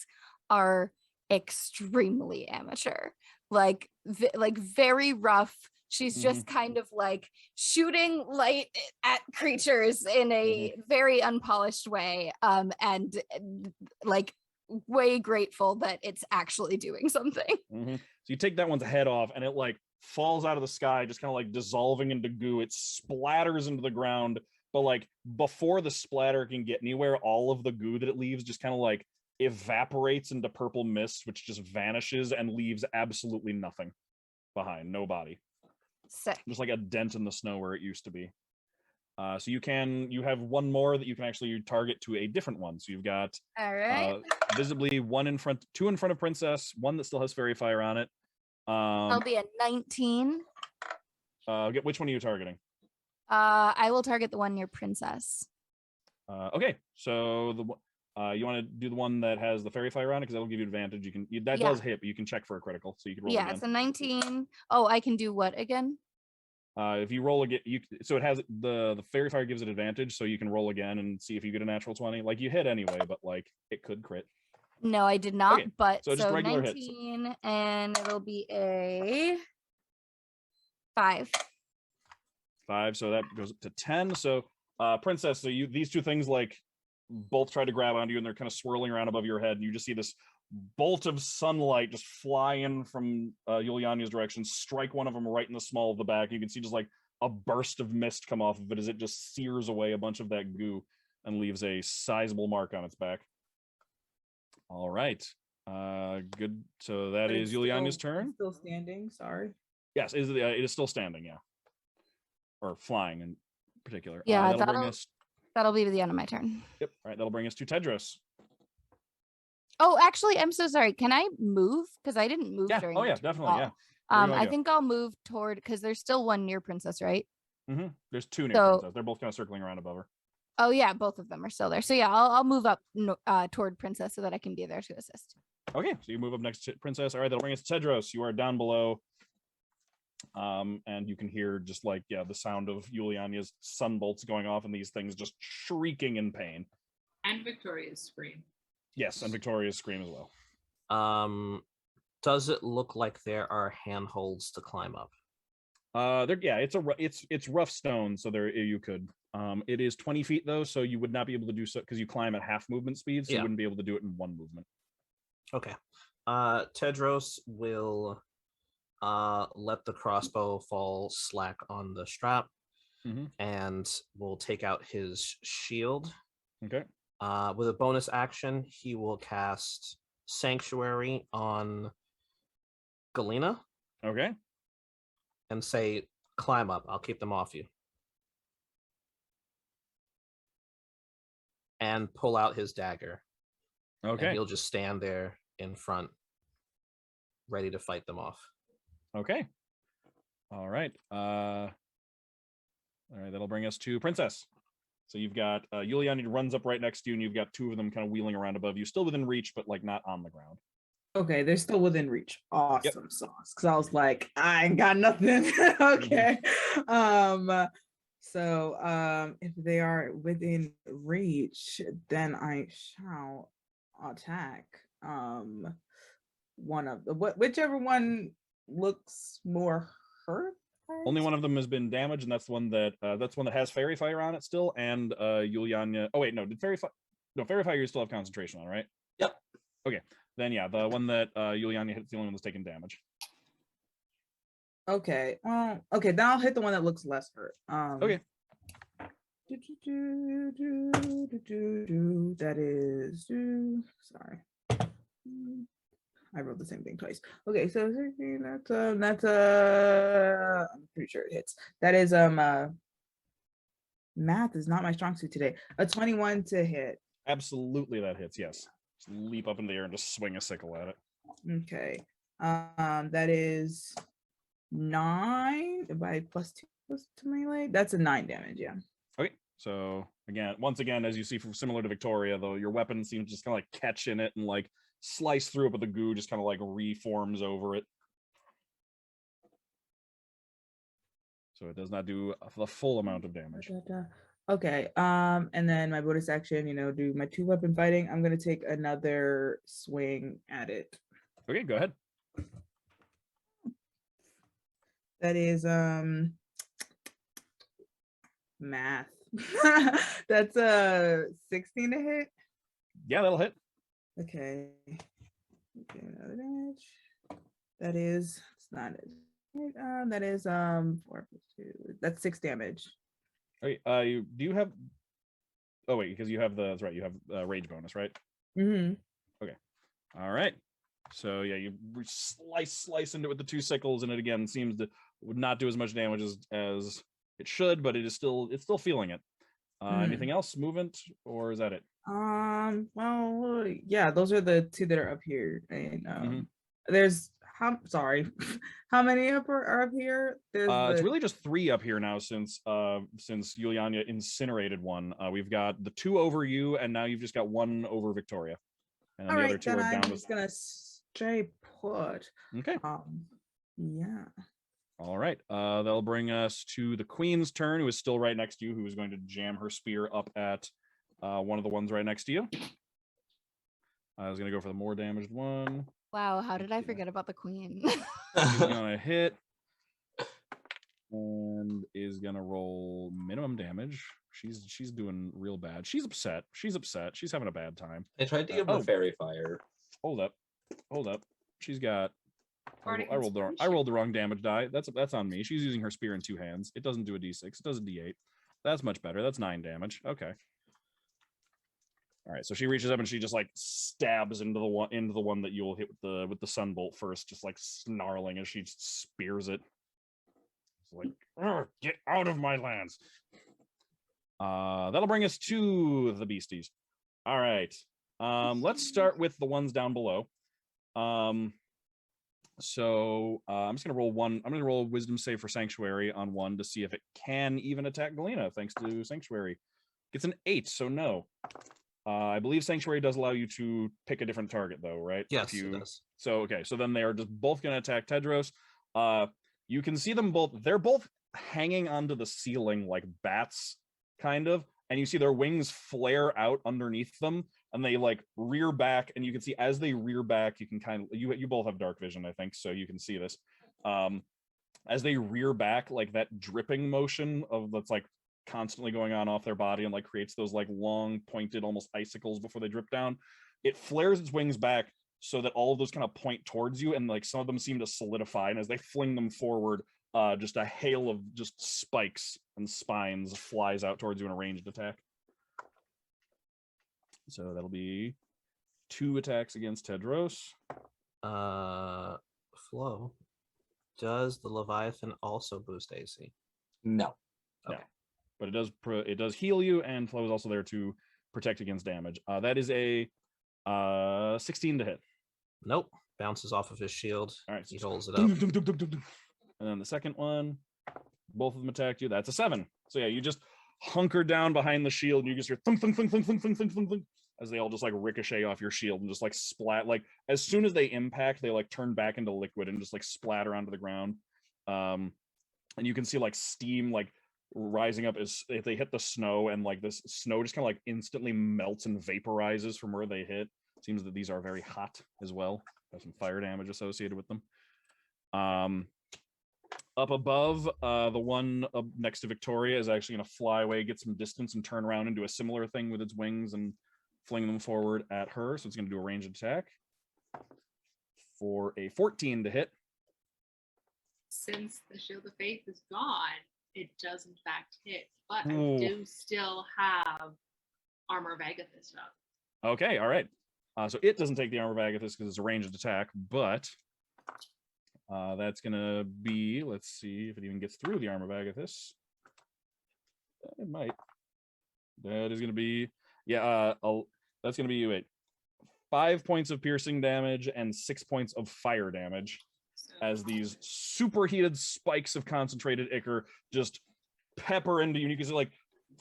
are extremely amateur, like very rough. She's just kind of like shooting light at creatures in a very unpolished way, and like way grateful that it's actually doing something. So you take that one's head off, and it like falls out of the sky, just kind of like dissolving into goo. It splatters into the ground, but like before the splatter can get anywhere, all of the goo that it leaves just kind of like evaporates into purple mist, which just vanishes and leaves absolutely nothing behind. No body. Sick. Just like a dent in the snow where it used to be. So you have one more that you can actually target to a different one. So you've got All right. visibly 2 in front of Princess, one that still has fairy fire on it. I'll be a 19. Which one are you targeting? I will target the one near Princess. Okay, so you want to do the one that has the fairy fire on it because that'll give you advantage. That does hit, but you can check for a critical, so you can roll again. It's a 19. Oh, I can do what again? If you roll again, so it has the fairy fire gives it advantage, so you can roll again and see if you get a natural 20. Like you hit anyway, but like it could crit. No, I did not. Okay, but so just regular 19, hits. and it'll be a 5. 5, so that goes up to 10. So Princess, so these two things like both try to grab onto you, and they're kind of swirling around above your head, and you just see this bolt of sunlight just fly in from Yulyanya's direction, strike one of them right in the small of the back. You can see just like a burst of mist come off of it as it just sears away a bunch of that goo and leaves a sizable mark on its back. All right. Good. So that is Yulyanya's turn. Still standing. Sorry. Yes, it is still standing. Yeah, or flying in particular. Yeah, that'll be the end of my turn. Yep. All right, that'll bring us to Tedros. Oh, actually, I'm so sorry. Can I move? Because I didn't move during. Oh yeah, definitely. Yeah. I think I'll move toward, because there's still one near Princess, right? There's 2 near Princess. They're both kind of circling around above her. Oh yeah, both of them are still there. So yeah, I'll move up toward Princess so that I can be there to assist. Okay, so you move up next to Princess. All right, that'll bring us to Tedros. You are down below. And you can hear just like the sound of Yulyanya's sunbolts going off and these things just shrieking in pain. And Viktoria's scream. Yes, and Victoria's scream as well. Does it look like there are handholds to climb up? It's rough stone, so there you could. It is 20 feet though, so you would not be able to do so because you climb at half movement speed, so you wouldn't be able to do it in one movement. Okay. Tedros will let the crossbow fall slack on the strap, and will take out his shield. Okay. With a bonus action, he will cast Sanctuary on Galina. Okay. And say, climb up. I'll keep them off you. And pull out his dagger. Okay. And he'll just stand there in front, ready to fight them off. Okay. All right. All right, that'll bring us to Princess. So you've got Yulyanya runs up right next to you, and you've got 2 of them kind of wheeling around above you, still within reach, but like not on the ground. Okay, they're still within reach. Awesome sauce. Because I was like, I ain't got nothing. Okay. So if they are within reach, then I shall attack one of the whichever one looks more hurt. Only one of them has been damaged, and that's the one that has fairy fire on it still. And Yulyanya. Oh wait, no, fairy fire you still have concentration on, right? Yep. Okay, then yeah, the one that Yulyanya hits, the only one that's taking damage. Okay. Okay, then I'll hit the one that looks less hurt. Okay. That is. Sorry. I wrote the same thing twice. Okay, so that's I'm pretty sure it hits. That is Math is not my strong suit today. A 21 to hit. Absolutely, that hits. Yes. Just leap up in the air and just swing a sickle at it. Okay. That is 9 by +2 to melee. That's a 9 damage. Yeah. Okay. So once again, as you see, from similar to Viktoria, though, your weapon seems to just kind of like catch in it and like slice through it, but the goo just kind of like reforms over it. So it does not do the full amount of damage. Okay. And then my bonus action, do my 2-weapon fighting. I'm gonna take another swing at it. Okay, go ahead. That is math. That's a 16 to hit. Yeah, that'll hit. Okay. Okay, another damage. That is it's not it. That is 4 + 2. That's 6 damage. Okay, do you have because you have that's right, you have rage bonus, right? Mm-hmm. Okay. All right. So yeah, you slice into it with the 2 sickles, and it again seems to would not do as much damage as it should, but it's still feeling it. Anything else? Movement, or is that it? Well, yeah, those are the 2 that are up here. And there's how many are up here? It's really just 3 up here now since Yulyanya incinerated one. We've got the 2 over you, and now you've just got 1 over Viktoria. And then all the right, other 2 then are down. I'm just gonna stay put. Okay. Yeah. All right. That'll bring us to the queen's turn, who is still right next to you, who is going to jam her spear up at one of the ones right next to you. I was going to go for the more damaged one. Wow, how did I forget about the queen? She's going to hit and is going to roll minimum damage. She's doing real bad. She's upset. She's having a bad time. I tried to give her fairy fire. Hold up. She's got I rolled the wrong damage die. That's on me. She's using her spear in 2 hands. It doesn't do a d6. It does a d8. That's much better. That's 9 damage. Okay. All right. So she reaches up and she just like stabs into the one that you'll hit with the sunbolt first, just like snarling as she spears it. It's like, get out of my lands. That'll bring us to the beasties. All right. Let's start with the ones down below. So I'm just gonna roll one. I'm gonna roll a wisdom save for Sanctuary on 1 to see if it can even attack Galina, thanks to Sanctuary. It's an 8, so no. I believe Sanctuary does allow you to pick a different target, though, right? Yes, it does. So okay, so then they are just both gonna attack Tedros. You can see them both. They're both hanging onto the ceiling like bats, kind of, and you see their wings flare out underneath them. And they like rear back, and you can see as they rear back, you can kind of you both have dark vision, I think, so you can see this. As they rear back, like that dripping motion of that's like constantly going on off their body and like creates those like long pointed almost icicles before they drip down. It flares its wings back so that all of those kind of point towards you, and like some of them seem to solidify. And as they fling them forward, just a hail of just spikes and spines flies out towards you in a ranged attack. So that'll be 2 attacks against Tedros. Flo, does the Leviathan also boost AC? No. Okay. No. But it does heal you, and Flo is also there to protect against damage. That is a 16 to hit. Nope. Bounces off of his shield. All right. He holds it up. And then the second one, both of them attacked you. That's a 7. So yeah, you just hunker down behind the shield, and you just hear thunk, thunk, thunk, thunk, thunk, thunk, thunk, thunk, thunk, as they all just like ricochet off your shield and just like splat. Like as soon as they impact, they like turn back into liquid and just like splatter onto the ground. And you can see like steam like rising up as if they hit the snow, and like this snow just kind of like instantly melts and vaporizes from where they hit. It seems that these are very hot as well. Have some fire damage associated with them. Up above, the one up next to Viktoria is actually going to fly away, get some distance, and turn around and do a similar thing with its wings and fling them forward at her. So it's going to do a ranged attack for a 14 to hit. Since the Shield of Faith is gone, it does in fact hit, but I do still have Armor of Agathis up. Okay, all right. So it doesn't take the Armor of Agathis because it's a ranged attack, but that's going to be, let's see if it even gets through the Armor of Agathis. It might. That is going to be, that's going to be 5 points of piercing damage and 6 points of fire damage as these superheated spikes of concentrated ichor just pepper into you. And you can see, like,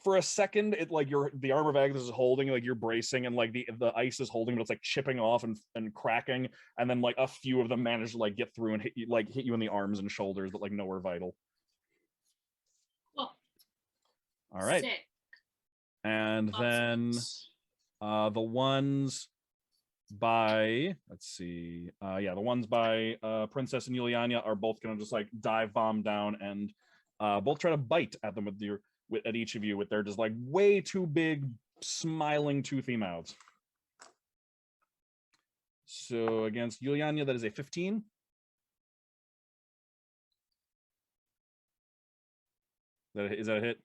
for a second, it like the armor of Agatha is holding, like you're bracing, and like the ice is holding, but it's like chipping off and cracking. And then like a few of them manage to like get through and hit you in the arms and shoulders, but like nowhere vital. Well, all right. Sick. And then the ones by the ones by Princess and Yulyanya are both gonna just like dive bomb down and both try to bite at them at each of you with their just like way too big smiling toothy mouths. So against Yulyanya, that is a 15. Is that a hit?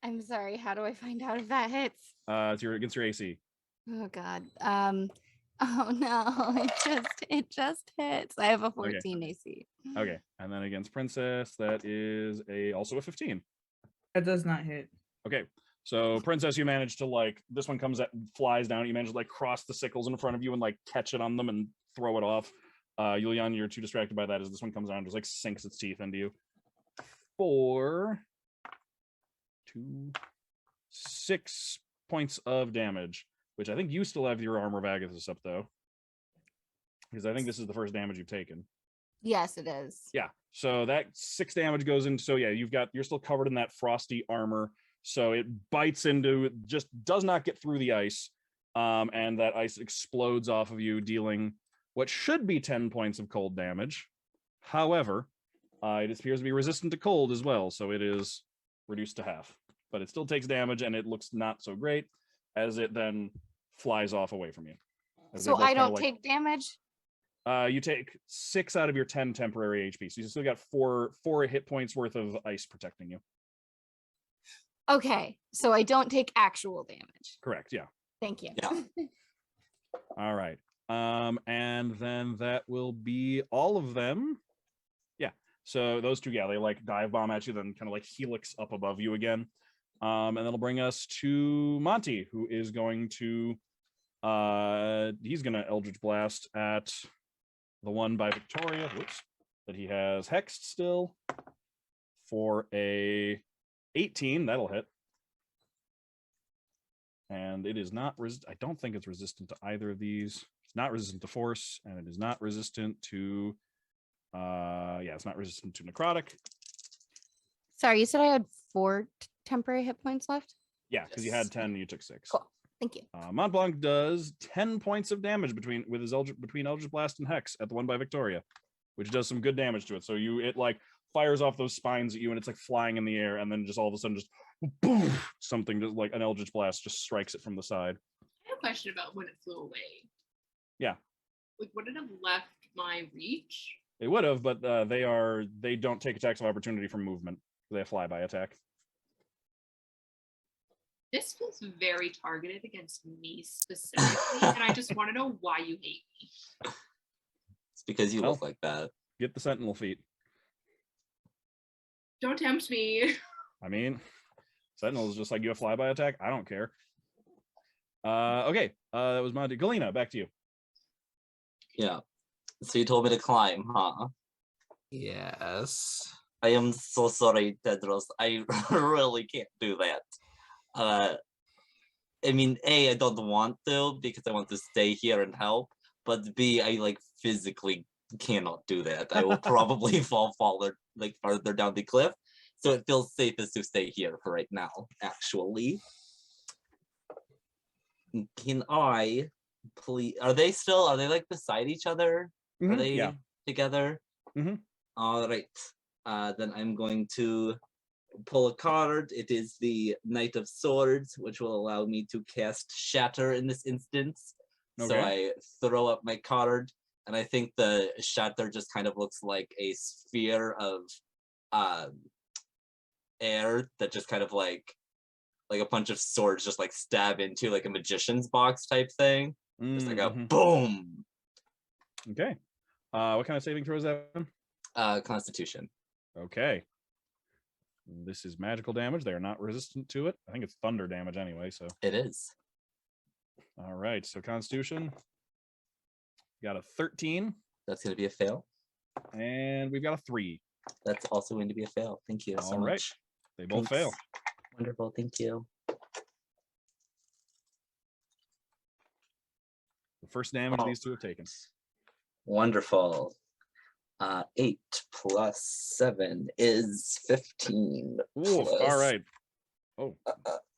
I'm sorry. How do I find out if that hits? It's against your AC. Oh God. Oh no. It just hits. I have a 14 AC. Okay, and then against Princess, that is also a 15. That does not hit. Okay, so Princess, you manage to this one flies down. You manage to cross the sickles in front of you and catch it on them and throw it off. Yulyanya, you're too distracted by that as this one comes down and just sinks its teeth into you. 6 points of damage, which I think you still have your armor of Agathis up though, because I think this is the first damage you've taken. Yes, it is. Yeah, so that 6 damage goes in. So yeah, you're still covered in that frosty armor. So it bites into, just does not get through the ice, and that ice explodes off of you, dealing what should be 10 points of cold damage. However, it appears to be resistant to cold as well, so it is reduced to half. But it still takes damage, and it looks not so great as it then flies off away from you. So I don't take damage? You take 6 out of your 10 temporary HP. So you still got 4 hit points worth of ice protecting you. Okay, so I don't take actual damage. Correct, yeah. Thank you. Yeah. All right. And then that will be all of them. Yeah. So those two, yeah, they dive bomb at you, then kind of helix up above you again. And that'll bring us to Monty, who is going to he's gonna Eldritch Blast at the one by Viktoria, that he has hexed still, for a 18. That'll hit. And it is not I don't think it's resistant to either of these. It's not resistant to force, and it is not resistant to it's not resistant to necrotic. Sorry, you said I had 4 temporary hit points left? Yeah, because you had 10 and you took 6. Cool. Thank you. Montblanc does 10 points of damage between Eldritch Blast and Hex at the one by Viktoria, which does some good damage to it. So it fires off those spines at you, and it's flying in the air, and then just all of a sudden just boom, something just an Eldritch Blast just strikes it from the side. I have a question about when it flew away. Yeah. Would it have left my reach? It would have, but they don't take attacks of opportunity from movement. They have flyby attack. This feels very targeted against me specifically, and I just want to know why you hate me. It's because you look like that. Get the Sentinel feat. Don't tempt me. I mean, Sentinel is just you have flyby attack. I don't care. Okay, that was Monty. Galina, back to you. Yeah. So you told me to climb, huh? Yes. I am so sorry, Tedros. I really can't do that. I mean, A, I don't want to because I want to stay here and help. But B, I physically cannot do that. I will probably fall farther down the cliff. So it feels safest to stay here for right now, actually. Can I please, are they beside each other? Mm-hmm. Are they together? Mm-hmm. All right. Then I'm going to pull a card. It is the Knight of Swords, which will allow me to cast Shatter in this instance. Okay. So I throw up my card, and I think the Shatter just kind of looks like a sphere of air that just kind of like a bunch of swords just stab into a magician's box type thing. Just a boom. Okay. What kind of saving throw is that? Constitution. Okay. This is magical damage. They are not resistant to it. I think it's thunder damage anyway, so. It is. All right, so Constitution. Got a 13. That's going to be a fail. And we've got a 3. That's also going to be a fail. Thank you so All right. much. They both Thanks. fail. Wonderful. Thank you. The first damage these two have taken. Wonderful. 8 plus 7 is 15. Oof, Plus, all right. Oh,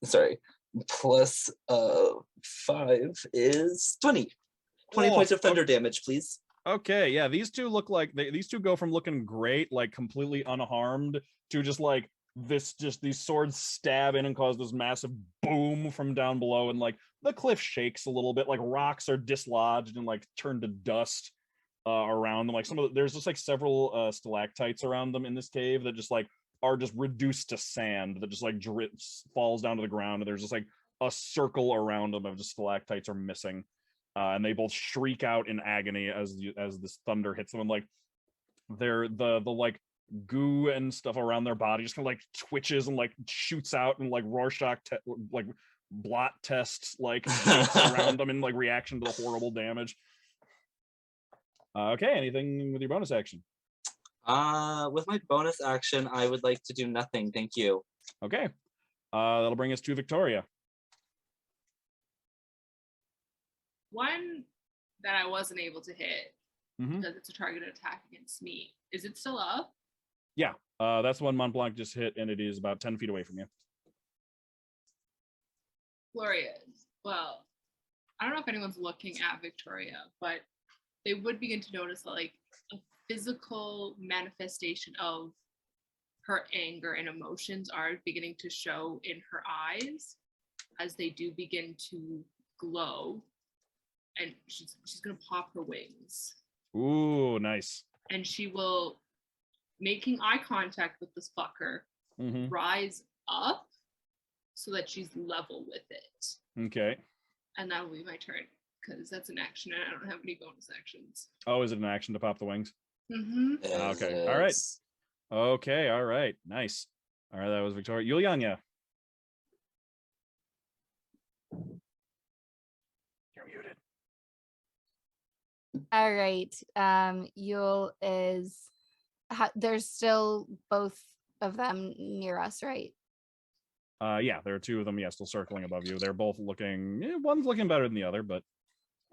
sorry. Plus 5 is 20. 20 Oh, points of thunder damage, please. okay. Yeah, these two look like these two go from looking great, like completely unharmed, to just like these swords stab in and cause this massive boom from down below, and like the cliff shakes a little bit, like rocks are dislodged and like turned to dust around them. Like there's just like several stalactites around them in this cave that just like are just reduced to sand that just like drips, falls down to the ground, and there's just like a circle around them of just stalactites are missing. And they both shriek out in agony as this thunder hits them, and like the like goo and stuff around their body just kind of like twitches and like shoots out and like Rorschach like blot tests like shapes around them in like reaction to the horrible damage. Okay, anything with your bonus action? With my bonus action, I would like to do nothing. Thank you. Okay, that'll bring us to Viktoria. One that I wasn't able to hit Mhm. because it's a targeted attack against me. Is it still up? Yeah, that's the one Montblanc just hit, and it is about 10 feet away from you. Gloria. Well, I don't know if anyone's looking at Viktoria, but they would begin to notice that, like, a physical manifestation of her anger and emotions are beginning to show in her eyes as they do begin to glow. And she's gonna pop her wings. Ooh, nice. And she will, making eye contact with this fucker, Mm-hmm. rise up so that she's level with it. Okay. And that will be my turn, because that's an action and I don't have any bonus actions. Oh, is it an action to pop the wings? Mm-hmm. Okay, all right. Okay, all right. Nice. All right, that was Viktoria. Yulyanya. You're muted. All right. Yule is. There's still both of them near us, right? Yeah, there are two of them. Yeah, still circling above you. They're both looking. One's looking better than the other, but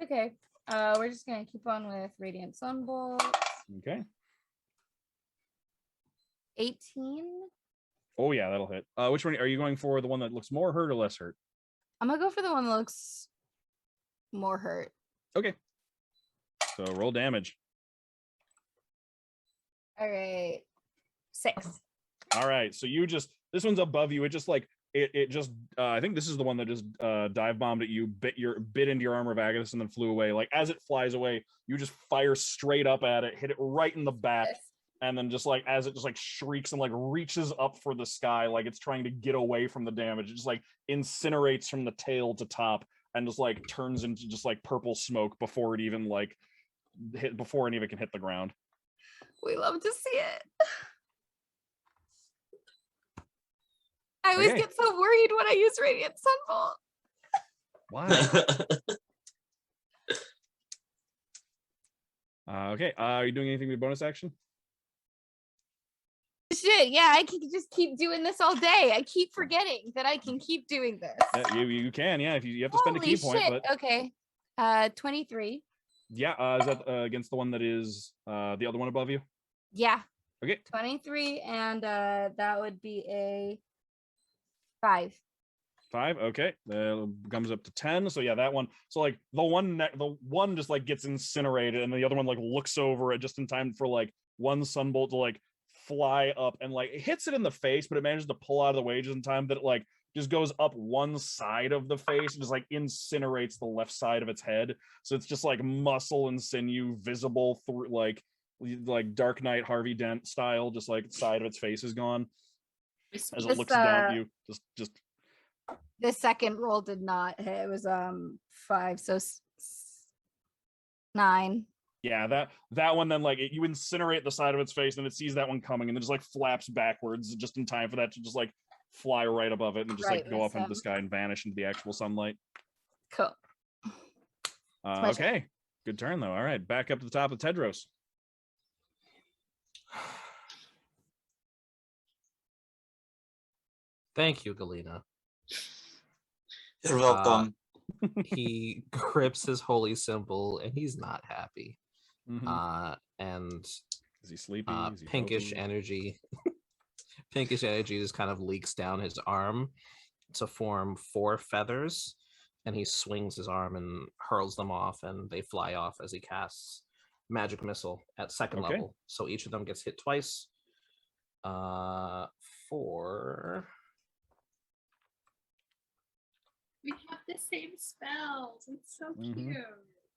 Okay. We're just gonna keep on with Radiant Sunbolt. okay. 18. Oh yeah, that'll hit. Which one are you going for? The one that looks more hurt or less hurt? I'm gonna go for the one that looks more hurt. Okay. So roll damage. All right. 6. All right. So this one's above you. It just like it just I think this is the one that just dive bombed at you, bit into your armor of Agathis and then flew away. Like as it flies away, you just fire straight up at it, hit it right in the back, and then just like as it just like shrieks and like reaches up for the sky, like it's trying to get away from the damage. It just like incinerates from the tail to top and just like turns into just like purple smoke before it even like before any of it can hit the ground. We love to see it. I always get so worried when I use Radiant Sunbolt. Why? Okay. Are you doing anything with bonus action? Shit, yeah, I can just keep doing this all day. I keep forgetting that I can keep doing this. Yeah, you can, yeah. If you have to spend a key point, but okay. 23. Yeah, is that against the one that is the other one above you? Yeah. Okay. 23, and that would be a 5. 5, okay. That comes up to 10. So yeah, that one. So like the one just like gets incinerated, and the other one like looks over it just in time for like one sunbolt to like fly up and like it hits it in the face, but it manages to pull out of the way just in time that it like just goes up one side of the face and just like incinerates the left side of its head. So it's just like muscle and sinew visible through like Dark Knight Harvey Dent style, just like side of its face is gone as it looks down at you. Just the second roll did not hit. It was 5, so 9. Yeah, that one then, like, you incinerate the side of its face, and it sees that one coming, and then just like flaps backwards just in time for that to just like fly right above it and just like go up into the sky and vanish into the actual sunlight. Cool. Okay, good turn though. All right, back up to the top of Tedros. Thank you, Galina. You're welcome. He grips his holy symbol and he's not happy. Mhm. And Is he sleepy? Is he pinkish focused? energy just kind of leaks down his arm to form 4 feathers, and he swings his arm and hurls them off, and they fly off as he casts magic missile at second level. So each of them gets hit twice. For We have the same spells. It's so cute.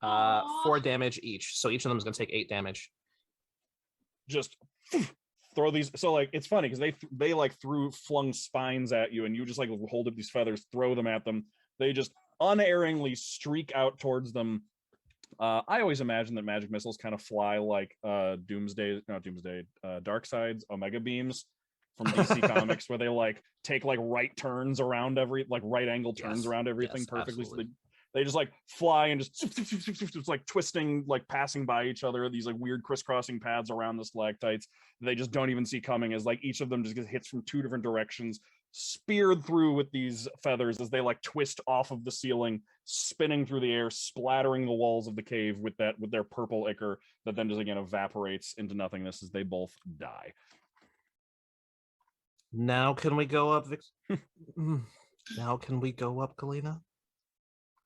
4 damage each. So each of them is going to take 8 damage. Just throw these. So like, it's funny because they like flung spines at you, and you just like hold up these feathers, throw them at them. They just unerringly streak out towards them. I always imagine that magic missiles kind of fly like Darkseid's Omega beams from DC Comics, where they like take like right turns around right angle turns around everything perfectly. So they just like fly and just like twisting, like passing by each other, these like weird crisscrossing paths around the stalactites. They just don't even see coming, as like each of them just gets hits from 2 different directions, speared through with these feathers as they like twist off of the ceiling, spinning through the air, splattering the walls of the cave with their purple ichor that then just again evaporates into nothingness as they both die. Now can we go up, Now can we go up, Galina?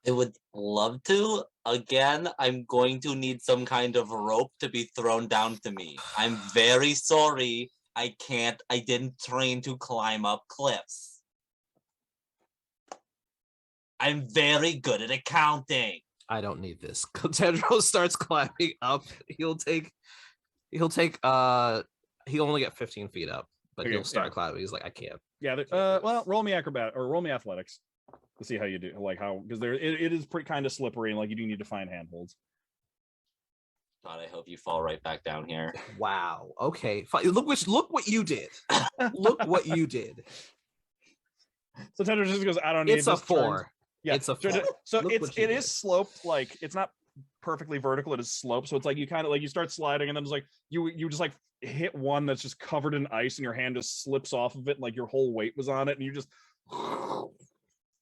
I would love to. Again, I'm going to need some kind of rope to be thrown down to me. I'm very sorry. I didn't train to climb up cliffs. I'm very good at accounting. I don't need this. Tedros starts climbing up. He'll only get 15 feet up, but he'll start climbing. He's like, I can't. Yeah, well, roll me athletics to see how you do, like how, because it is pretty kind of slippery, and like you do need to find handholds. God, I hope you fall right back down here. Wow. Okay. Fine. Look what you did. Look what you did. So Tedros just goes, I don't need. It's a 4. Yeah, it's a 4. So it is sloped, like it's not perfectly vertical. It is sloped, so it's like you kind of like you start sliding, and then it's like you just like hit one that's just covered in ice, and your hand just slips off of it, and like your whole weight was on it, and you just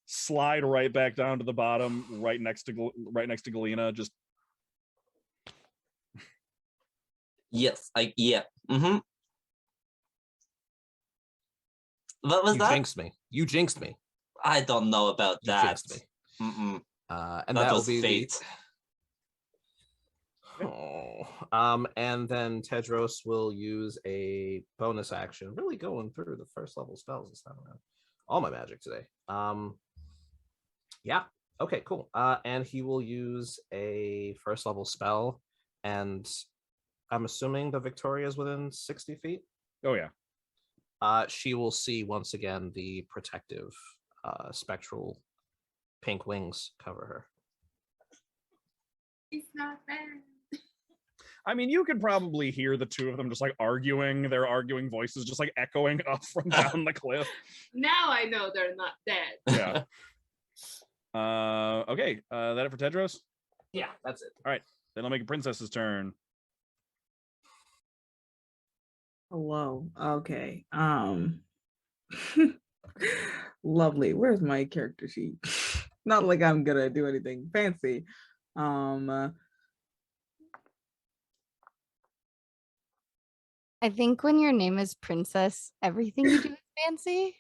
slide right back down to the bottom, right next to Galina. Just yes, mm-hmm. What was that? You jinxed me. I don't know about that. You jinxed me. Mm-mm. And that was will be fate. And then Tedros will use a bonus action, really going through the first level spells this time around. All my magic today. Yeah. Okay, cool. And he will use a first level spell, and I'm assuming the Viktoria is within 60 feet. Oh yeah. She will see once again the protective spectral pink wings cover her. It's not bad. I mean, you could probably hear the 2 of them just like arguing, their arguing voices just like echoing up from down the cliff. Now I know they're not dead. Yeah. Okay. That it for Tedros? Yeah, that's it. All right. Then I'll make a princess's turn. Hello. Okay. Lovely. Where's my character sheet? Not like I'm gonna do anything fancy. I think when your name is Princess, everything you do is fancy.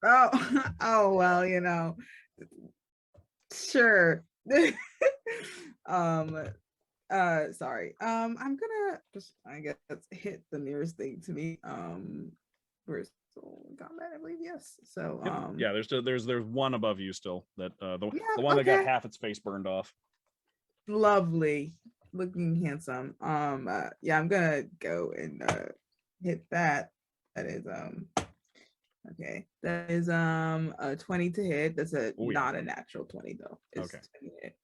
Oh well, sure. Sorry. I'm gonna just, I guess, hit the nearest thing to me. Where's combat, I believe. Yes. So yeah, there's one above you still, that the one that got half its face burned off. Lovely, looking handsome. Yeah, I'm gonna go and hit that. That is okay. That is a 20 to hit. That's not a natural 20 though. It's okay. 20 to hit.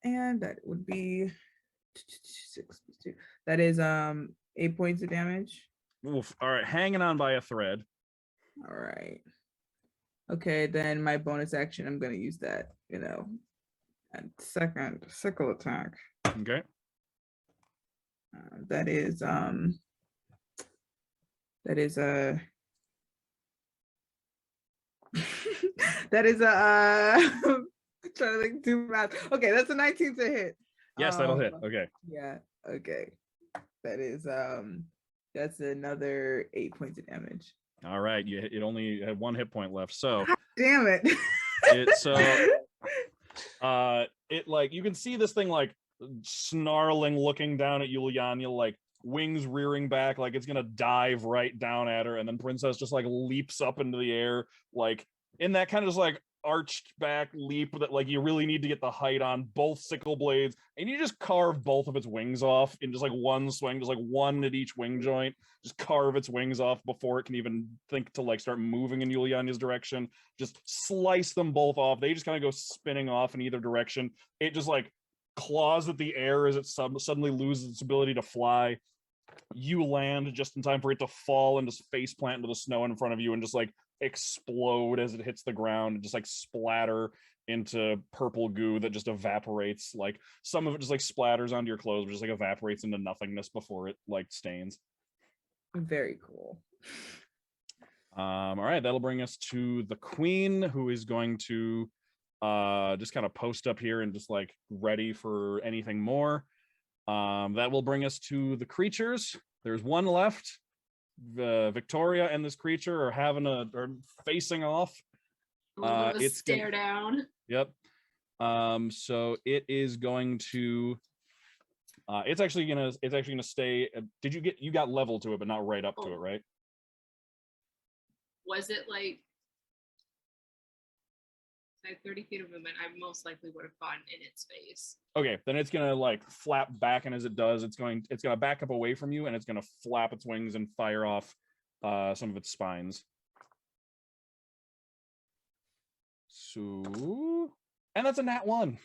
And that would be 6 plus 2. That is 8 points of damage. Oof. All right, hanging on by a thread. All right. Okay, then my bonus action, I'm gonna use that, and second sickle attack. Okay. That is a that is a trying to think do math. Okay, that's a 19 to hit. Yes, that'll hit. Okay. Yeah. Okay. That is that's another 8 points of damage. All right. It only had 1 hit point left. So God damn it. It like you can see this thing like snarling, looking down at Yulyanya, like wings rearing back, like it's gonna dive right down at her, and then Princess just like leaps up into the air, like in that kind of just like arched back leap that like you really need to get the height on both sickle blades, and you just carve both of its wings off in just like one swing, just like one at each wing joint, just carve its wings off before it can even think to like start moving in Yulyanya's direction. Just slice them both off. They just kind of go spinning off in either direction. It just like claws at the air as it suddenly loses its ability to fly. You land just in time for it to fall and just face plant into the snow in front of you and just like explode as it hits the ground and just like splatter into purple goo that just evaporates. Like some of it just like splatters onto your clothes, but just like evaporates into nothingness before it like stains. Very cool. All right, that'll bring us to the queen, who is going to just kind of post up here and just like ready for anything more. That will bring us to the creatures. There's one left. Viktoria and this creature are facing off. It's stare down. Yep. So it is going to. It's actually gonna stay. You got level to it, but not right up to it, right? Was it like I had 30 feet of movement? I most likely would have gotten in its face. Okay, then it's gonna like flap back, and as it does, it's gonna back up away from you, and it's gonna flap its wings and fire off some of its spines. So, and that's a nat 1.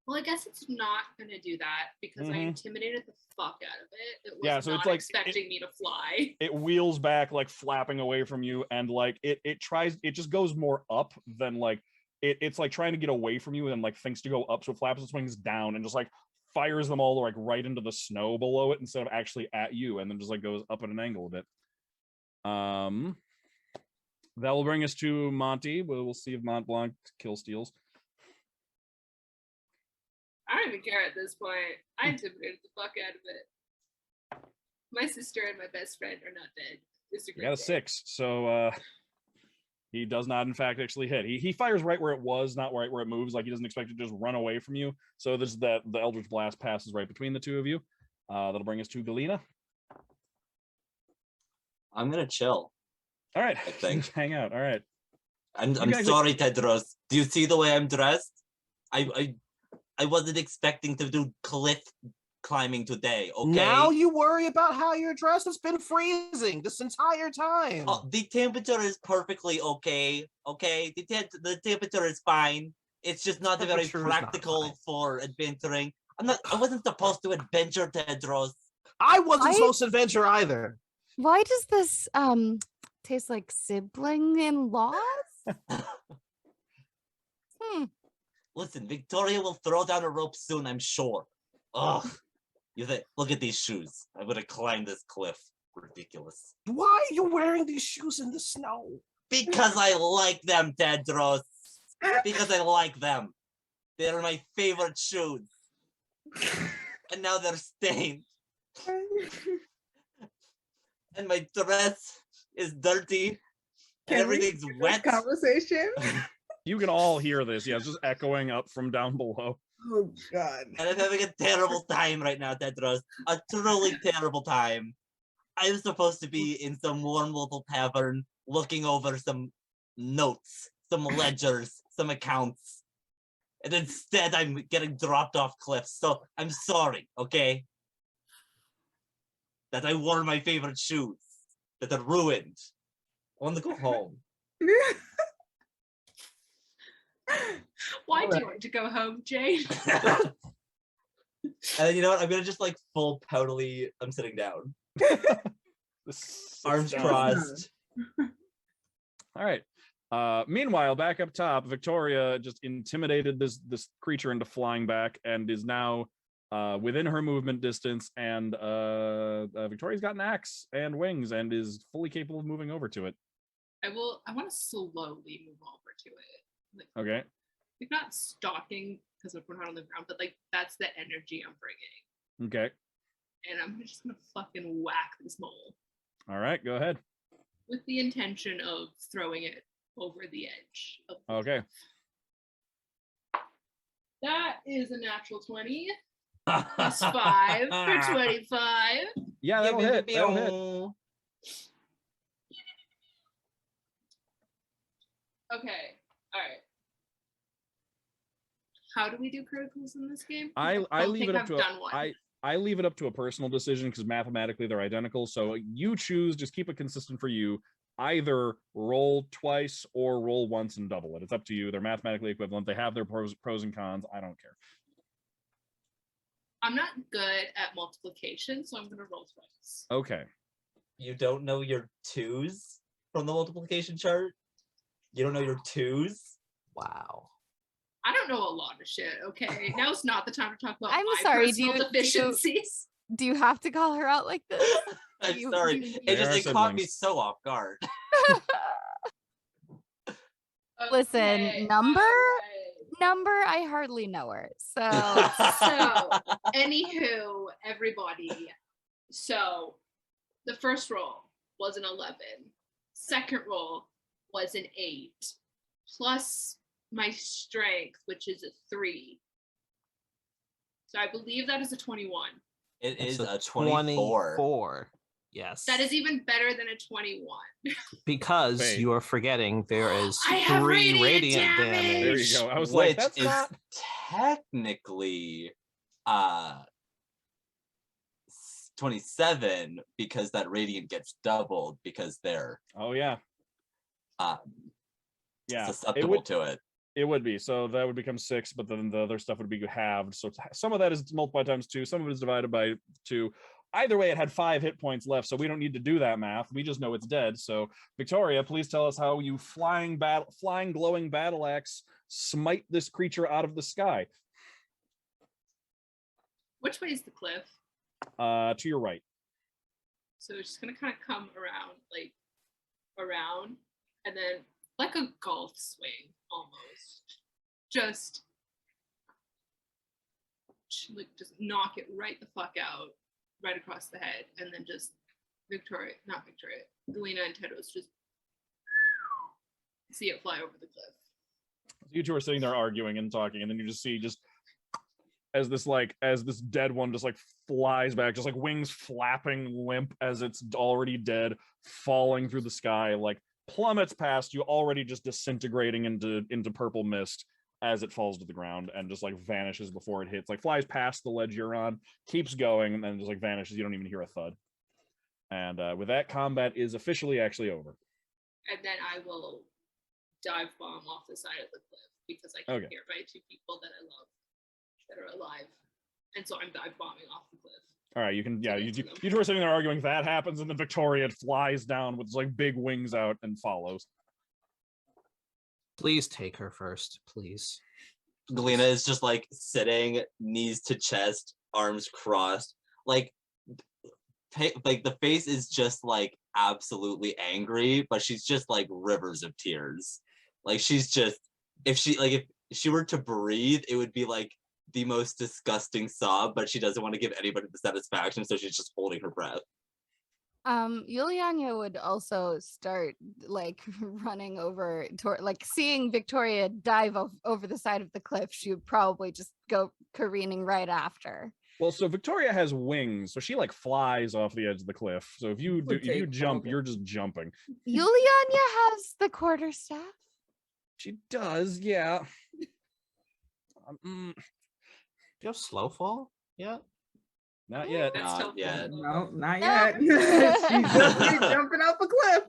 Well, I guess it's not going to do that because I intimidated the fuck out of it. It was so not it's like expecting me to fly. It wheels back, like flapping away from you, and like it just goes more up than like it's like trying to get away from you and like thinks to go up, so it flaps its wings down and just like fires them all like right into the snow below it instead of actually at you, and then just like goes up at an angle a bit. That will bring us to Monty. We'll see if Montblanc kill steals. I don't even care at this point. I intimidated the fuck out of it. My sister and my best friend are not dead. You got a 6, so he does not in fact actually hit. He fires right where it was, not right where it moves. Like he doesn't expect it to just run away from you. So there's the Eldritch Blast passes right between the two of you. That'll bring us to Galina. I'm gonna chill. All right, I think. Hang out. All right. I'm sorry, Tedros. Do you see the way I'm dressed? I wasn't expecting to do cliff climbing today, okay? Now you worry about how you're dressed. It's been freezing this entire time. Oh, the temperature is perfectly okay, okay? The temperature is fine. It's just not very practical for adventuring. I wasn't supposed to adventure, Tedros. I wasn't supposed to adventure either. Why does this taste like sibling-in-laws? Listen, Viktoria will throw down a rope soon, I'm sure. Ugh. Look at these shoes. I'm gonna climb this cliff. Ridiculous. Why are you wearing these shoes in the snow? Because I like them, Tedros. Because I like them. They're my favorite shoes. And now they're stained. And my dress is dirty. And everything's wet. Conversation. You can all hear this. Yeah, it's just echoing up from down below. Oh God. And I'm having a terrible time right now, Tedros. A truly terrible time. I'm supposed to be in some warm little tavern looking over some notes, some ledgers, some accounts. And instead I'm getting dropped off cliffs. So I'm sorry, okay? That I wore my favorite shoes. That are ruined. I want to go home. Why do you want to go home, Jane? And you know what? I'm gonna just like full poutily. I'm sitting down, arms crossed. All right. Meanwhile, back up top, Viktoria just intimidated this creature into flying back and is now within her movement distance. And Victoria's got an axe and wings and is fully capable of moving over to it. I want to slowly move over to it. Like, okay. Like not stalking because we're not on the ground, but like that's the energy I'm bringing. Okay. And I'm just gonna fucking whack this mole. All right, go ahead. With the intention of throwing it over the edge. Of the okay. cliff. That is a natural 20. Plus 5 for 25. Yeah, that'll hit. That'll hit. Okay. All right. How do we do criticals in this game? I leave it up to I leave it up to a personal decision because mathematically they're identical. So you choose, just keep it consistent for you. Either roll twice or roll once and double it. It's up to you. They're mathematically equivalent. They have their pros and cons. I don't care. I'm not good at multiplication, so I'm going to roll twice. Okay. You don't know your twos from the multiplication chart? You don't know your twos? Wow. I don't know a lot of shit, okay? Now it's not the time to talk about I'm my sorry, personal deficiencies. Do you have to call her out like this? I'm sorry. It caught me so off guard. Listen, Okay, number, alright. I hardly know her. So Anywho, everybody. So the first roll was an 11. Second roll was an 8. Plus my strength, which is a 3. So I believe that is a 21. It is It's a 24. 24. Yes. That is even better than a 21. Because Wait. you are forgetting there is I have 3 radiant radiant damage. damage. There you go. I was Which like, that's is not technically 27 because that radiant gets doubled because they're Oh yeah. Yeah. susceptible to it. It would be. So that would become 6, but then the other stuff would be halved. So some of that is multiplied times 2, some of it is divided by 2. Either way, it had 5 hit points left, so we don't need to do that math. We just know it's dead. So Victoria, please tell us how you flying glowing battle axe smite this creature out of the sky. Which way is the cliff? To your right. So it's just gonna kind of come around, and then like a golf swing almost, just knock it right the fuck out, right across the head, and then just Galina and Tedros just see it fly over the cliff. You two are sitting there arguing and talking, and then you just see as this dead one just like flies back, just like wings flapping limp as it's already dead, falling through the sky, like plummets past you, already just disintegrating into purple mist as it falls to the ground and just like vanishes before it hits, like flies past the ledge you're on, keeps going, and then just like vanishes. You don't even hear a thud. And with that, combat is officially actually over. And then I will dive bomb off the side of the cliff because I can hear my 2 people that I love that are alive, and so I'm dive bombing off the cliff. All right, you can, yeah, you two are sitting there arguing. That happens, and then Victoria flies down with like big wings out and follows. Please take her first, please. Galina is just like sitting, knees to chest, arms crossed, like the face is just like absolutely angry, but she's just like rivers of tears. Like she's just, if she were to breathe, it would be like the most disgusting sob, but she doesn't want to give anybody the satisfaction, so she's just holding her breath. Yulyanya would also start like running over toward, like seeing Victoria dive over the side of the cliff. She would probably just go careening right after. Well, so Victoria has wings, so she like flies off the edge of the cliff. So if you jump, you're just jumping. Yulyanya has the quarterstaff. She does, yeah. Do you have slow fall? Yeah. Not yet. Not yet. No, not yet. She's jumping off a cliff.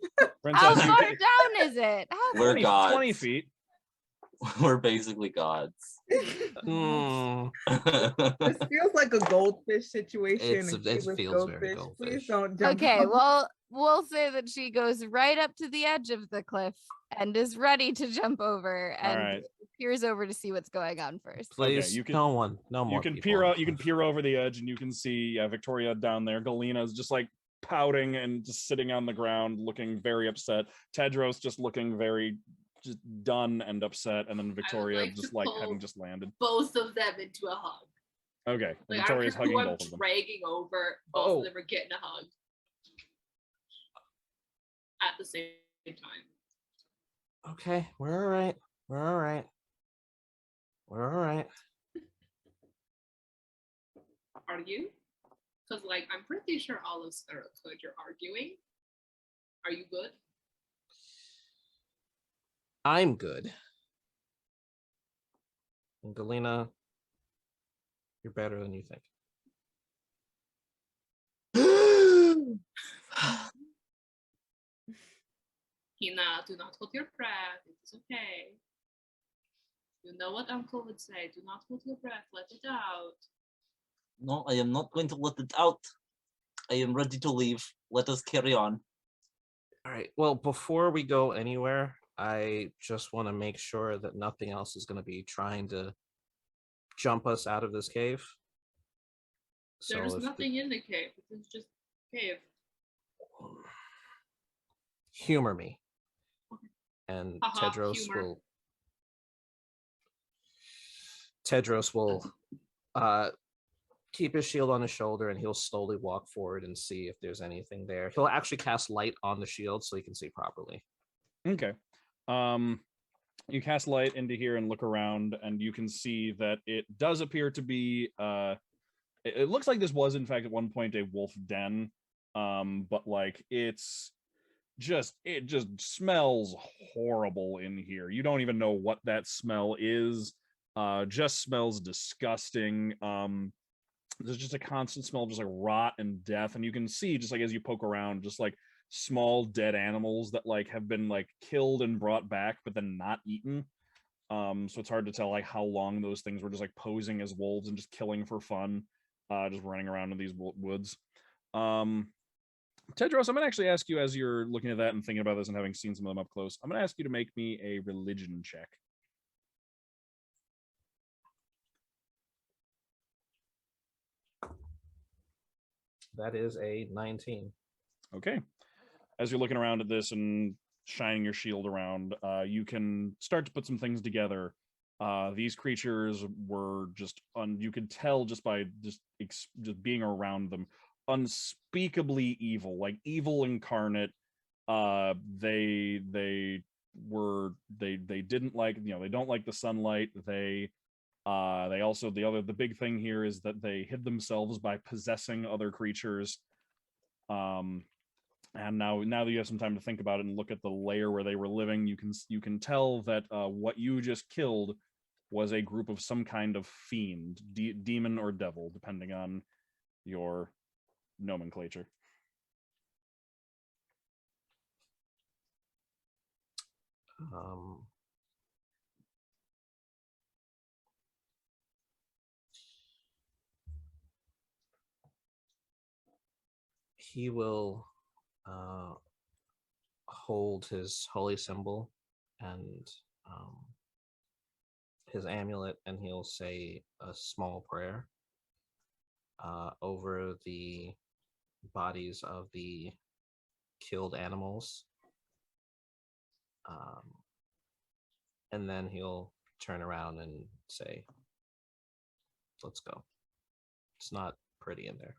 How far down is it? We're 20, gods. 20 feet. We're basically gods. Mm, This feels like a goldfish situation. It's- and it keyless feels very Please goldfish. don't jump. Okay, off. well, we'll say that she goes right up to the edge of the cliff and is ready to jump over and right. peers over to see what's going on first. please, you can- no more You can people peer on out. You can cliff. peer over the edge, and you can see Victoria down there. Galina is just like pouting and just sitting on the ground, looking very upset. Tedros just looking very just done and upset, and then Victoria like to just like pull- having just landed. Both of them into a hug. Okay, and Like, I don't Victoria's care who hugging I'm both of them. dragging over. Both Oh. of them are getting a hug at the same time. Okay, we're all right. We're all right. We're all right. Are you? Because like I'm pretty sure all of us are good. You're arguing. Are you good? I'm good. And Galina, you're better than you think. Hina, do not hold your breath. It is okay. You know what Uncle would say. Do not hold your breath. Let it out. No, I am not going to let it out. I am ready to leave. Let us carry on. All right. Well, before we go anywhere, I just want to make sure that nothing else is going to be trying to jump us out of this cave. There's if nothing in the cave. It's just cave. humor me, and Haha, Tedros humor. will keep his shield on his shoulder, and he'll slowly walk forward and see if there's anything there. He'll actually cast light on the shield so he can see properly. Okay. You cast light into here and look around, and you can see that it does appear to be it looks like this was in fact at one point a wolf den. But like it just smells horrible in here. You don't even know what that smell is. Just smells disgusting. There's just a constant smell of just like rot and death, and you can see just like as you poke around, just like small dead animals that like have been like killed and brought back but then not eaten. So it's hard to tell like how long those things were just like posing as wolves and just killing for fun, just running around in these woods. Tedros, I'm gonna actually ask you, as you're looking at that and thinking about this and having seen some of them up close, I'm gonna ask you to make me a religion check. That is a 19. Okay. As you're looking around at this and shining your shield around, you can start to put some things together. These creatures were just you could tell just by just being around them, unspeakably evil, like evil incarnate. They didn't like, they don't like the sunlight. They also, the big thing here is that they hid themselves by possessing other creatures. And now that you have some time to think about it and look at the layer where they were living, you can tell that what you just killed was a group of some kind of fiend, demon or devil, depending on your nomenclature. He will hold his holy symbol and his amulet, and he'll say a small prayer over the bodies of the killed animals. And then he'll turn around and say, "Let's go." It's not pretty in there.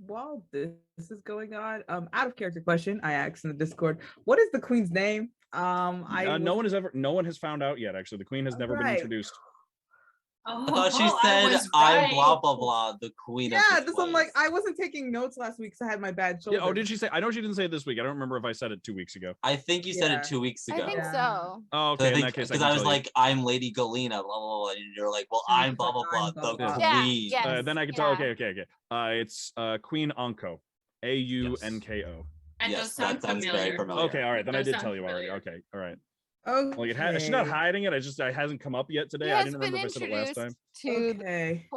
While this is going on, out of character question, I asked in the Discord, what is the queen's name? No one has found out yet. Actually, the queen has never been introduced. I thought she said, "I'm blah blah blah." The queen. Yeah, of this the I'm like, place. I wasn't taking notes last week, so I had my bad shoulder. Yeah. Oh, did she say? I know she didn't say it this week. I don't remember if I said it 2 weeks ago. I think you said Yeah. it 2 weeks ago. I think so. Oh, okay. In that case, because I I was can tell you. like, "I'm Lady Galina," blah blah blah, and you're like, "Well, And I'm blah blah blah." I'm The blah, blah, blah. queen. Yeah, yes. Then I can tell. Okay. It's Queen Anko, Aunko. Yes. And That Yes, does sound that sounds very familiar. familiar. Okay, all right. Then I Does did sound tell you already. familiar. Okay, all right. Okay. Like she's not hiding it. It hasn't come up yet today. He I has didn't been remember if I said it last introduced time. to Okay.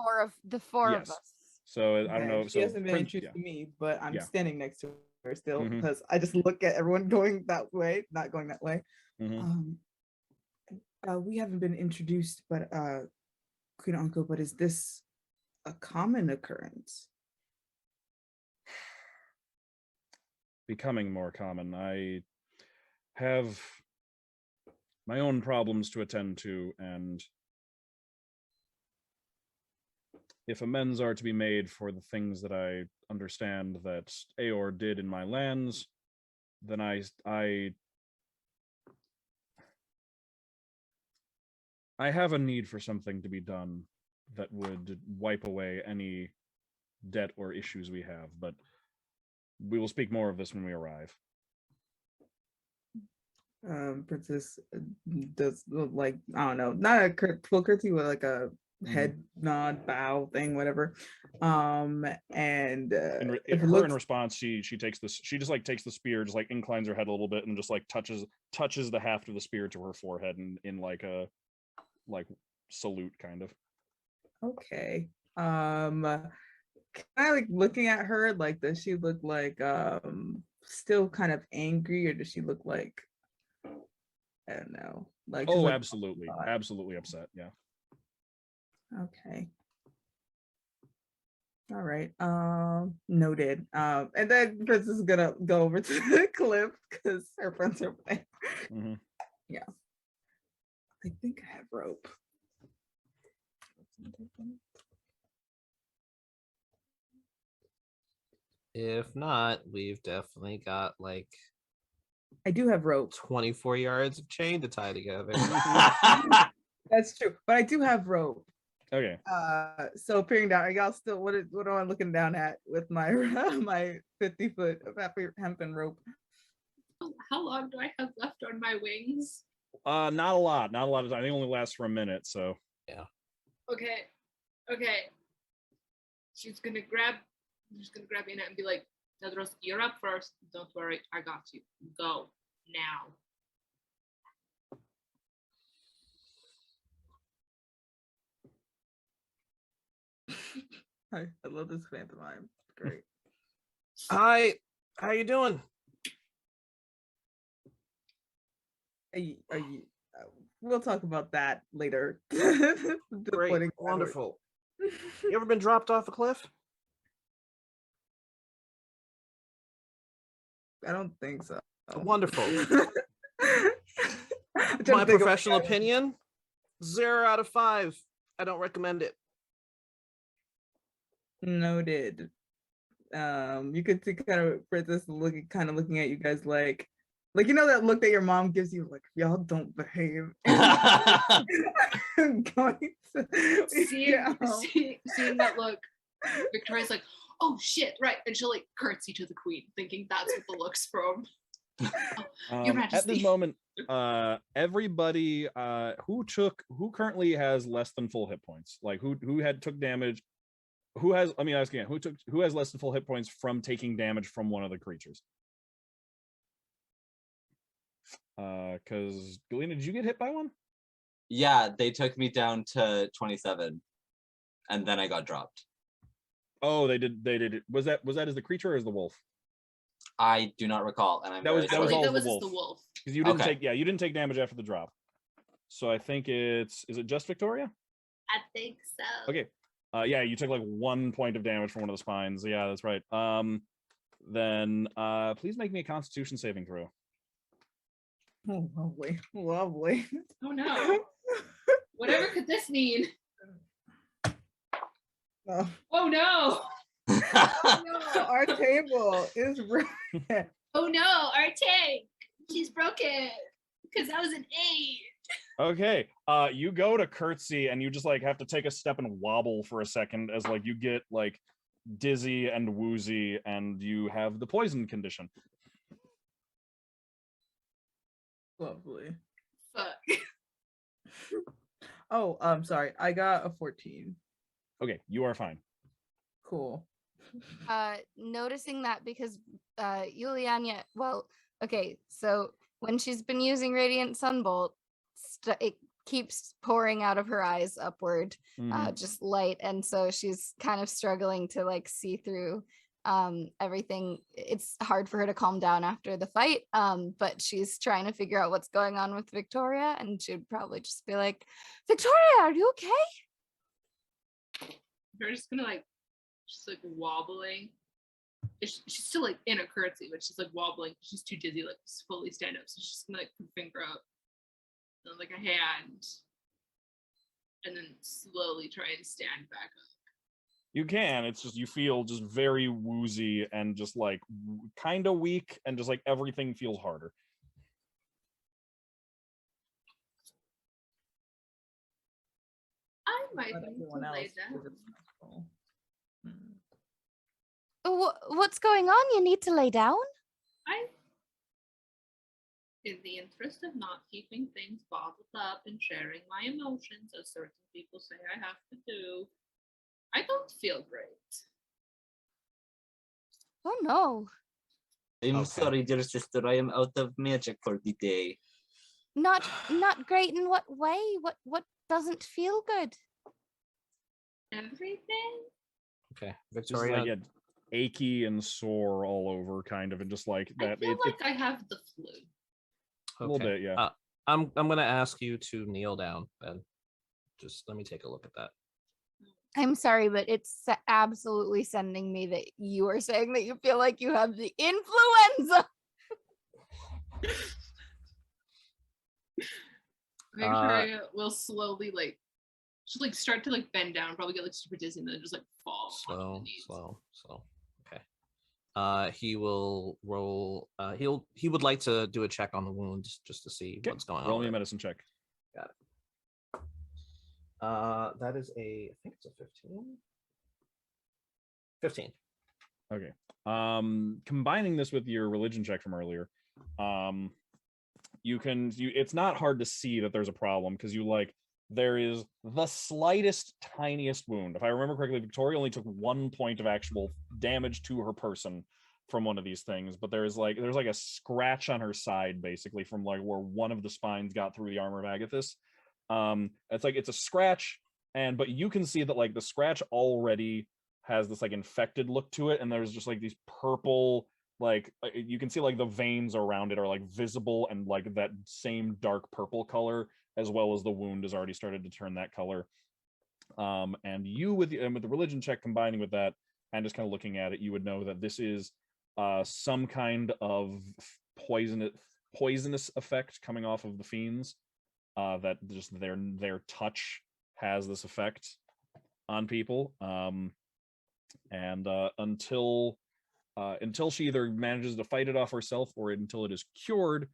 the four of Yes. us. So I don't know. She So hasn't been Prince- introduced to me, but I'm Yeah. standing next to her still Mhm. because I just look at everyone going that way, not going that way. Mhm. We haven't been introduced, but Queen Uncle, but is this a common occurrence? Becoming more common. I have my own problems to attend to, and if amends are to be made for the things that I understand that Aor did in my lands, then I have a need for something to be done that would wipe away any debt or issues we have, but we will speak more of this when we arrive. Princess does like, I don't know, not a full curtsy, but like a head nod, bow thing, whatever. And if it looks... in response, she takes this. She just like takes the spear, just like inclines her head a little bit, and just like touches the haft of the spear to her forehead, and in like a salute kind of. Okay. Can I like looking at her, like, does she look like still kind of angry, or does she look like, I don't know, like... Oh, like, absolutely, absolutely upset. Yeah. Okay. All right. Noted. And then Princess is gonna go over to the cliff because her friends are playing. Yeah. I think I have rope. If not, we've definitely got like I do have rope. 24 yards of chain to tie together. That's true, but I do have rope. Okay. So peering down, are y'all still, what am I looking down at with my my 50-foot of hempen rope? How long do I have left on my wings? Not a lot of time. It only lasts for a minute, so yeah. Okay. She's gonna grab Bennett and be like, Tedros, you're up first. Don't worry, I got you. Go now. I love this pantomime. Great. Hi, how you doing? Are you we'll talk about that later. Great, wonderful. You ever been dropped off a cliff? I don't think so. Wonderful. My professional opinion, 0 out of 5. I don't recommend it. Noted. You could see kind of Princess looking at you guys like you know that look that your mom gives you, like, y'all don't behave. I'm going to seeing that look, Victoria's like, oh shit, right, and she'll like curtsy to the queen, thinking that's what the look's from. Your Majesty. At this moment, everybody who currently has less than full hit points, like who took damage, who has less than full hit points from taking damage from one of the creatures. Because Galina, did you get hit by one? Yeah, they took me down to 27, and then I got dropped. Oh, they did it. Was that as the creature or as the wolf? I do not recall, and that was all the wolf. Because you didn't you didn't take damage after the drop. So I think is it just Victoria? I think so. Okay. Yeah, you took like 1 point of damage from one of the spines. Yeah, that's right. Then please make me a Constitution saving throw. Oh, lovely. Oh no. Whatever could this mean? Oh, oh no. Oh no, our table is broken. Oh no, our tank. She's broken. Because that was an 8. Okay. You go to curtsy and you just like have to take a step and wobble for a second as like you get like dizzy and woozy and you have the poison condition. Lovely. Fuck. Oh, I'm sorry. I got a 14. Okay, you are fine. Cool. Noticing that because Yulyanya, well, okay, so when she's been using Radiant Sunbolt, it keeps pouring out of her eyes upward, just light, and so she's kind of struggling to like see through everything. It's hard for her to calm down after the fight, but she's trying to figure out what's going on with Viktoria, and she'd probably just be like, Viktoria, are you okay? They're just gonna like wobbling. She's still like in a curtsy, but she's like wobbling. She's too dizzy, like to fully stand up. So she's just gonna like put a finger up, and like a hand, and then slowly try and stand back up. You can. It's just you feel just very woozy and just like kind of weak, and just like everything feels harder. I might need to lay down. What's going on? You need to lay down? In the interest of not keeping things bottled up and sharing my emotions, as certain people say I have to do, I don't feel great. Oh no. I'm sorry, dear sister. I am out of magic for the day. Not great in what way? What doesn't feel good? Everything? Okay, Victoria. Victoria. Just like achy and sore all over, kind of, and just like that. I feel like I have the flu. A little bit, yeah. I'm gonna ask you to kneel down, Ben. Just let me take a look at that. I'm sorry, but it's absolutely sending me that you are saying that you feel like you have the influenza. Victoria will slowly she'll start to bend down, probably get super dizzy, and then just fall. Slow. Okay. He will roll. He would like to do a check on the wound just to see what's going on. Roll me a medicine check. Got it. That is I think it's a 15. 15. Okay. Combining this with your religion check from earlier, it's not hard to see that there's a problem, because there is the slightest, tiniest wound. If I remember correctly, Victoria only took 1 point of actual damage to her person from one of these things, but there's a scratch on her side, basically, from where one of the spines got through the armor of Agathis. It's a scratch, but you can see that the scratch already has this infected look to it, and there's just these purple, you can see the veins around it are visible, and that same dark purple color, as well as the wound has already started to turn that color. And you with the religion check combining with that and just kind of looking at it, you would know that this is some kind of poisonous effect coming off of the fiends, that just their touch has this effect on people. And until she either manages to fight it off herself or until it is cured,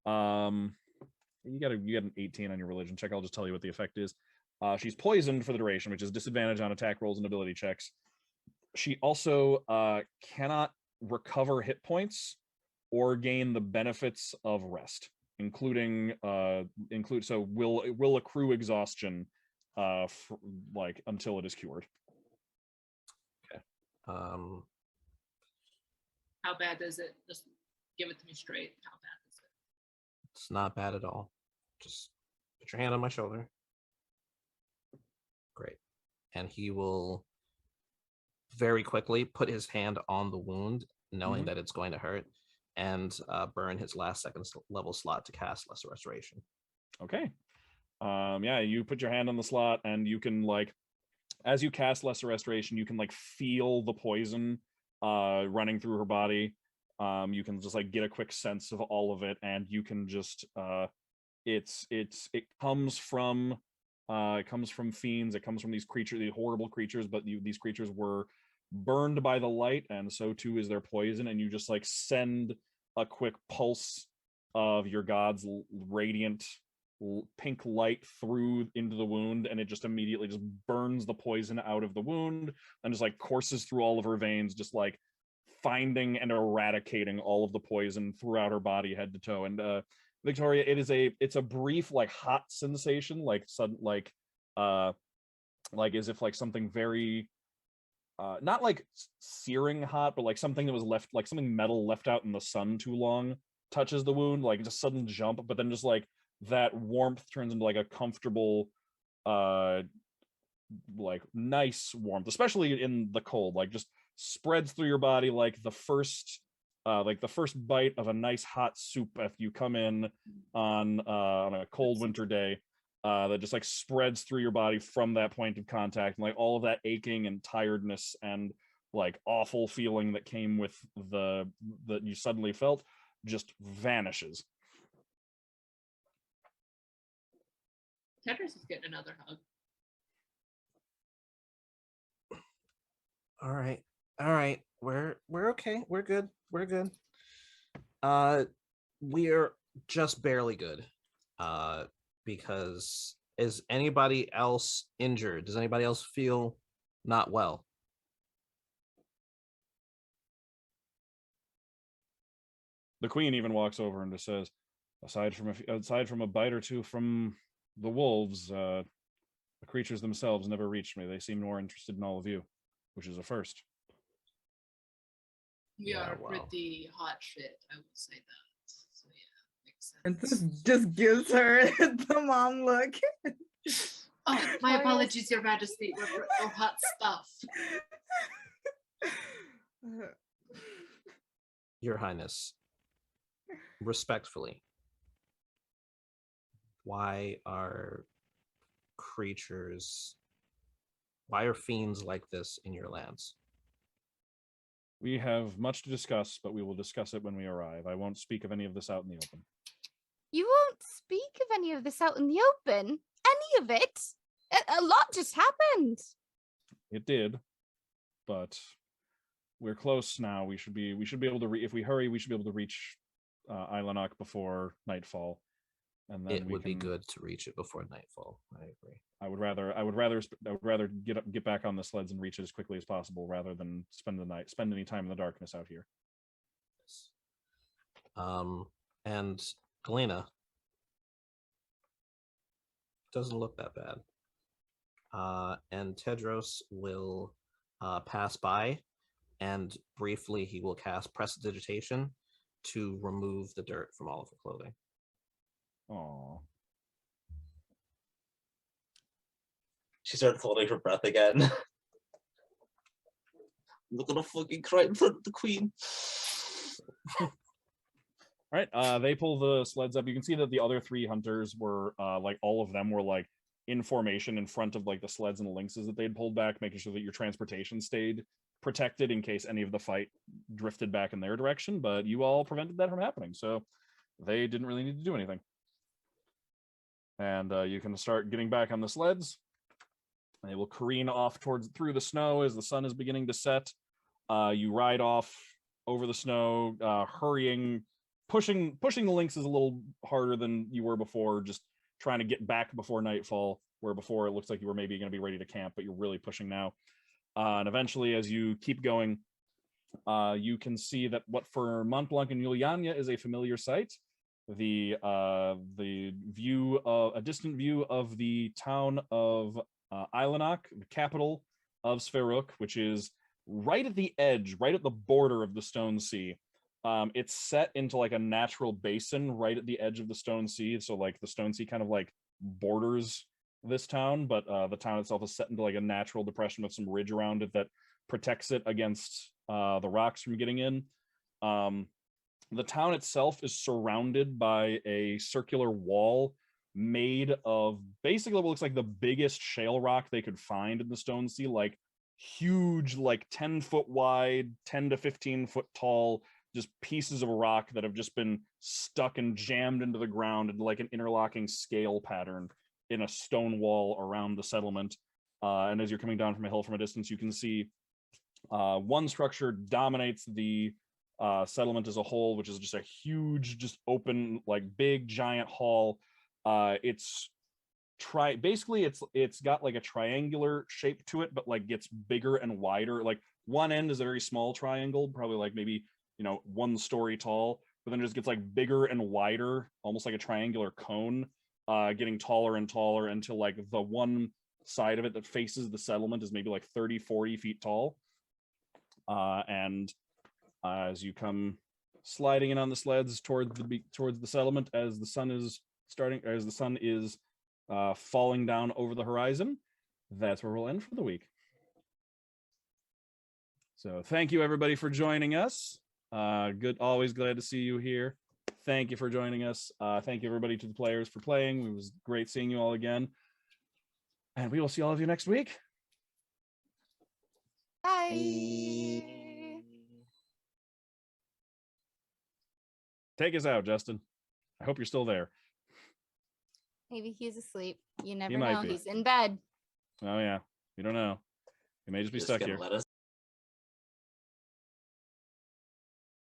you get an 18 on your religion check. I'll just tell you what the effect is. She's poisoned for the duration, which is disadvantage on attack rolls and ability checks. She also cannot recover hit points or gain the benefits of rest, including will accrue exhaustion until it is cured. Okay. How bad is it? Just give it to me straight. How bad is it? It's not bad at all. Just put your hand on my shoulder. Great. And he will very quickly put his hand on the wound, knowing that it's going to hurt, and burn his last second level slot to cast Lesser Restoration. Okay. You put your hand on the slot, and you can as you cast Lesser Restoration, you can feel the poison running through her body. You can just get a quick sense of all of it, and you can just it comes from fiends. It comes from these creatures, these horrible creatures, but these creatures were burned by the light, and so too is their poison. And you just send a quick pulse of your god's radiant pink light through into the wound, and it just immediately just burns the poison out of the wound and just courses through all of her veins, just finding and eradicating all of the poison throughout her body, head to toe. And Victoria, it's a brief hot sensation, sudden as if something very not like searing hot, but like something that was left, like something metal left out in the sun too long touches the wound, like just sudden jump, but then just like that warmth turns into like a comfortable, like nice warmth, especially in the cold, like just spreads through your body like the first bite of a nice hot soup if you come in on a cold winter day, that just like spreads through your body from that point of contact, and like all of that aching and tiredness and like awful feeling that came with that you suddenly felt just vanishes. Tedros is getting another hug. All right. We're okay. We're good. We're just barely good. Because is anybody else injured? Does anybody else feel not well? The queen even walks over and just says, aside from a bite or two from the wolves, the creatures themselves never reached me. They seem more interested in all of you, which is a first. We are pretty hot shit, I would say that. So yeah, makes sense. And this just gives her the mom look. Oh, my apologies, Your Majesty. We're hot stuff. Your Highness, respectfully, why are fiends like this in your lands? We have much to discuss, but we will discuss it when we arrive. I won't speak of any of this out in the open. You won't speak of any of this out in the open? Any of it? A lot just happened. It did, but we're close now. We should be able to if we hurry, we should be able to reach Ilanok before nightfall, and then it would be good to reach it before nightfall. I agree. I would rather get back on the sleds and reach it as quickly as possible rather than spend any time in the darkness out here. And Galina, doesn't look that bad. And Tedros will pass by, and briefly he will cast Prestidigitation to remove the dirt from all of her clothing. Aww. She starts holding her breath again. I'm not gonna fucking cry in front of the queen. All right, they pull the sleds up. You can see that the other three hunters were like all of them were like in formation in front of like the sleds and the lynxes that they'd pulled back, making sure that your transportation stayed protected in case any of the fight drifted back in their direction. But you all prevented that from happening, so they didn't really need to do anything. And you can start getting back on the sleds. They will careen off through the snow as the sun is beginning to set. You ride off over the snow, hurrying, pushing the lynxes a little harder than you were before, just trying to get back before nightfall, where before it looks like you were maybe going to be ready to camp, but you're really pushing now. And eventually, as you keep going, you can see that what for Montblanc and Yulyanya is a familiar sight. The view of a distant view of the town of Ilanok, the capital of Sveruk, which is right at the edge, right at the border of the Stone Sea. It's set into like a natural basin right at the edge of the Stone Sea, so like the Stone Sea kind of like borders this town, but the town itself is set into like a natural depression with some ridge around it that protects it against the rocks from getting in. The town itself is surrounded by a circular wall made of basically what looks like the biggest shale rock they could find in the Stone Sea, like huge, like 10-foot wide, 10 to 15 foot tall, just pieces of rock that have just been stuck and jammed into the ground into like an interlocking scale pattern in a stone wall around the settlement. And as you're coming down from a hill from a distance, you can see one structure dominates the settlement as a whole, which is just a huge, just open, like big giant hall. It's got like a triangular shape to it, but like gets bigger and wider. Like one end is a very small triangle, probably like maybe 1 story tall, but then it just gets like bigger and wider, almost like a triangular cone, getting taller and taller until like the one side of it that faces the settlement is maybe like 30-40 feet tall. And as you come sliding in on the sleds towards the settlement, as the sun is falling down over the horizon, that's where we'll end for the week. So thank you everybody for joining us. Always glad to see you here. Thank you for joining us. Thank you everybody to the players for playing. It was great seeing you all again. And we will see all of you next week. Bye. Take us out, Justin. I hope you're still there. Maybe he's asleep. You never might know. be. He's in bed. Oh yeah, you don't know. He may just be Just stuck gonna here. let us